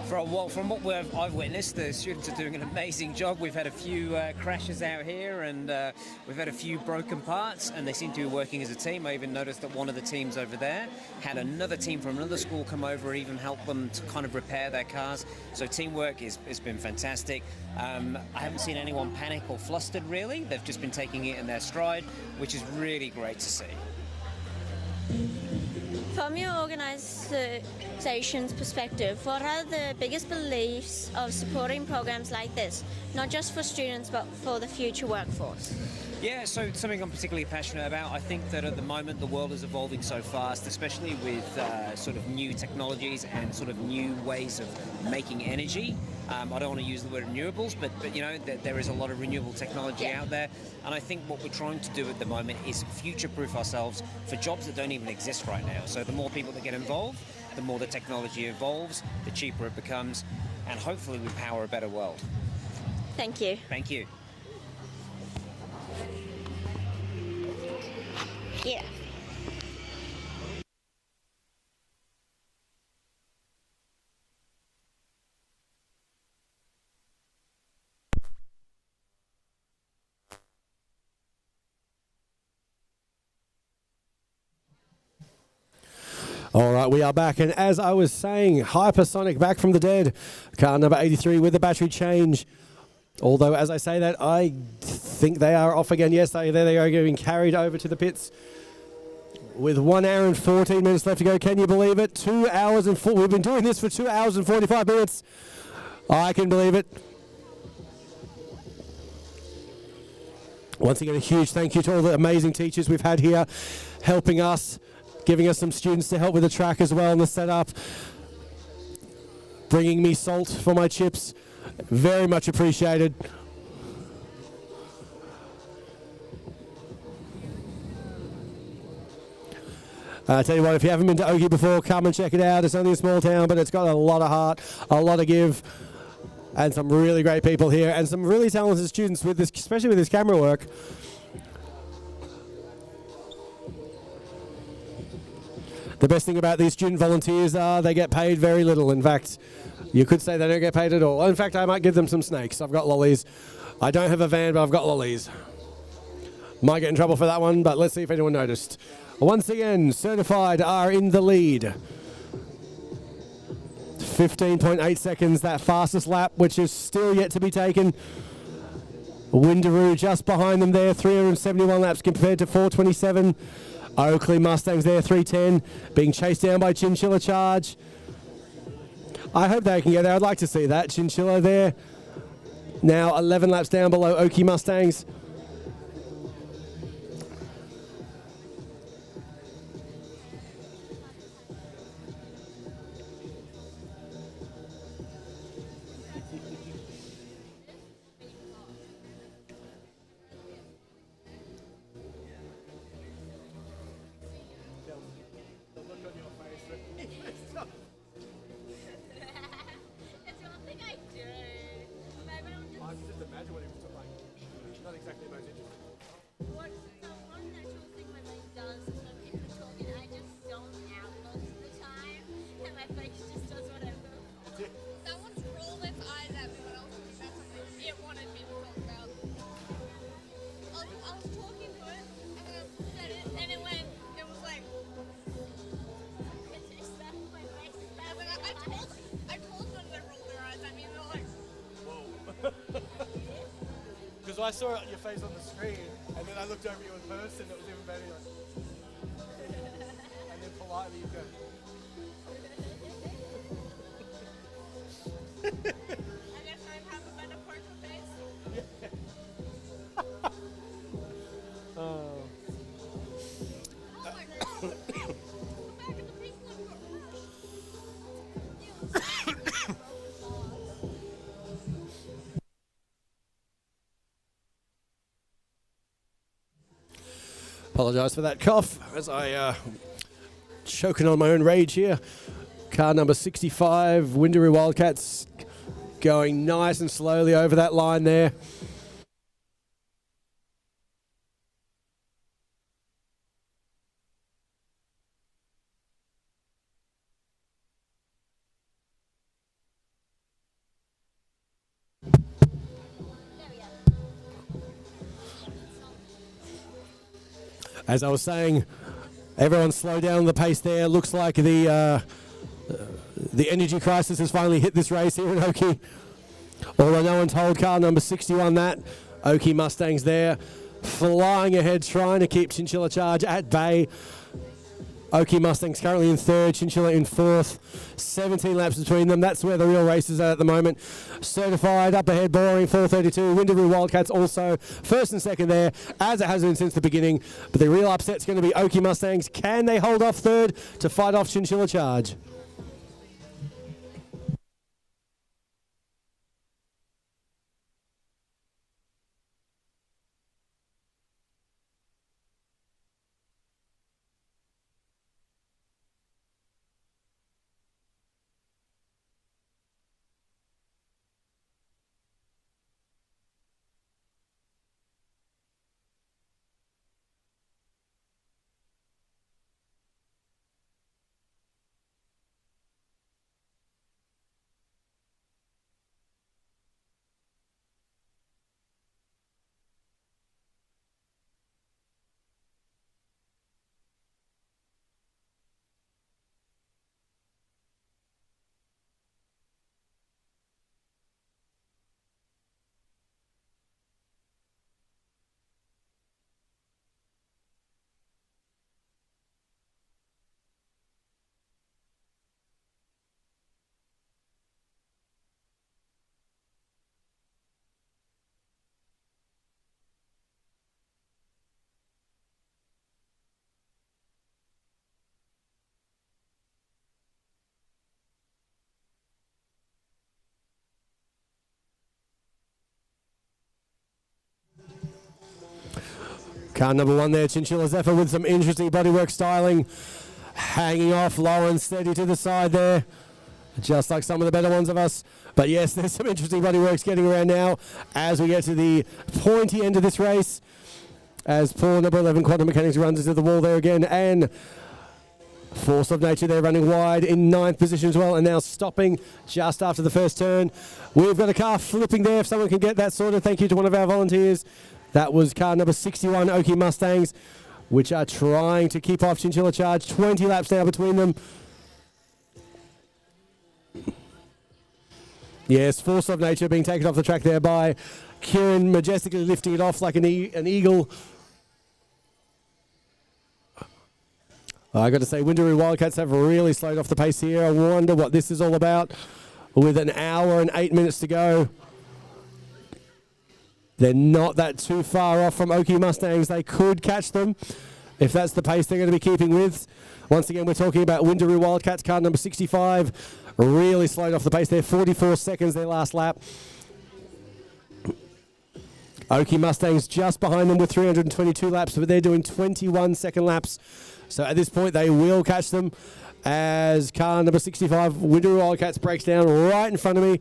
From what I've witnessed, the students are doing an amazing job. We've had a few crashes out here, and we've had a few broken parts, and they seem to be working as a team. I even noticed that one of the teams over there had another team from another school come over and even help them to kind of repair their cars. So teamwork has been fantastic. I haven't seen anyone panic or flustered, really. They've just been taking it in their stride, which is really great to see. From your organization's perspective, what are the biggest beliefs of supporting programs like this, not just for students but for the future workforce? Yeah, so something I'm particularly passionate about. I think that at the moment the world is evolving so fast, especially with sort of new technologies and sort of new ways of making energy. I don't want to use the word renewables, but you know, there is a lot of renewable technology out there, and I think what we're trying to do at the moment is future-proof ourselves for jobs that don't even exist right now. So the more people that get involved, the more the technology evolves, the cheaper it becomes, and hopefully we power a better world. Thank you. Thank you. Yeah. All right, we are back, and as I was saying, Hypersonic back from the dead. Car number 83 with the battery change. Although, as I say that, I think they are off again. Yes, there they are getting carried over to the pits with 1 hour and 14 minutes left to go. Can you believe it? 2 hours and we've been doing this for 2 hours and 45 minutes. I can believe it. Once again, a huge thank you to all the amazing teachers we've had here helping us, giving us some students to help with the track as well and the setup, bringing me salt for my chips. Very much appreciated. I tell you what, if you haven't been to Oki before, come and check it out. It's only a small town, but it's got a lot of heart, a lot of give, and some really great people here, and some really talented students with this, especially with this camera work. The best thing about these student volunteers are they get paid very little. In fact, you could say they don't get paid at all. In fact, I might give them some snakes. I've got lollies. I don't have a van, but I've got lollies. Might get in trouble for that one, but let's see if anyone noticed. Once again, Certified are in the lead. 15.8 seconds, that fastest lap, which is still yet to be taken. Windaroo just behind them there, 371 laps compared to 427. Oakley Mustangs there, 310, being chased down by Chinchilla Charge. I hope they can get there. I'd like to see that. Chinchilla there, now 11 laps down below Oakley Mustangs. Because I saw your face on the screen, and then I looked over you in person, it was even better. And then politely you go. I guess I'd have a better poker face. Oh. Apologise for that cough as I choking on my own rage here. Car number 65, Windaroo Wildcats, going nice and slowly over that line there. As I was saying, everyone slow down the pace there. Looks like the energy crisis has finally hit this race here in Oki. Although no one told car number 61 that. Oki Mustangs there, flying ahead, trying to keep Chinchilla Charge at bay. Oki Mustangs currently in third, Chinchilla in fourth. 17 laps between them. That's where the real race is at the moment. Certified up ahead, Boring 432. Windaroo Wildcats also first and second there, as it has been since the beginning. But the real upset's going to be Oki Mustangs. Can they hold off third to fight off Chinchilla Charge? Car number one there, Chinchilla Zephyr, with some interesting bodywork styling. Hanging off low and steady to the side there, just like some of the better ones of us. But yes, there's some interesting bodyworks getting around now as we get to the pointy end of this race. As poor number 11 Quantum Mechanics runs into the wall there again, and Force of Nature there running wide in 9th position as well, and now stopping just after the first turn. We've got a car flipping there. If someone can get that sorted, thank you to one of our volunteers. That was car number 61, Oki Mustangs, which are trying to keep off Chinchilla Charge. 20 laps now between them. Yes, Force of Nature being taken off the track there by Kieran, majestically lifting it off like an eagle. I got to say, Windaroo Wildcats have really slowed off the pace here. I wonder what this is all about. With an hour and 8 minutes to go, they're not that too far off from Oki Mustangs. They could catch them if that's the pace they're going to be keeping with. Once again, we're talking about Windaroo Wildcats, car number 65. Really slowed off the pace there. 44 seconds their last lap. Oki Mustangs just behind them with 322 laps, but they're doing 21-second laps. So at this point, they will catch them as car number 65, Windaroo Wildcats, breaks down right in front of me.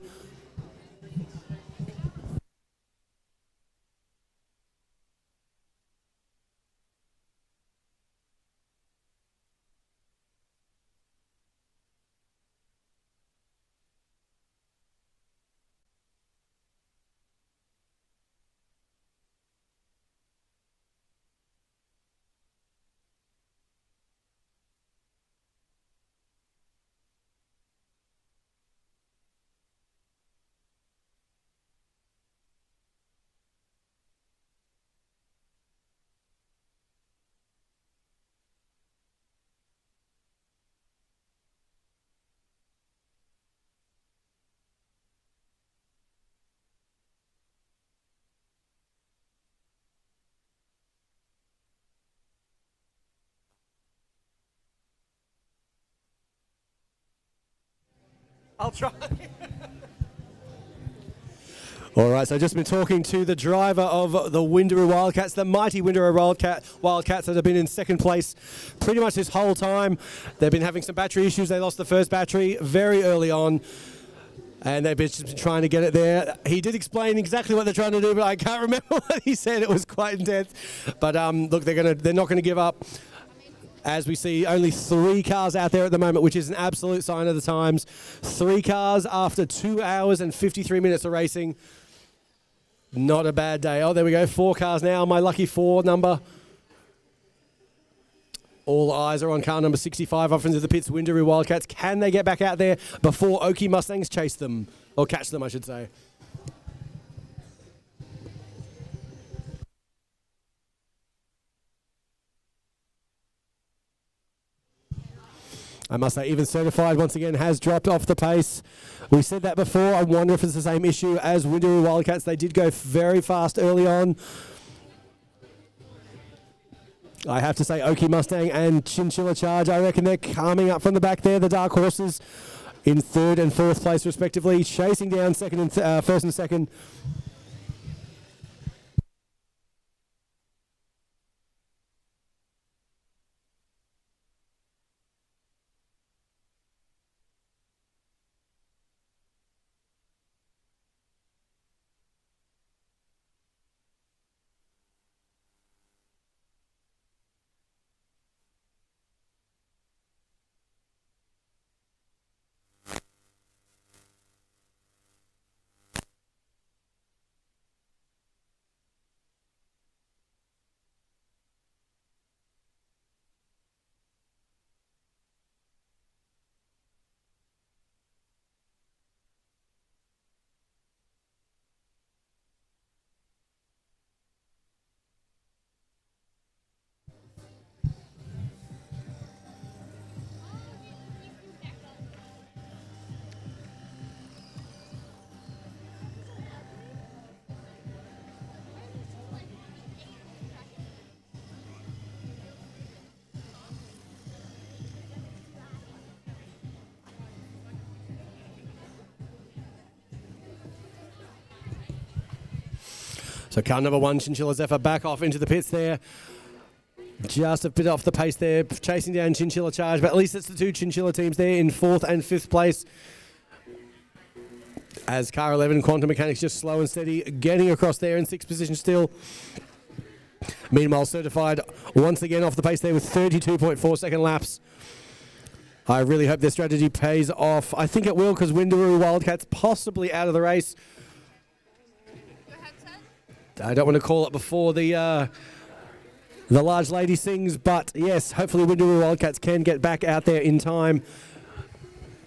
I'll try. All right, so I've just been talking to the driver of the Windaroo Wildcats, the mighty Windaroo Wildcats that have been in second place pretty much this whole time. They've been having some battery issues. They lost the first battery very early on, and they've been trying to get it there. He did explain exactly what they're trying to do, but I can't remember what he said. It was quite intense. But look, they're not going to give up. As we see, only 3 cars out there at the moment, which is an absolute sign of the times. 3 cars after 2 hours and 53 minutes of racing. Not a bad day. Oh, there we go. 4 cars now. My lucky 4 number. All eyes are on car number 65 off into the pits, Windaroo Wildcats. Can they get back out there before Oakey Mustangs chase them? Or catch them, I should say. I must say, even Certified once again has dropped off the pace. We said that before. I wonder if it's the same issue as Windaroo Wildcats. They did go very fast early on. I have to say, Oakey Mustang and Chinchilla Charge, I reckon they're coming up from the back there. The Dark Horses in third and fourth place, respectively, chasing down second and first and second. So car number 1, Chinchilla Zephyr, back off into the pits there. Just a bit off the pace there, chasing down Chinchilla Charge, but at least it's the 2 Chinchilla teams there in 4th and 5th place. As car 11, Quantum Mechanics, just slow and steady, getting across there in 6th position still. Meanwhile, Certified once again off the pace there with 32.4 second laps. I really hope their strategy pays off. I think it will, because Windaroo Wildcats possibly out of the race. I don't want to call it before the large lady sings, but yes, hopefully Windaroo Wildcats can get back out there in time.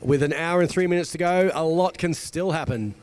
With an hour and 3 minutes to go, a lot can still happen.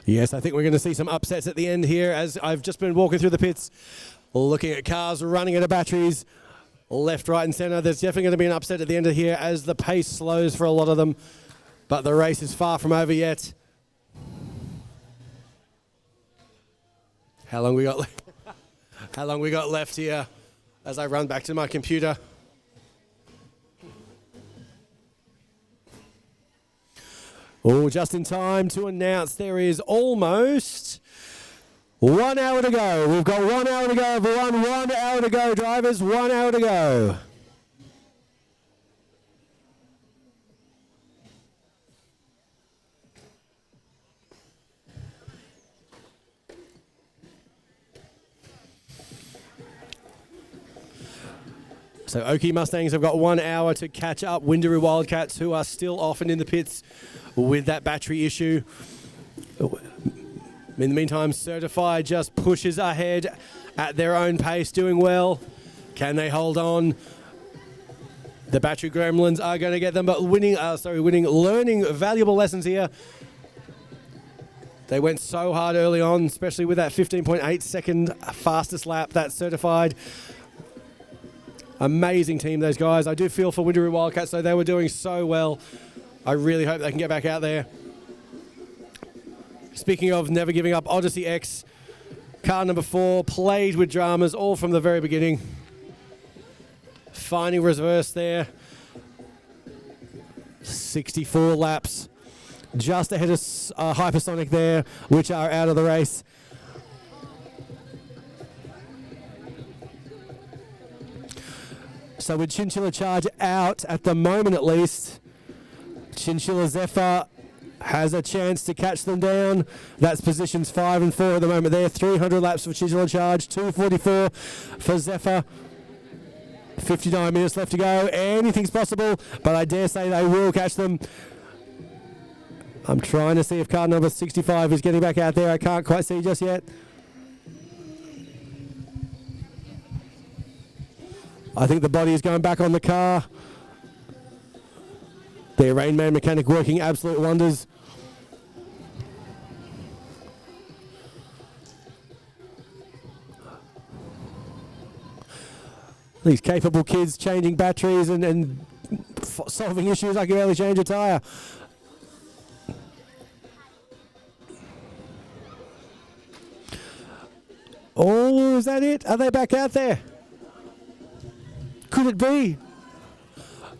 Yes, I think we're going to see some upsets at the end here as I've just been walking through the pits, looking at cars running out of batteries. left, right and centre. There's definitely going to be an upset at the end of here as the pace slows for a lot of them. But the race is far from over yet. How long we got How long we got left here as I run back to my computer. Oh, just in time to announce there is almost 1 hour to go. We've got 1 hour to go, everyone. 1 hour to go, drivers. 1 hour to go. So Oki Mustangs have got 1 hour to catch up Windaroo Wildcats, who are still often in the pits with that battery issue. In the meantime, Certified just pushes ahead at their own pace, doing well. Can they hold on? The battery gremlins are going to get them, but learning valuable lessons here. They went so hard early on, especially with that 15.8 second fastest lap, that Certified. Amazing team, those guys. I do feel for Windaroo Wildcats, though. They were doing so well. I really hope they can get back out there. Speaking of never giving up, Odyssey X, car number 4, played with dramas all from the very beginning. Finding reverse there. 64 laps. Just ahead of Hypersonic there, which are out of the race. So with Chinchilla Charge out at the moment at least, Chinchilla Zephyr has a chance to catch them down. That's positions 5 and 4 at the moment there. 300 laps for Chinchilla Charge, 244 for Zephyr. 59 minutes left to go. Anything's possible, but I dare say they will catch them. I'm trying to see if car number 65 is getting back out there. I can't quite see just yet. I think the body is going back on the car. Their Rainman mechanic working absolute wonders. These capable kids changing batteries and solving issues. I can barely change a tyre. Oh, is that it? Are they back out there? Could it be?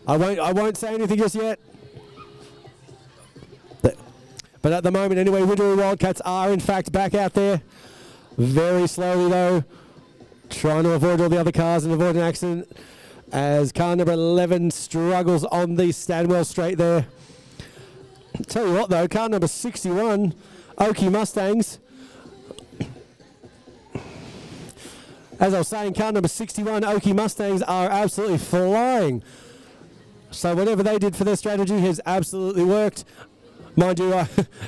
I won't say anything just yet. But at the moment anyway, Windaroo Wildcats are in fact back out there. Very slowly though. Trying to avoid all the other cars and avoid an accident as car number 11 struggles on the Stanwell straight there. Tell you what though, car number 61, Oki Mustangs. As I was saying, car number 61, Oki Mustangs, are absolutely flying. So whatever they did for their strategy has absolutely worked. Mind you,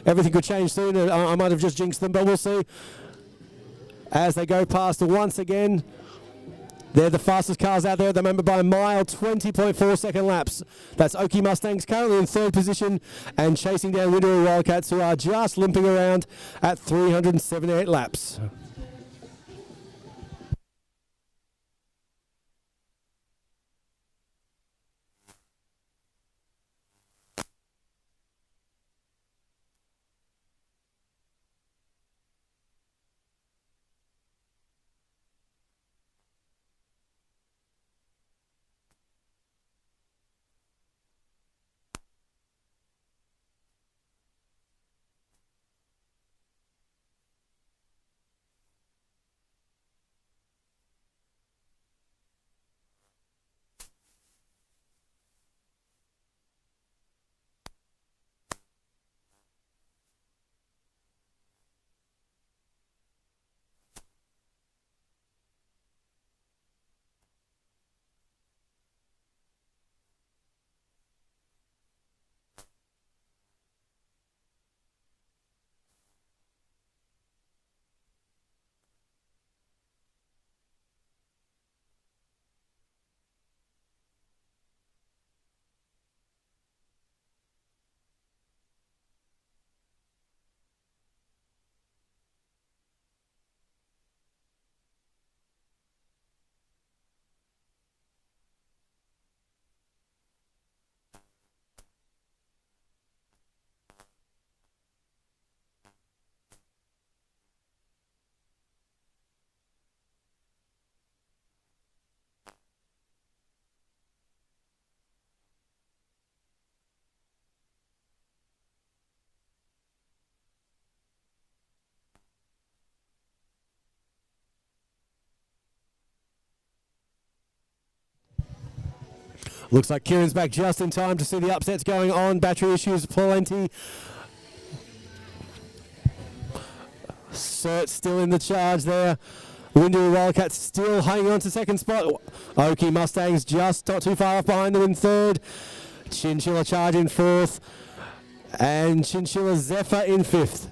everything could change soon. I might have just jinxed them, but we'll see. As they go past once again, they're the fastest cars out there at the moment by a mile, 20.4 second laps. That's Oki Mustangs currently in 3rd position and chasing down Windaroo Wildcats, who are just limping around at 378 laps. Looks like Kieran's back just in time to see the upsets going on. Battery issues plenty. Cert still in the charge there. Windy Wildcats still hanging on to second spot. Okie Mustangs just not too far off behind them in third. Chinchilla Charge in fourth. And Chinchilla Zephyr in fifth.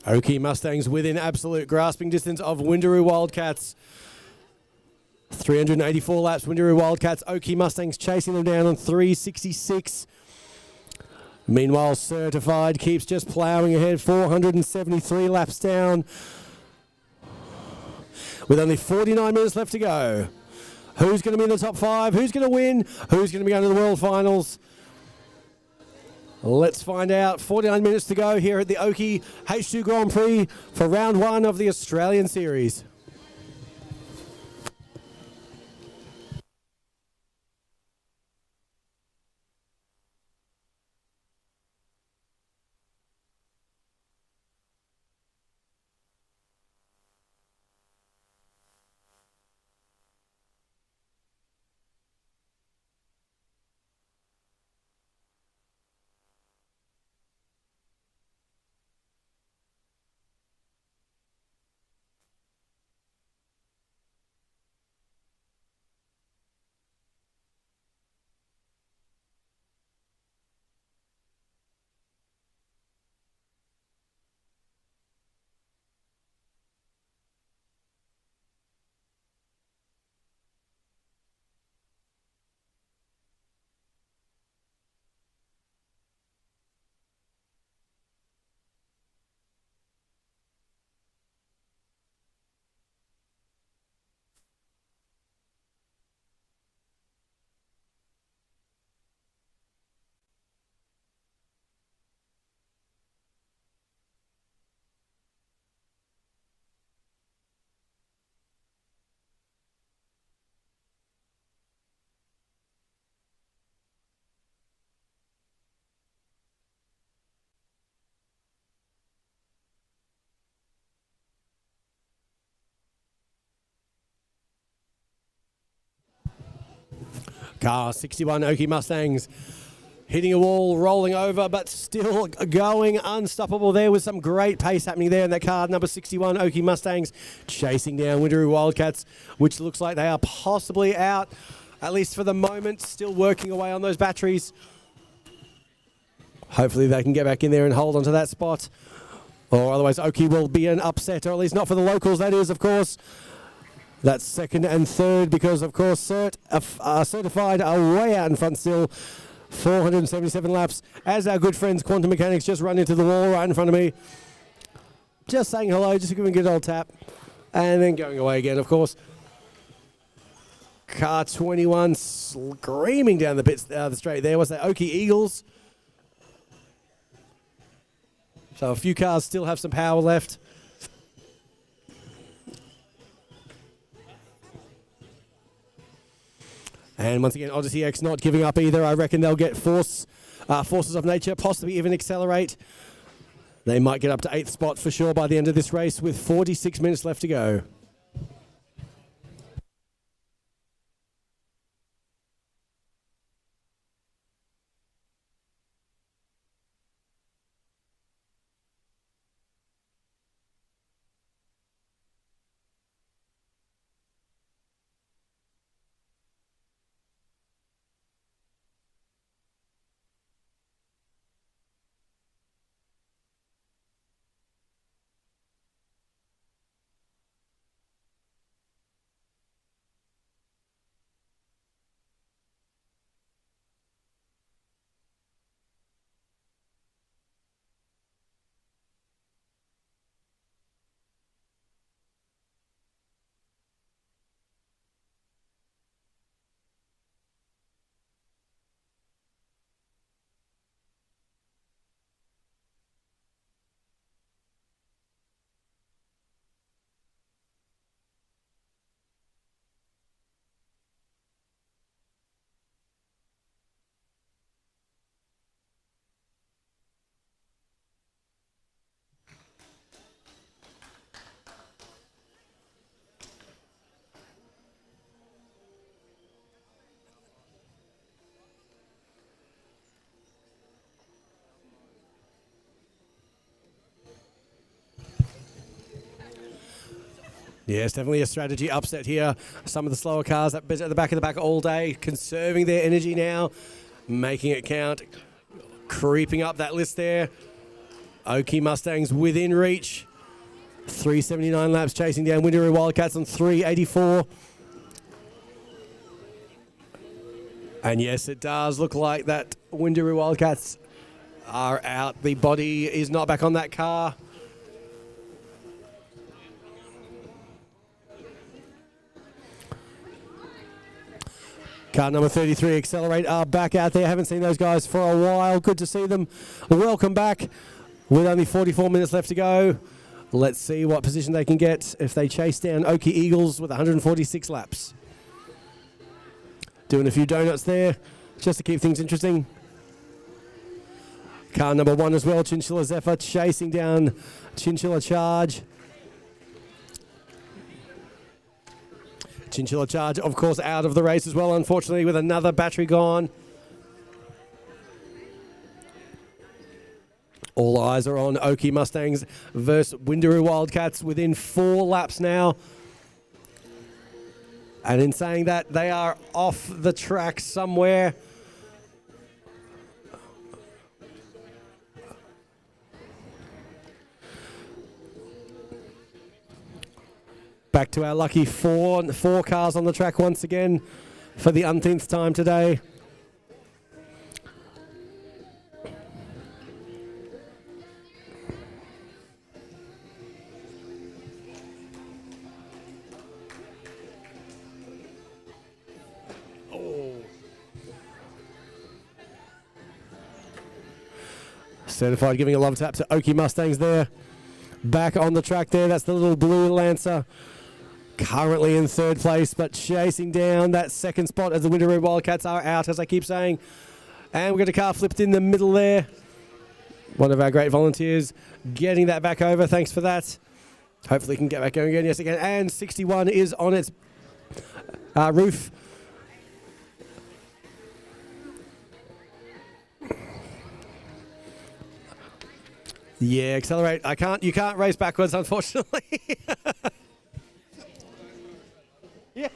Oki Mustangs within absolute grasping distance of Windaroo Wildcats. 384 laps, Windaroo Wildcats. Oki Mustangs chasing them down on 366. Meanwhile, Certified keeps just ploughing ahead, 473 laps down. With only 49 minutes left to go. Who's going to be in the top 5? Who's going to win? Who's going to be going to the World Finals? Let's find out. 49 minutes to go here at the Oki H2 Grand Prix for round 1 of the Australian Series. Car 61 Oki Mustangs hitting a wall, rolling over, but still going unstoppable there with some great pace happening there in that car. Number 61 Oki Mustangs chasing down Windaroo Wildcats, which looks like they are possibly out, at least for the moment, still working away on those batteries. Hopefully they can get back in there and hold onto that spot, or otherwise Oki will be an upset, or at least not for the locals, that is, of course. That's second and third because, of course, Certified are way out in front still. 477 laps. As our good friends Quantum Mechanics just run into the wall right in front of me. Just saying hello, just giving a good old tap. And then going away again, of course. Car 21 screaming down the pits, the straight there. What's that? Oki Eagles. So a few cars still have some power left. And once again, Odyssey X not giving up either. I reckon they'll get forces of nature, possibly even accelerate. They might get up to 8th spot for sure by the end of this race with 46 minutes left to go. Yes, definitely a strategy upset here. Some of the slower cars at the back of the pack all day, conserving their energy now, making it count, creeping up that list there. Oki Mustangs within reach. 379 laps chasing down Windaroo Wildcats on 384. And yes, it does look like that Windaroo Wildcats are out. The body is not back on that car. Car number 33, Accelerate, are back out there. Haven't seen those guys for a while. Good to see them. Welcome back. With only 44 minutes left to go. Let's see what position they can get if they chase down Oki Eagles with 146 laps. Doing a few donuts there just to keep things interesting. Car number 1 as well, Chinchilla Zephyr, chasing down Chinchilla Charge. Chinchilla Charge, of course, out of the race as well, unfortunately, with another battery gone. All eyes are on Oki Mustangs versus Windaroo Wildcats within 4 laps now. And in saying that, they are off the track somewhere. Back to our lucky four cars on the track once again for the umpteenth time today. Certified giving a love tap to Oki Mustangs there. Back on the track there, that's the little blue Lancer. Currently in 3rd place, but chasing down that 2nd spot as the Windaroo Wildcats are out, as I keep saying. And we've got a car flipped in the middle there. One of our great volunteers getting that back over. Thanks for that. Hopefully can get back going again. Yes, again. And 61 is on its roof. Yeah, Accelerate. You can't race backwards, unfortunately. Yeah.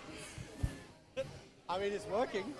I mean, it's working.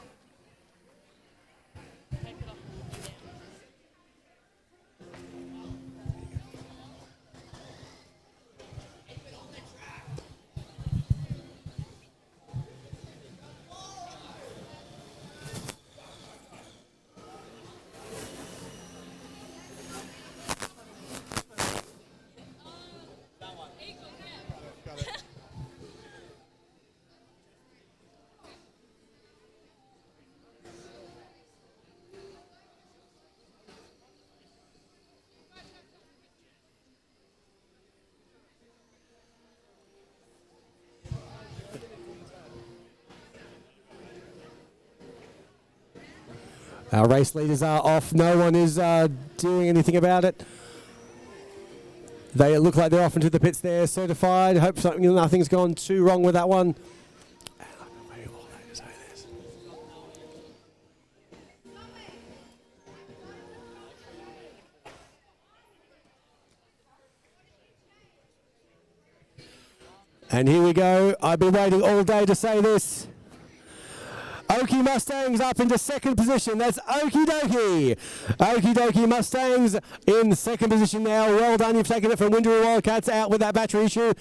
Our race leaders are off. No one is doing anything about it. They look like they're off into the pits there, certified. Hope nothing's gone too wrong with that one. And here we go. I've been waiting all day to say this. Oki Mustangs up into 2nd position. That's Okie dokie. Okie dokie Mustangs in 2nd position now. Well done. You've taken it from Windaroo Wildcats out with that battery issue.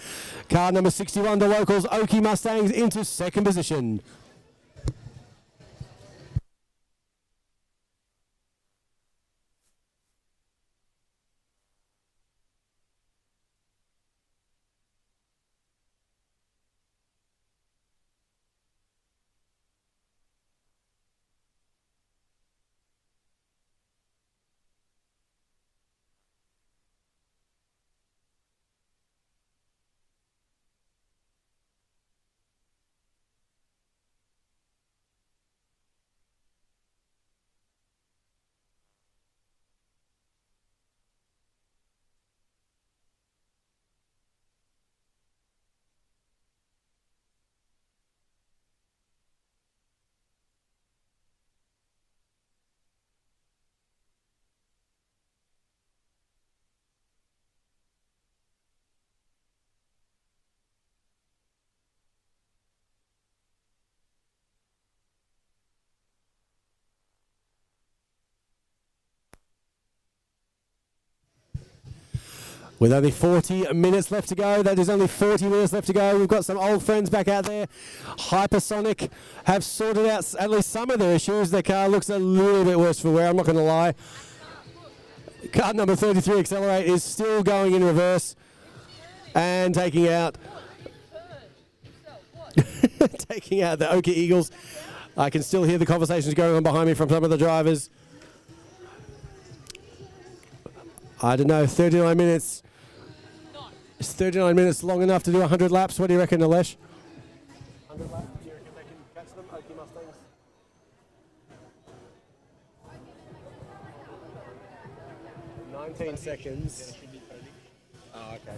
Car number 61, the locals, Oki Mustangs into 2nd position. With only 40 minutes left to go. That is only 40 minutes left to go. We've got some old friends back out there. Hypersonic have sorted out at least some of their issues. Their car looks a little bit worse for wear, I'm not going to lie. Car number 33, Accelerate, is still going in reverse and taking out taking out the Oki Eagles. I can still hear the conversations going on behind me from some of the drivers. I don't know, 39 minutes. Is 39 minutes long enough to do 100 laps? What do you reckon, Alesh? 100 laps? Do you reckon they can catch them, Oki Mustangs? Seconds. Oh, okay.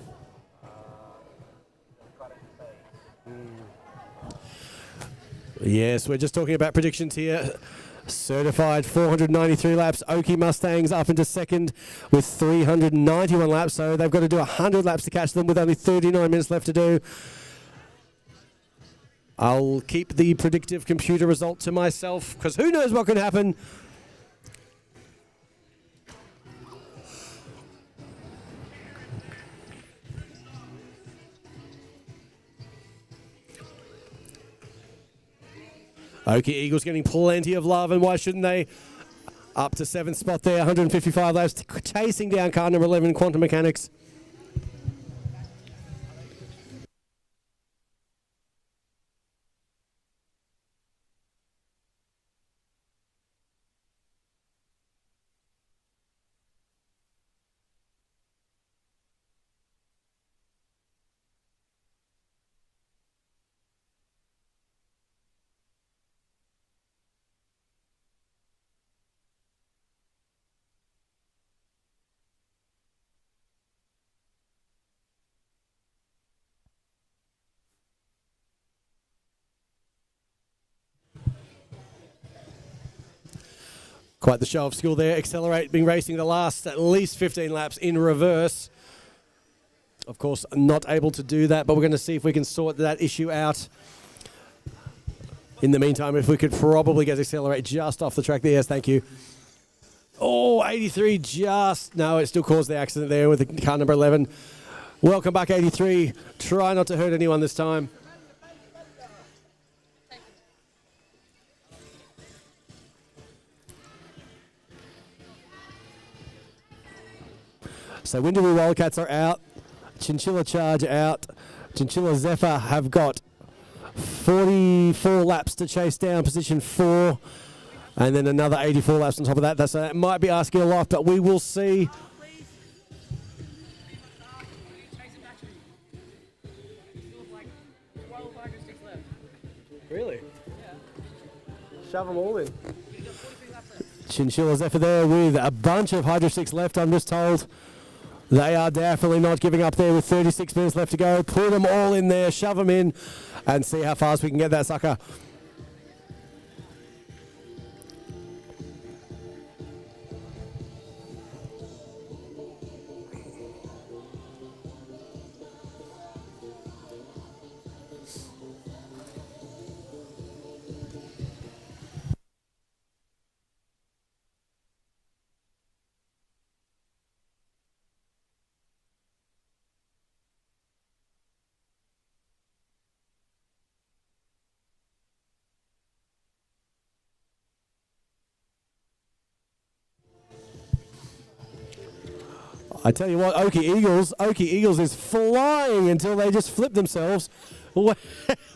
Yes, we're just talking about predictions here. Certified 493 laps. Oki Mustangs up into second with 391 laps. So they've got to do 100 laps to catch them with only 39 minutes left to do. I'll keep the predictive computer result to myself because who knows what can happen. Oki Eagles getting plenty of love, and why shouldn't they? Up to 7th spot there, 155 laps, chasing down car number 11, Quantum Mechanics. Quite the show of skill there. Accelerate been racing the last at least 15 laps in reverse. Of course, not able to do that, but we're going to see if we can sort that issue out. In the meantime, if we could probably get Accelerate just off the track there. Yes, thank you. Oh, 83 just... No, it still caused the accident there with the car number 11. Welcome back, 83. Try not to hurt anyone this time. So Windermere Wildcats are out. Chinchilla Charge out. Chinchilla Zephyr have got 44 laps to chase down position 4. And then another 84 laps on top of that. So that might be asking a lot, but we will see. Really? Shove them all in. Chinchilla Zephyr there with a bunch of Hydro Sticks left, I'm just told. They are definitely not giving up there with 36 minutes left to go. Put them all in there, shove them in, and see how fast we can get that sucker. I tell you what, Oki Eagles is flying until they just flip themselves. Well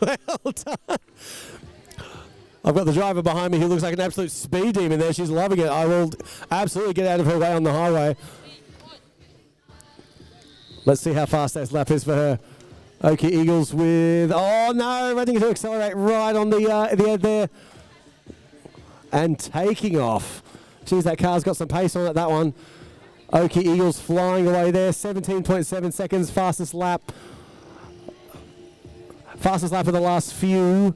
done. I've got the driver behind me who looks like an absolute speed demon there. She's loving it. I will absolutely get out of her way on the highway. Let's see how fast that lap is for her. Oki Eagles with, oh no, running to Accelerate right on the edge there. And taking off. Geez, that car's got some pace on it, that one. Oki Eagles flying away there, 17.7 seconds, fastest lap. Fastest lap of the last few.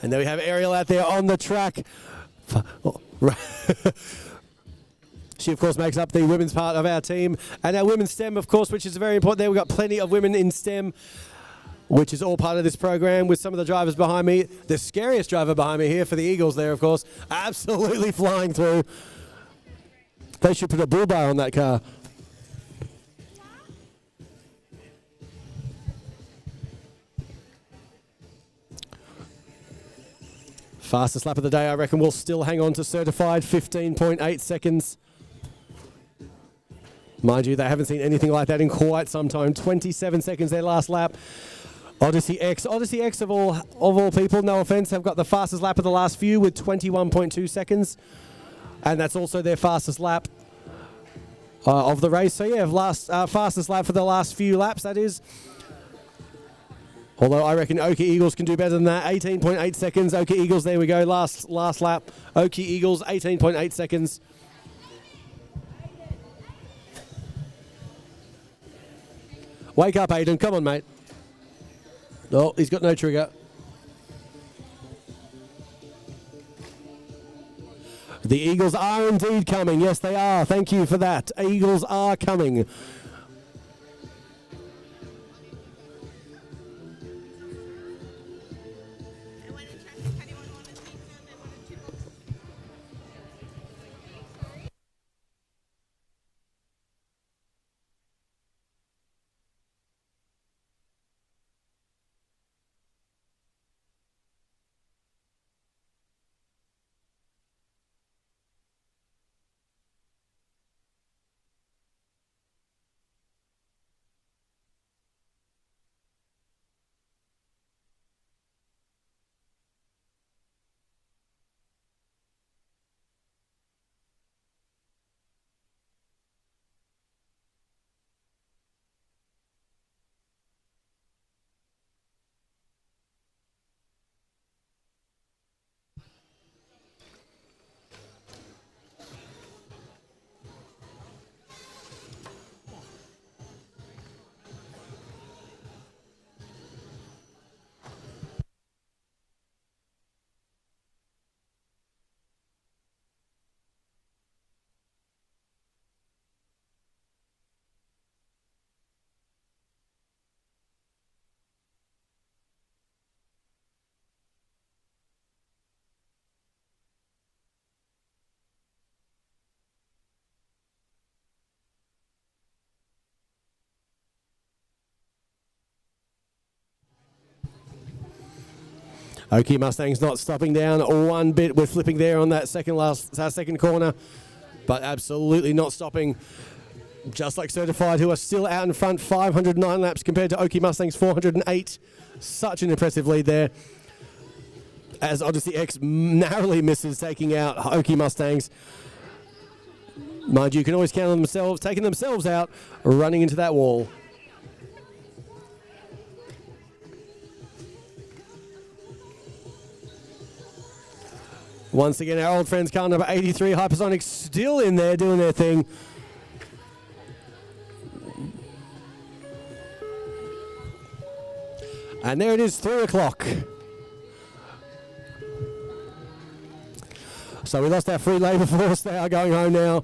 And there we have Ariel out there on the track. She, of course, makes up the women's part of our team. And our women's STEM, of course, which is very important there. We've got plenty of women in STEM, which is all part of this program with some of the drivers behind me. The scariest driver behind me here for the Eagles there, of course, absolutely flying through. They should put a bull bar on that car. Fastest lap of the day, I reckon, will still hang on to certified 15.8 seconds. Mind you, they haven't seen anything like that in quite some time. 27 seconds their last lap. Odyssey X of all people, no offense, have got the fastest lap of the last few with 21.2 seconds. And that's also their fastest lap of the race. So yeah, fastest lap for the last few laps, that is. Although I reckon Oki Eagles can do better than that. 18.8 seconds. Oki Eagles, there we go. Last lap. Oki Eagles, 18.8 seconds. Wake up, Aiden. Come on, mate. Oh, he's got no trigger. The Eagles are indeed coming. Yes, they are. Thank you for that. Eagles are coming. Oki Mustang's not stopping down one bit. We're flipping there on that second corner, but absolutely not stopping. Just like Certified, who are still out in front, 509 laps compared to Oki Mustang's 408. Such an impressive lead there. As Odyssey X narrowly misses taking out Oki Mustangs. Mind you, can always count on themselves, taking themselves out, running into that wall. Once again, our old friends, car number 83, Hypersonic, still in there doing their thing. And there it is, 3 o'clock. So we lost our free labour force. They are going home now.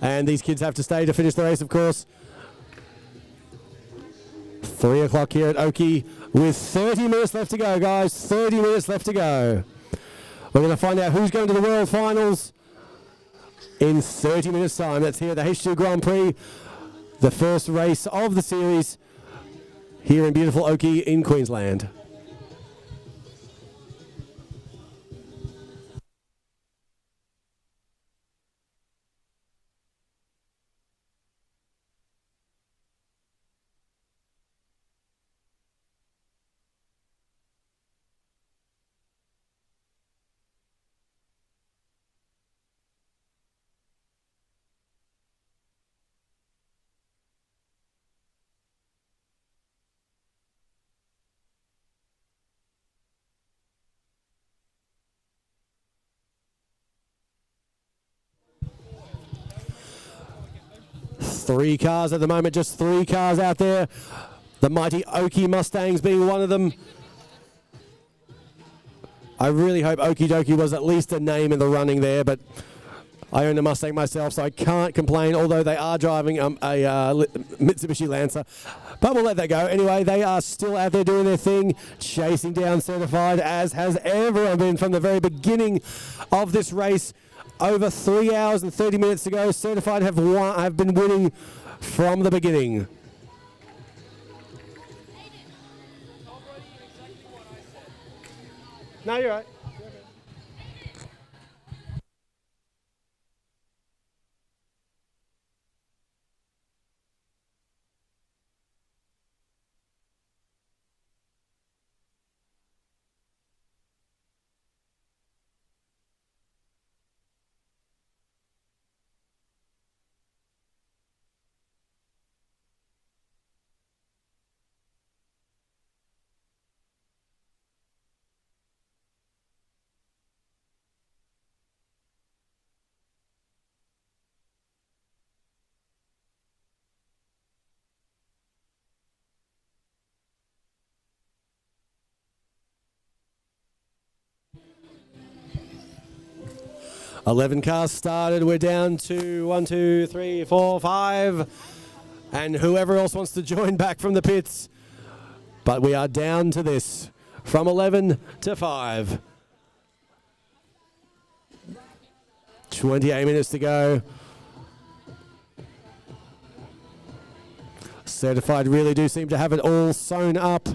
And these kids have to stay to finish the race, of course. 3 o'clock here at Oki with 30 minutes left to go, guys. 30 minutes left to go. We're going to find out who's going to the World Finals in 30 minutes' time. That's here at the H2 Grand Prix, the first race of the series here in beautiful Oki in Queensland. Three cars at the moment, just 3 cars out there. The mighty Oki Mustangs being one of them. I really hope Okie Dokie was at least a name in the running there, but I own a Mustang myself, so I can't complain, although they are driving a Mitsubishi Lancer. But we'll let that go. Anyway, they are still out there doing their thing, chasing down Certified, as has everyone been from the very beginning of this race. Over 3 hours and 30 minutes to go, Certified have been winning from the beginning. No, you're right. 11 cars started. We're down to 1, 2, 3, 4, 5. And whoever else wants to join back from the pits. But we are down to this. From 11 to 5. 28 minutes to go. Certified really do seem to have it all sewn up.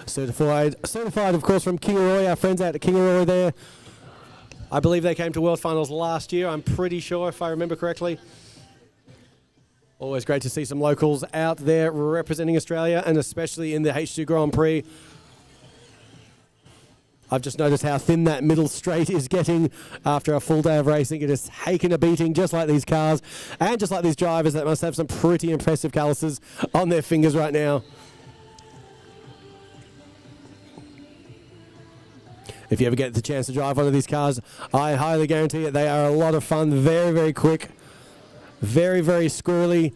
Certified, of course, from Kingaroy, our friends out at Kingaroy there. I believe they came to World Finals last year, I'm pretty sure, if I remember correctly. Always great to see some locals out there representing Australia, and especially in the H2 Grand Prix. I've just noticed how thin that middle straight is getting after a full day of racing. It is taking a beating, just like these cars, and just like these drivers that must have some pretty impressive calluses on their fingers right now. If you ever get the chance to drive one of these cars, I highly guarantee it. They are a lot of fun, very, very quick, very, very squirrely.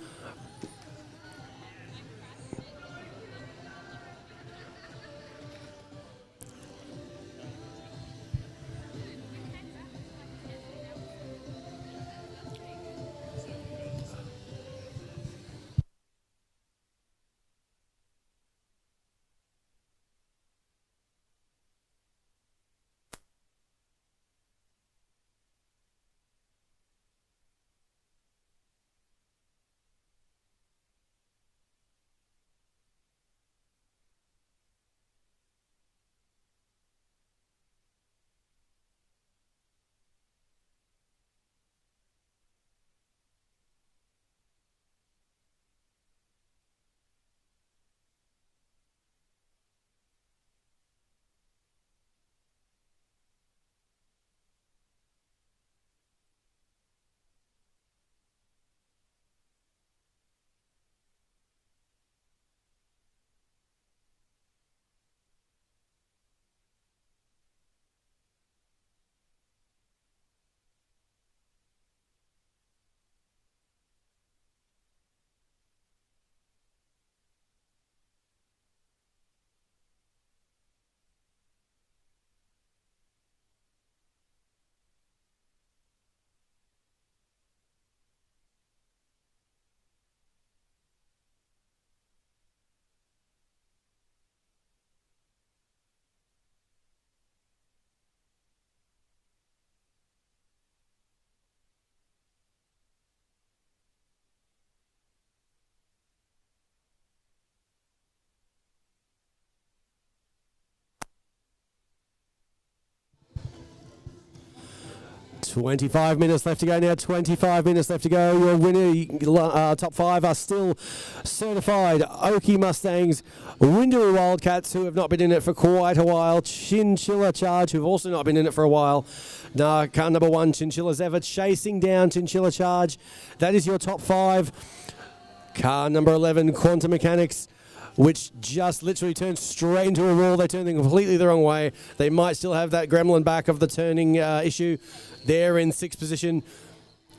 $25 minutes left to go now. 25 minutes left to go. Your winner, top five, are still Certified Okie Mustangs, Windaroo Wildcats, who have not been in it for quite a while, Chinchilla Charge, who've also not been in it for a while. Now, car number 1, Chinchilla's ever chasing down Chinchilla Charge. That is your top five. Car number 11, Quantum Mechanics, which just literally turned straight into a wall. They turned them completely the wrong way. They might still have that gremlin back of the turning issue. They're in 6th position.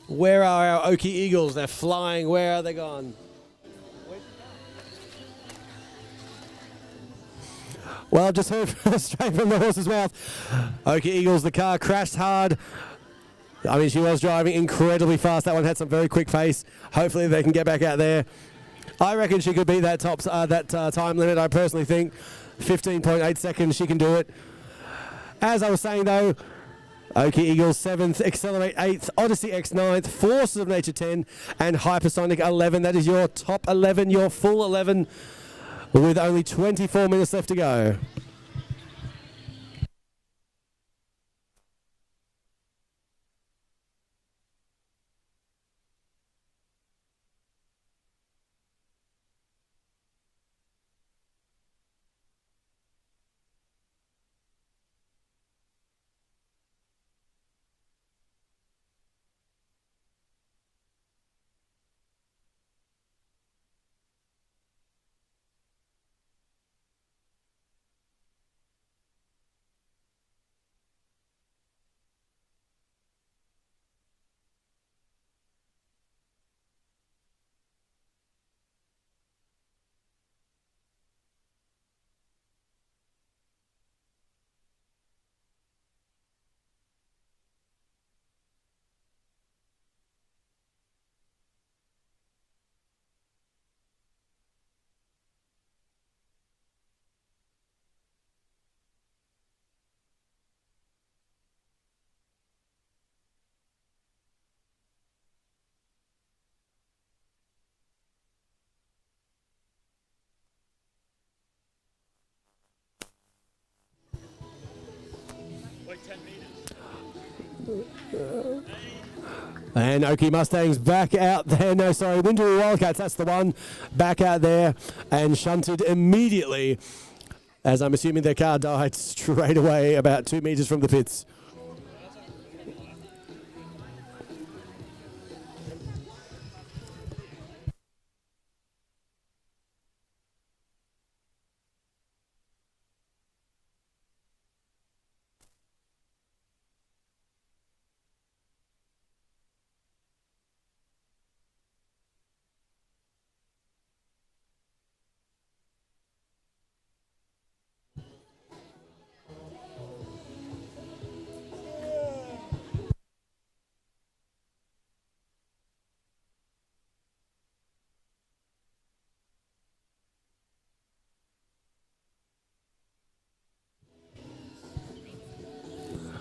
Where are our Oki Eagles? They're flying. Where are they gone? Well, just heard straight from the horse's mouth. Oki Eagles, the car crashed hard. I mean, she was driving incredibly fast. That one had some very quick pace. Hopefully they can get back out there. I reckon she could beat that time limit. I personally think 15.8 seconds, she can do it. As I was saying, though, Oki Eagles 7th, Accelerate 8th, Odyssey X 9th, Forces of Nature 10, and Hypersonic 11. That is your top 11, your full 11, with only 24 minutes left to go. And Oki Mustangs back out there. No, sorry, Wintery Wildcats, that's the one. Back out there and shunted immediately, as I'm assuming their car died straight away about 2 meters from the pits.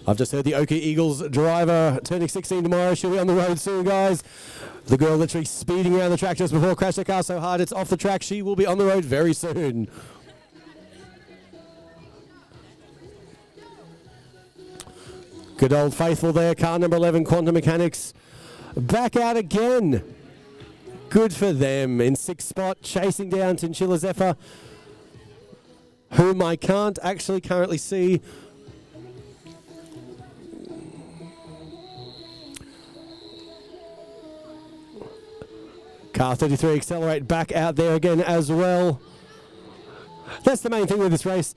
I've just heard the Oki Eagles driver turning 16 tomorrow. She'll be on the road soon, guys. The girl literally speeding around the track just before crashed her car so hard it's off the track. She will be on the road very soon. Good old faithful there. Car number 11, Quantum Mechanics. Back out again. Good for them. In 6th spot, chasing down Chinchilla Zephyr, whom I can't actually currently see. Car 33 Accelerate back out there again as well. That's the main thing with this race.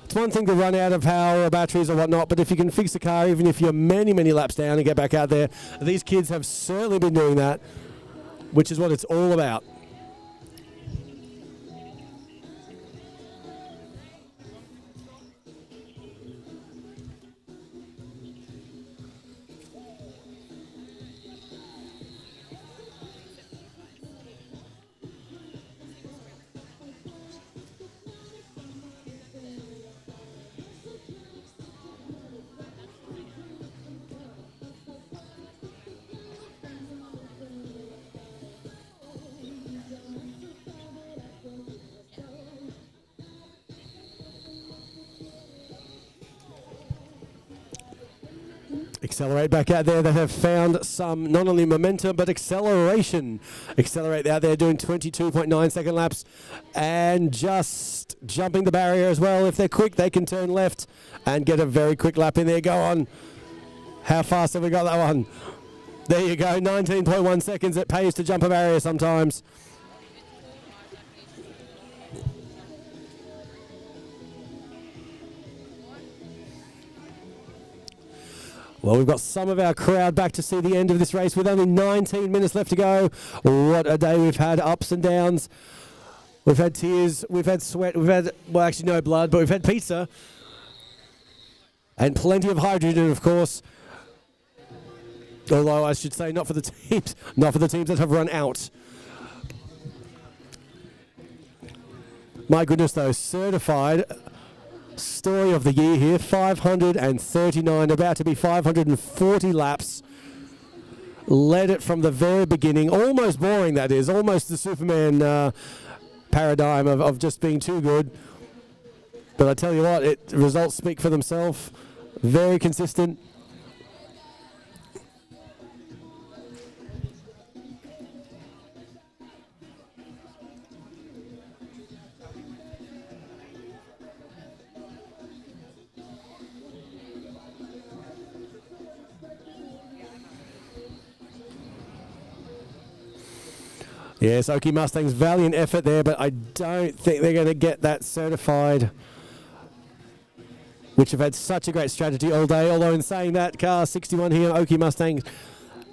It's one thing to run out of power or batteries or whatnot, but if you can fix a car, even if you're many, many laps down and get back out there, these kids have certainly been doing that, which is what it's all about. Accelerate back out there. They have found some not only momentum but acceleration. Accelerate out there doing 22.9 second laps and just jumping the barrier as well. If they're quick, they can turn left and get a very quick lap in there. Go on. How fast have we got that one? There you go, 19.1 seconds. It pays to jump a barrier sometimes. Well, we've got some of our crowd back to see the end of this race with only 19 minutes left to go. What a day we've had, ups and downs. We've had tears, we've had sweat, we've had, well, actually no blood, but we've had pizza. And plenty of hydrogen, of course. Although I should say not for the teams, not for the teams that have run out. My goodness though, certified story of the year here, 539, about to be 540 laps. Led it from the very beginning, almost boring that is, almost the Superman paradigm of just being too good. But I tell you what, results speak for themselves. Very consistent. Yes, Okie Mustangs, valiant effort there, but I don't think they're going to get that certified, which have had such a great strategy all day. Although in saying that, car 61 here, Okie Mustang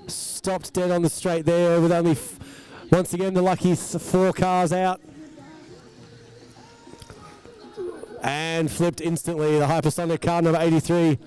stopped dead on the straight there with only, once again, the lucky 4 cars out. And flipped instantly, the hypersonic car number 83.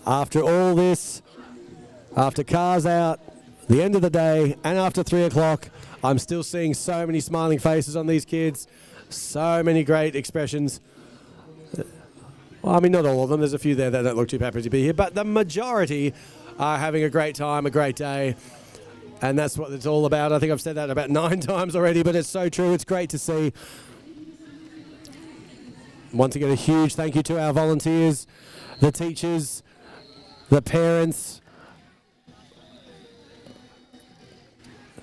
After all this, after cars out, the end of the day, and after 3 o'clock, I'm still seeing so many smiling faces on these kids, so many great expressions. Well, I mean, not all of them. There's a few there that don't look too happy to be here, but the majority are having a great time, a great day, and that's what it's all about. I think I've said that about 9 times already, but it's so true. It's great to see. Once again, a huge thank you to our volunteers, the teachers, the parents.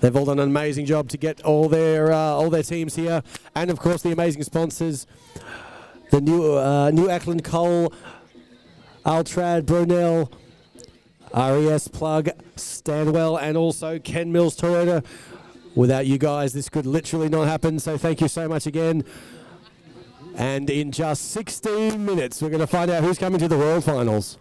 They've all done an amazing job to get all their teams here, and of course the amazing sponsors, the New Ackland Coal, Altrad, Brunel, RES Plug, Stanwell, and also Ken Mills Toyota. Without you guys, this could literally not happen, so thank you so much again. And in just 16 minutes, we're going to find out who's coming to the World Finals.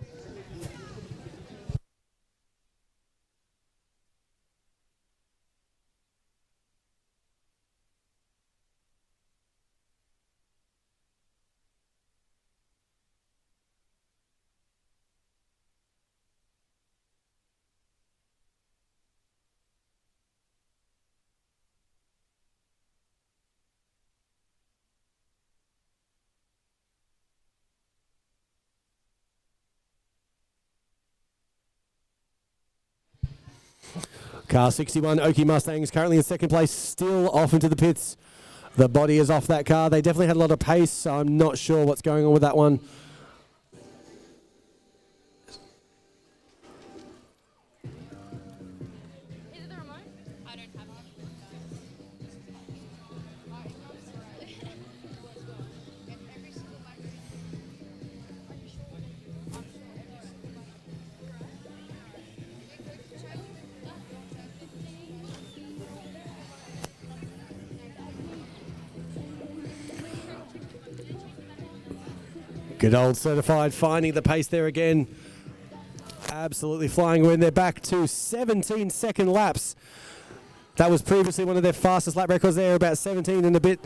Car 61, Okie Mustangs, currently in second place, still off into the pits. The body is off that car. They definitely had a lot of pace, so I'm not sure what's going on with that one. Good old certified, finding the pace there again. Absolutely flying when they're back to 17-second laps. That was previously one of their fastest lap records there, about 17 and a bit.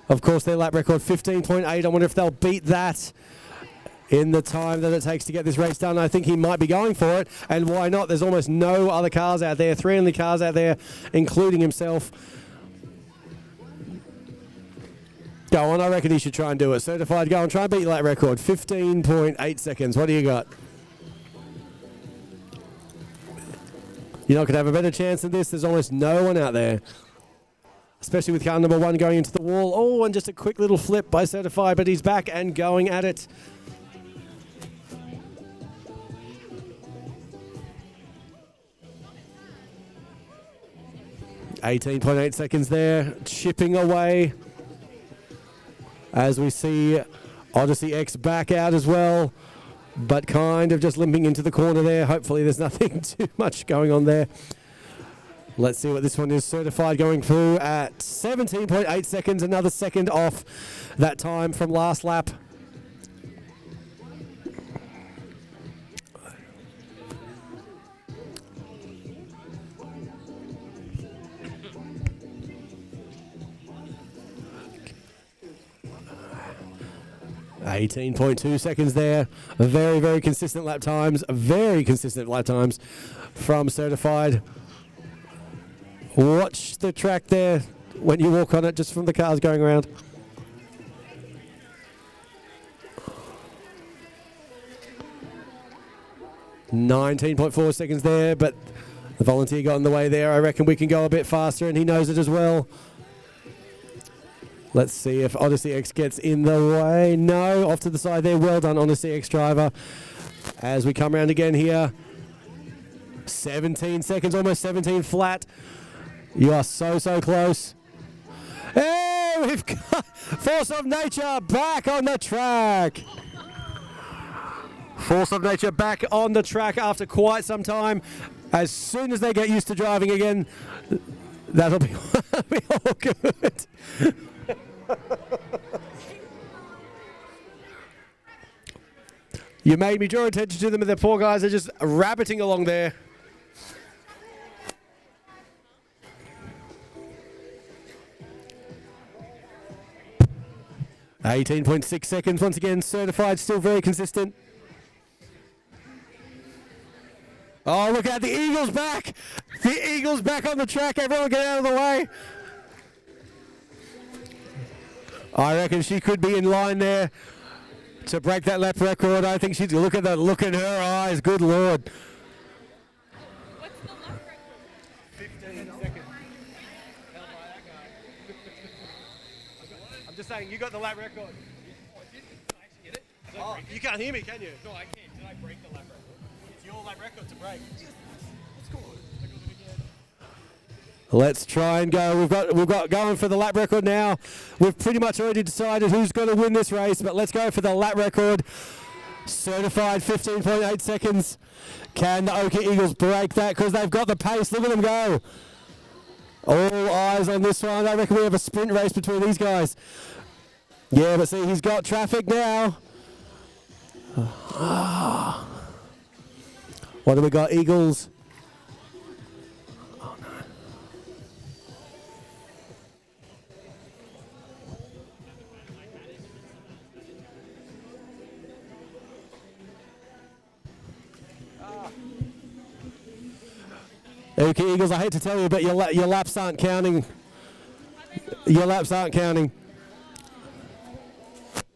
Of course, their lap record 15.8. I wonder if they'll beat that in the time that it takes to get this race done. I think he might be going for it, and why not? There's almost no other cars out there, 3 only cars out there, including himself. Go on, I reckon he should try and do it. Certified, go on, try and beat your lap record. 15.8 seconds. What do you got? You're not going to have a better chance than this. There's almost no one out there. especially with car number 1 going into the wall. Oh, and just a quick little flip by Certified, but he's back and going at it. .8 seconds there, chipping away. As we see Odyssey X back out as well, but kind of just limping into the corner there. Hopefully there's nothing too much going on there. Let's see what this one is. Certified going through at 17.8 seconds, another second off that time from last lap. .2 seconds there. Very, very consistent lap times. Very consistent lap times from Certified. Watch the track there when you walk on it, just from the cars going around. .4 seconds there, but the volunteer got in the way there. I reckon we can go a bit faster, and he knows it as well. Let's see if Odyssey X gets in the way. No, off to the side there. Well done, Odyssey X driver. As we come around again here. 17 seconds, almost 17 flat. You are so, so close. Hey, we've got Force of Nature back on the track. Force of Nature back on the track after quite some time. As soon as they get used to driving again, that'll be, be all good. You made me draw attention to them, and the poor guys are just rabbiting along there. .6 seconds once again. Certified, still very consistent. Oh, look out, the Eagle's back. The Eagle's back on the track. Everyone get out of the way. I reckon she could be in line there to break that lap record. I think she's, look at that look in her eyes. Good Lord. What's the lap record? 15 seconds. Held by that guy. I'm just saying, you got the lap record. Can I actually get it? Oh, you can't hear me, can you? No, I can't. Did I break the lap record? It's your lap record to break. Let's go. Let's try and go. We've got going for the lap record now. We've pretty much already decided who's going to win this race, but let's go for the lap record. Certified 15.8 seconds. Can the Oka Eagles break that? Because they've got the pace. Look at them go. All eyes on this one. I reckon we have a sprint race between these guys. Yeah, but see, he's got traffic now. What do we got, Eagles? Okay, Eagles, I hate to tell you, but your laps aren't counting. Your laps aren't counting.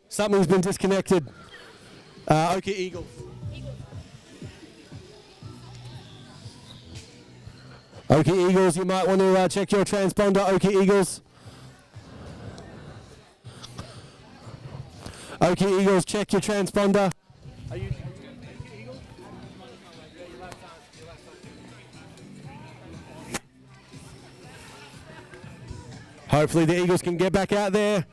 Something's been disconnected. Okay, Eagles. Okay, Eagles, you might want to check your transponder, okay, Eagles. Okay, Eagles, check your transponder. Are you Eagles? Hopefully the Eagles can get back out there.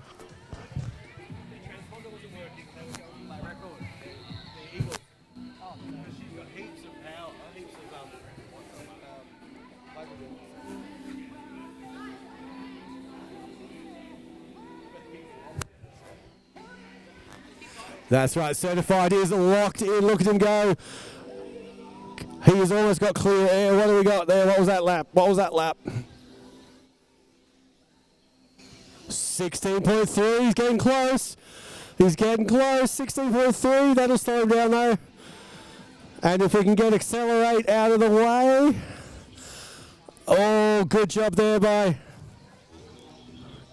That's right, Certified is locked in. Look at him go. He has almost got clear air. What do we got there? What was that lap? What was that lap? 16.3. He's getting close. He's getting close. 16.3. That'll slow him down though. And if we can get Accelerate out of the way. Oh, good job there, bye.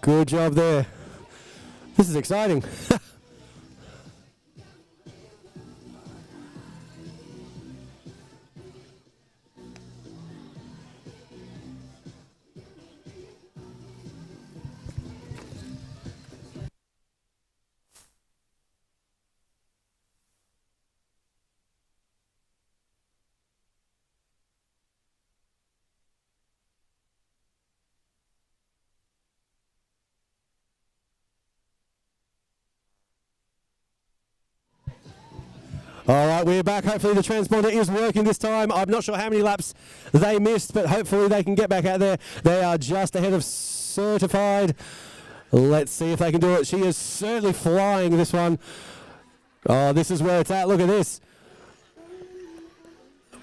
Good job there. This is exciting. All right, we're back. Hopefully the transponder is working this time. I'm not sure how many laps they missed, but hopefully they can get back out there. They are just ahead of Certified. Let's see if they can do it. She is certainly flying this one. Oh, this is where it's at. Look at this.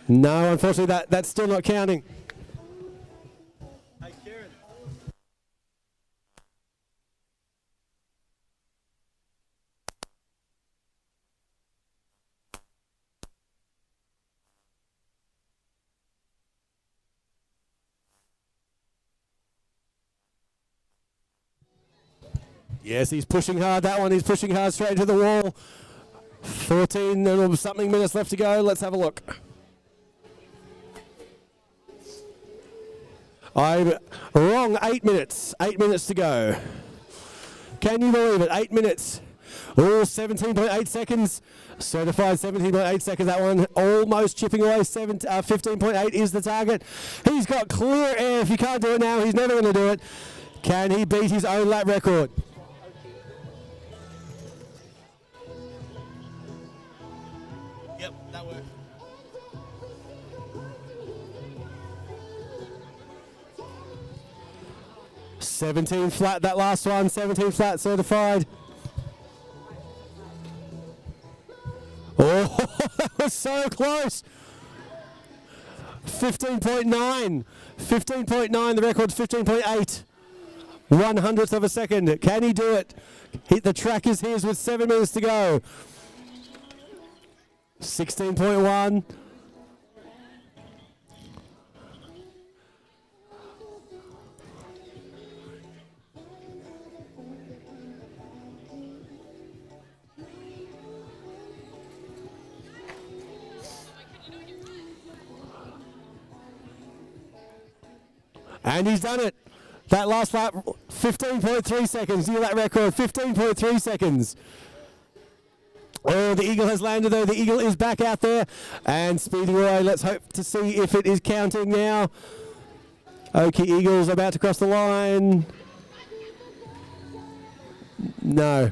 No, unfortunately, that's still not counting. Yes, he's pushing hard. That one, he's pushing hard straight into the wall. 14 and something minutes left to go. Let's have a look. I'm wrong. 8 minutes. 8 minutes to go. Can you believe it? 8 minutes. Oh, 17.8 seconds. Certified 17.8 seconds. That one almost chipping away. 15.8 is the target. He's got clear air. If he can't do it now, he's never going to do it. Can he beat his own lap record? Yep, that worked. $17 flat, that last one. $17 flat, certified. Oh, that was so close. 15.9. 15.9, the record's 15.8. 1/100th of a second. Can he do it? The track is his with 7 minutes to go. 16.1. And he's done it. That last lap, 15.3 seconds. Near that record, 15.3 seconds. Oh, the Eagle has landed though. The Eagle is back out there and speeding away. Let's hope to see if it is counting now. Okie Eagle's about to cross the line. No.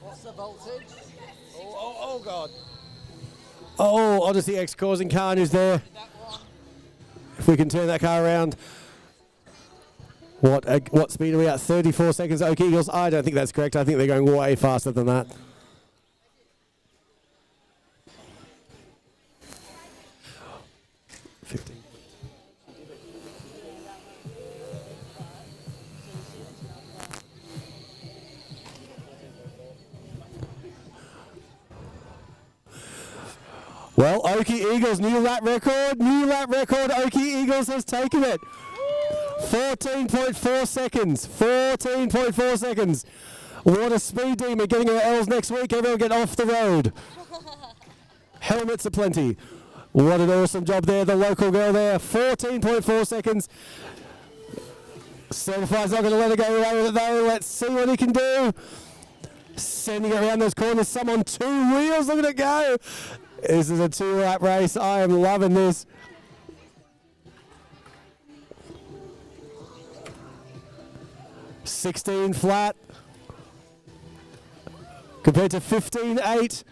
What's the voltage? Oh, God. Oh, Odyssey X causing carnage there. If we can turn that car around. What speed are we at? 34 seconds, Oak Eagles. I don't think that's correct. I think they're going way faster than that. Well, Okie Eagles, new lap record. Okie Eagles has taken it. 14.4 seconds. 14.4 seconds. What a speed demon. Getting our L's next week. Everyone get off the road. Helmets aplenty. What an awesome job there. The local girl there. 14.4 seconds. Certified's not going to let her go away with it though. Let's see what he can do. Sending it around those corners. Some on two wheels. Look at it go. This is a 2-lap race. I am loving this. $16 flat compared to 15.8.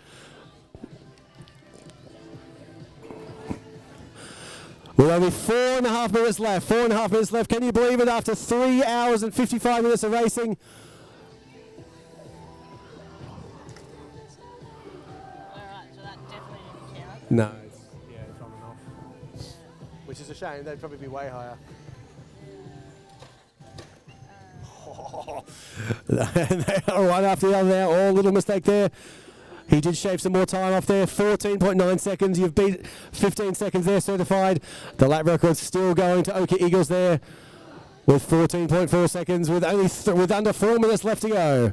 Oh, With only 4.5 minutes left. 4.5 minutes left. Can you believe it? After 3 hours and 55 minutes of racing. No. Yeah, it's on and off. Which is a shame. They'd probably be way higher. And they are one after the other there. Oh, little mistake there. He did shave some more time off there. 14.9 seconds. You've beat 15 seconds there, certified. The lap record's still going to Oki Eagles there with 14.4 seconds with only with under 4 minutes left to go.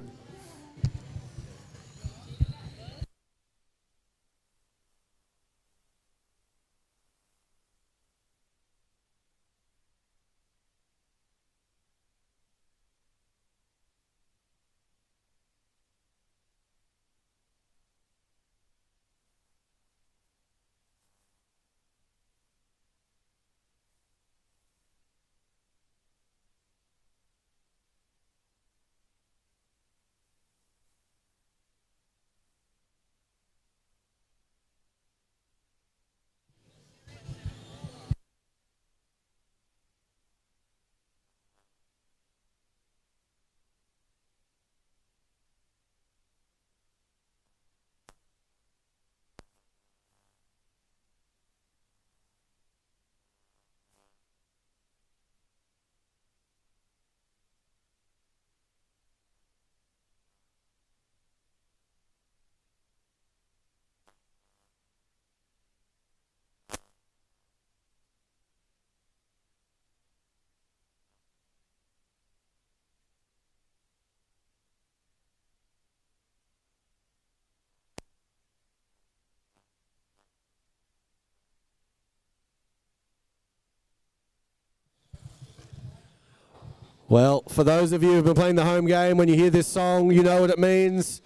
Well, for those of you who've been playing the home game, when you hear this song, you know what it means.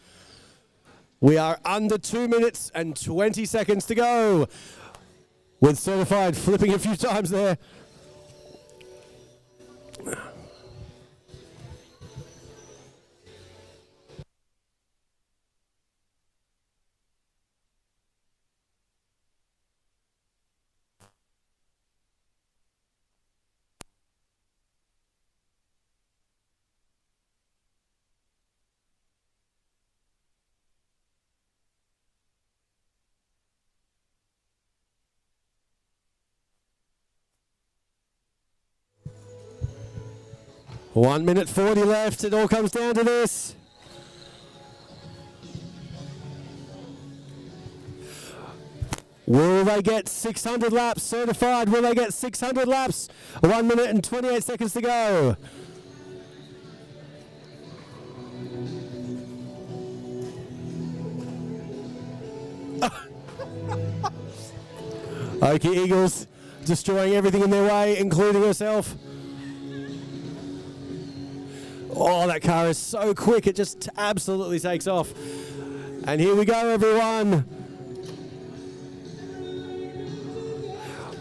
We are under 2 minutes and 20 seconds to go. With certified flipping a few times there. One minute 40 left. It all comes down to this. Will they get 600 laps certified? Will they get 600 laps? 1 minute and 28 seconds to go. Oki Eagles destroying everything in their way, including herself. Oh, that car is so quick, it just absolutely takes off. And here we go, everyone.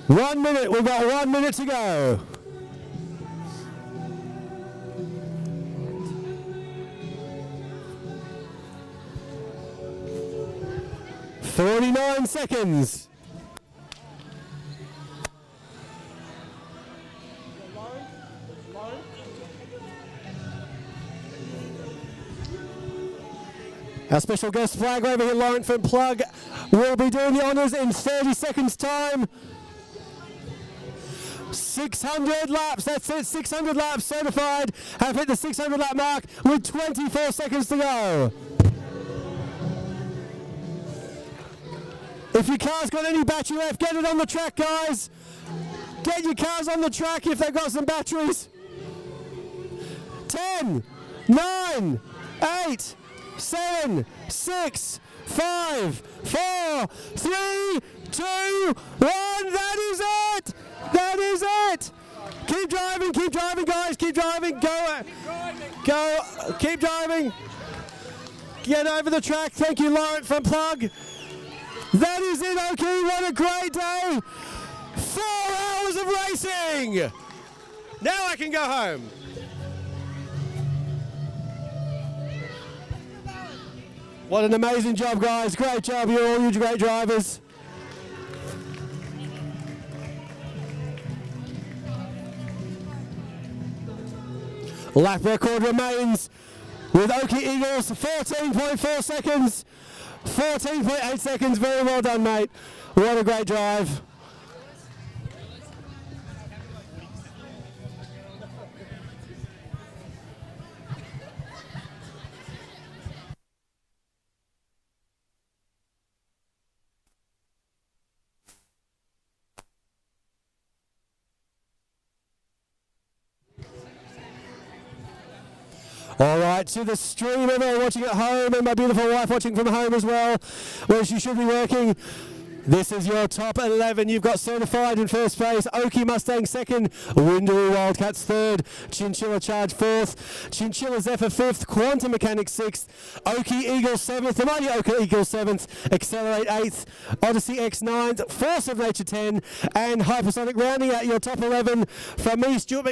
1 minute, we've got 1 minute to go. "49 seconds. Our special guest flag over here, Lauren from Plug, will be doing the honours in 30 seconds time. 600 laps, that's it, 600 laps certified. Have hit the 600 lap mark with 24 seconds to go. If your car's got any battery left, get it on the track, guys. Get your cars on the track if they've got some batteries. 10, 9, 8, 7, 6, 5, 4, 3, 2, 1. That is it! That is it! Keep driving, guys, keep driving. Go, keep driving. Get over the track. Thank you, Lauren from Plug. That is it, Oki. What a great day. 4 hours of racing. Now I can go home. What an amazing job, guys. Great job, you all, you great drivers. Lap record remains with Oki Eagles 14.4 seconds. 14.8 seconds, very well done, mate. What a great drive. All right, to the streamer there watching at home and my beautiful wife watching from home as well, where she should be working. This is your top 11. You've got Certified in first place, Oki Mustang second, Windowy Wildcats third, Chinchilla Charge fourth, Chinchilla Zephyr fifth, Quantum Mechanics sixth, Oki Eagles seventh, the mighty Oki Eagles seventh, Accelerate eighth, Odyssey X ninth, Force of Nature 10, and Hypersonic rounding out your top 11 from me, Stuart McMillan.